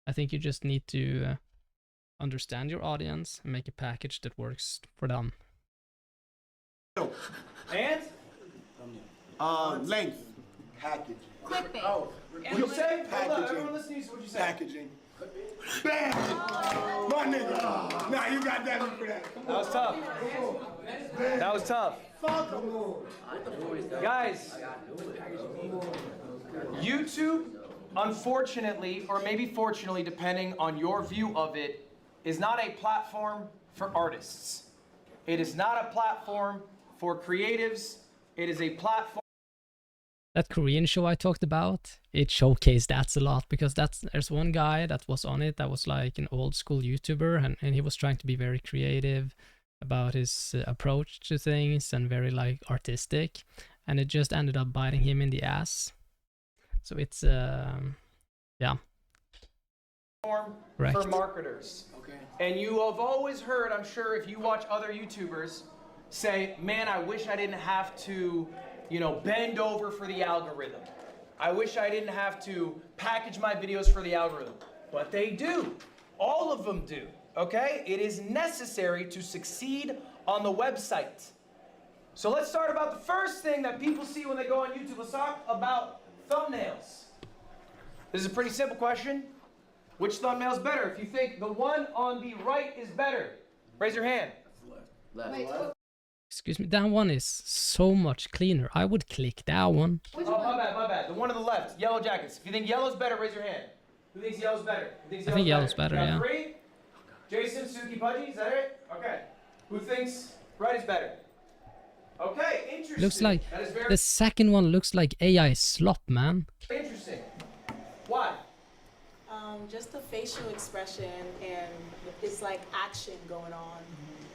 I think you just need to understand your audience and make a package that works for them. And? Length. Packaging. Clickbait. Oh, what you say? Hold on, everyone listening to what you say. Packaging. Bam! My nigga. Nah, you got that for that. That was tough. That was tough. Guys, YouTube, unfortunately, or maybe fortunately, depending on your view of it, is not a platform for artists. It is not a platform for creatives. It is a platform. That Korean show I talked about, it showcased that a lot, because there's one guy that was on it that was like an old school YouTuber, and he was trying to be very creative about his approach to things and very like artistic, and it just ended up biting him in the ass. So it's yeah. For marketers. Okay. And you have always heard, I'm sure if you watch other YouTubers, say, man, I wish I didn't have to, you know, bend over for the algorithm. I wish I didn't have to package my videos for the algorithm. But they do. All of them do. Okay? It is necessary to succeed on the website. So let's start about the first thing that people see when they go on YouTube. Let's talk about thumbnails. This is a pretty simple question. Which thumbnail is better? If you think the one on the right is better, raise your hand. Left. Excuse me, that one is so much cleaner. I would click that one. Oh, my bad. The one on the left, Yellow Jackets. If you think yellow's better, raise your hand. Who thinks yellow's better? I think yellow's better, yeah. 3? Jason, Suki, Pudgy, is that it? Okay. Who thinks right is better? Okay, interesting. Looks like that is very the second one looks like AI slop, man. interesting. Why? Just the facial expression, and it's like action going on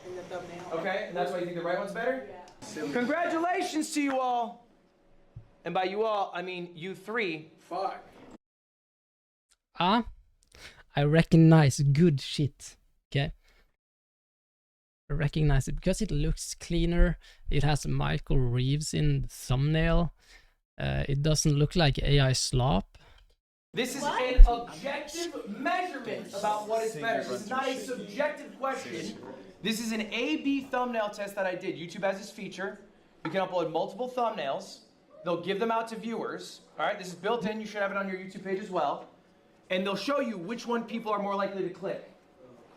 in the thumbnail. Okay, and that's why you think the right one's better? Yeah. Congratulations to you all. And by you all, I mean you three. Fuck. I recognize good shit. Okay. I recognize it because it looks cleaner. It has Michael Reeves in the thumbnail. It doesn't look like AI slop. This is an objective measurement about what is better. This is not a subjective question. This is an A/B thumbnail test that I did. YouTube has this feature. You can upload multiple thumbnails. They'll give them out to viewers. All right, this is built in. You should have it on your YouTube page as well. And they'll show you which one people are more likely to click.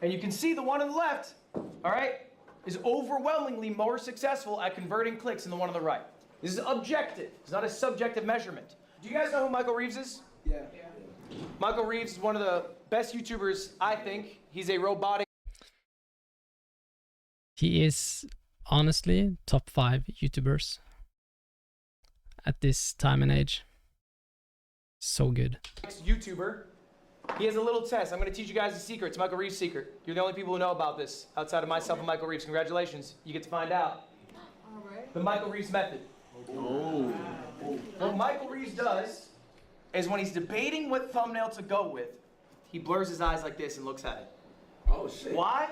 And you can see the one on the left, all right, is overwhelmingly more successful at converting clicks than the one on the right. This is objective. It's not a subjective measurement. Do you guys know who Michael Reeves is? Yeah. Michael Reeves is one of the best YouTubers, I think. He's a robotic. He is honestly top 5 YouTubers at this time and age. So good. YouTuber. He has a little test. I'm going to teach you guys a secret. It's Michael Reeves' secret. You're the only people who know about this outside of myself and Michael Reeves. Congratulations. You get to find out. All right. The Michael Reeves method. Oh. What Michael Reeves does is when he's debating what thumbnail to go with, he blurs his eyes like this and looks at it. Oh, shit. Why?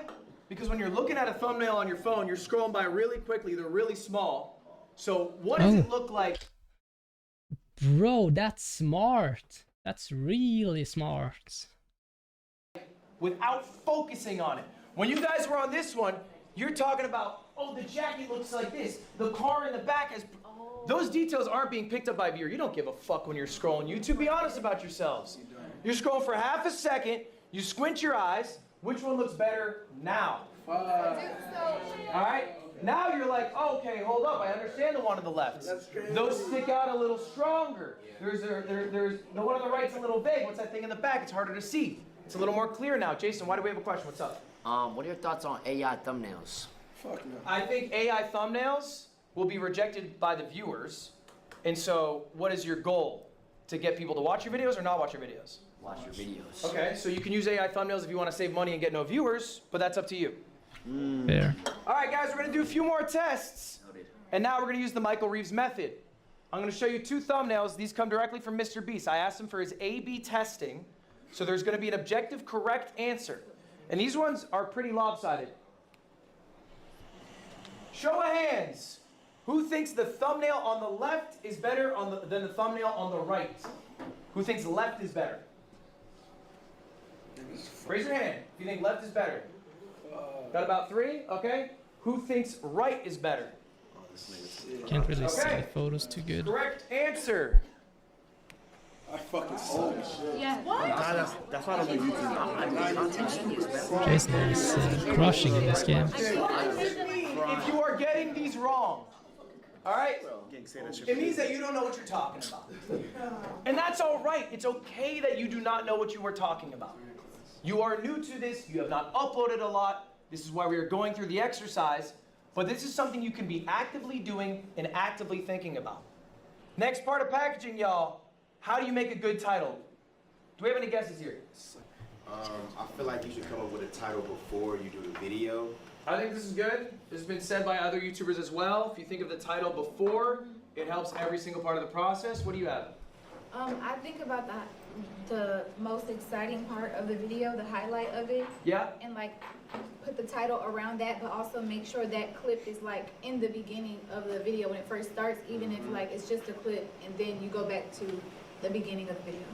Because when you're looking at a thumbnail on your phone, you're scrolling by really quickly. They're really small. So what does it look like? Bro, that's smart. That's really smart. Without focusing on it. When you guys were on this one, you're talking about, oh, the jacket looks like this. The car in the back has... Those details aren't being picked up by viewer. You don't give a fuck when you're scrolling YouTube. Be honest about yourselves. You're scrolling for half a second. You squint your eyes. Which one looks better now? All right? Now you're like, oh, okay, hold up. I understand the one on the left. Those stick out a little stronger. There's the one on the right's a little vague. What's that thing in the back? It's harder to see. It's a little more clear now. Jason, why do we have a question? What's up? What are your thoughts on AI thumbnails? Fuck no. I think AI thumbnails will be rejected by the viewers. And so what is your goal? To get people to watch your videos or not watch your videos? Watch your videos. Okay, so you can use AI thumbnails if you want to save money and get no viewers, but that's up to you. Fair. All right, guys, we're gonna do a few more tests. And now we're gonna use the Michael Reeves method. I'm gonna show you 2 thumbnails. These come directly from Mr. Beast. I asked him for his A/B testing. So there's gonna be an objective correct answer. And these ones are pretty lopsided. Show of hands. Who thinks the thumbnail on the left is better than the thumbnail on the right? Who thinks left is better? Raise your hand if you think left is better. Got about 3? Okay. Who thinks right is better? Can't really see the photos too good. Correct answer. I fucking saw shit. Yeah. What? That's why I don't do YouTube. Jason is crushing in this game. If you are getting these wrong, all right? It means that you don't know what you're talking about. And that's all right. It's okay that you do not know what you were talking about. You are new to this. You have not uploaded a lot. This is why we are going through the exercise. But this is something you can be actively doing and actively thinking about. Next part of packaging, y'all. How do you make a good title? Do we have any guesses here? I feel like you should come up with a title before you do the video. I think this is good. This has been said by other YouTubers as well. If you think of the title before, it helps every single part of the process. What do you have? I think about the most exciting part of the video, the highlight of it. Yeah. And like put the title around that, but also make sure that clip is like in the beginning of the video when it first starts, even if like it's just a clip and then you go back to the beginning of the video.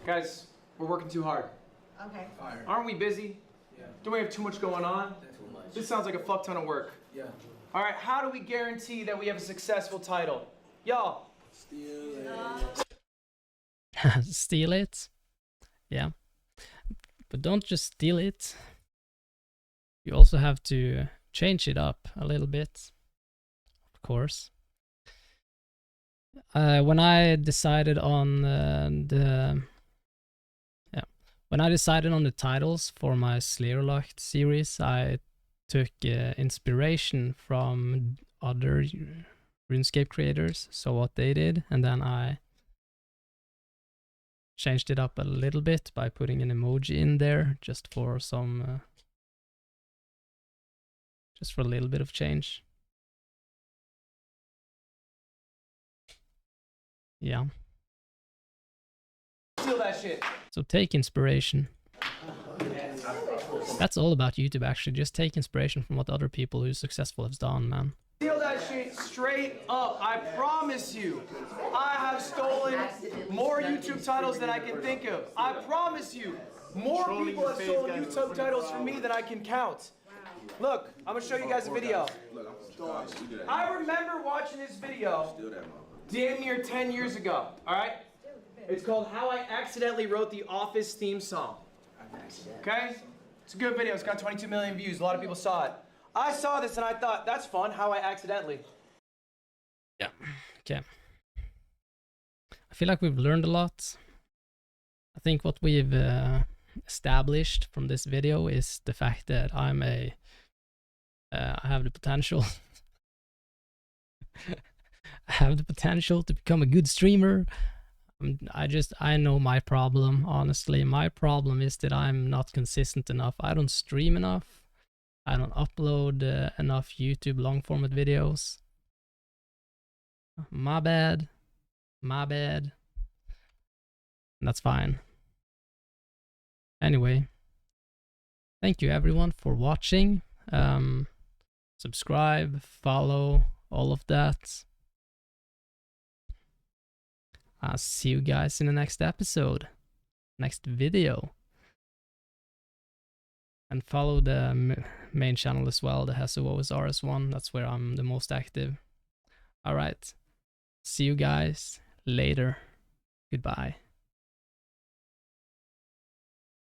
Guys, we're working too hard. Okay. Aren't we busy? Yeah. Don't we have too much going on? Too much. This sounds like a fuck ton of work. Yeah. All right, how do we guarantee that we have a successful title? Y'all. Steal it. Yeah. But don't just steal it. You also have to change it up a little bit. Of course. When I decided on the titles for my Slayerlocked series, I took inspiration from other RuneScape creators, so what they did, and then I changed it up a little bit by putting an emoji in there, just for some, just for a little bit of change. Yeah. Steal that shit. So take inspiration. That's all about YouTube, actually. Just take inspiration from what other people who's successful have done, man. Steal that shit straight up. I promise you. I have stolen more YouTube titles than I can think of. I promise you. More people have stolen YouTube titles from me than I can count. Look, I'm gonna show you guys a video. I remember watching this video damn near 10 years ago, all right? It's called How I Accidentally Wrote the Office Theme Song. Okay? It's a good video. It's got 22 million views. A lot of people saw it. I saw this and I thought, that's fun. How I accidentally. Yeah. Okay. I feel like we've learned a lot. I think what we've established from this video is the fact that I have the potential. I have the potential to become a good streamer. I know my problem, honestly. My problem is that I'm not consistent enough. I don't stream enough. I don't upload enough YouTube long format videos. My bad. My bad. And that's fine. Anyway, thank you everyone for watching. Subscribe, follow, all of that. I'll see you guys in the next episode, next video. And follow the main channel as well, the HeSo OSRS one. That's where I'm the most active. Alright, see you guys later. Goodbye.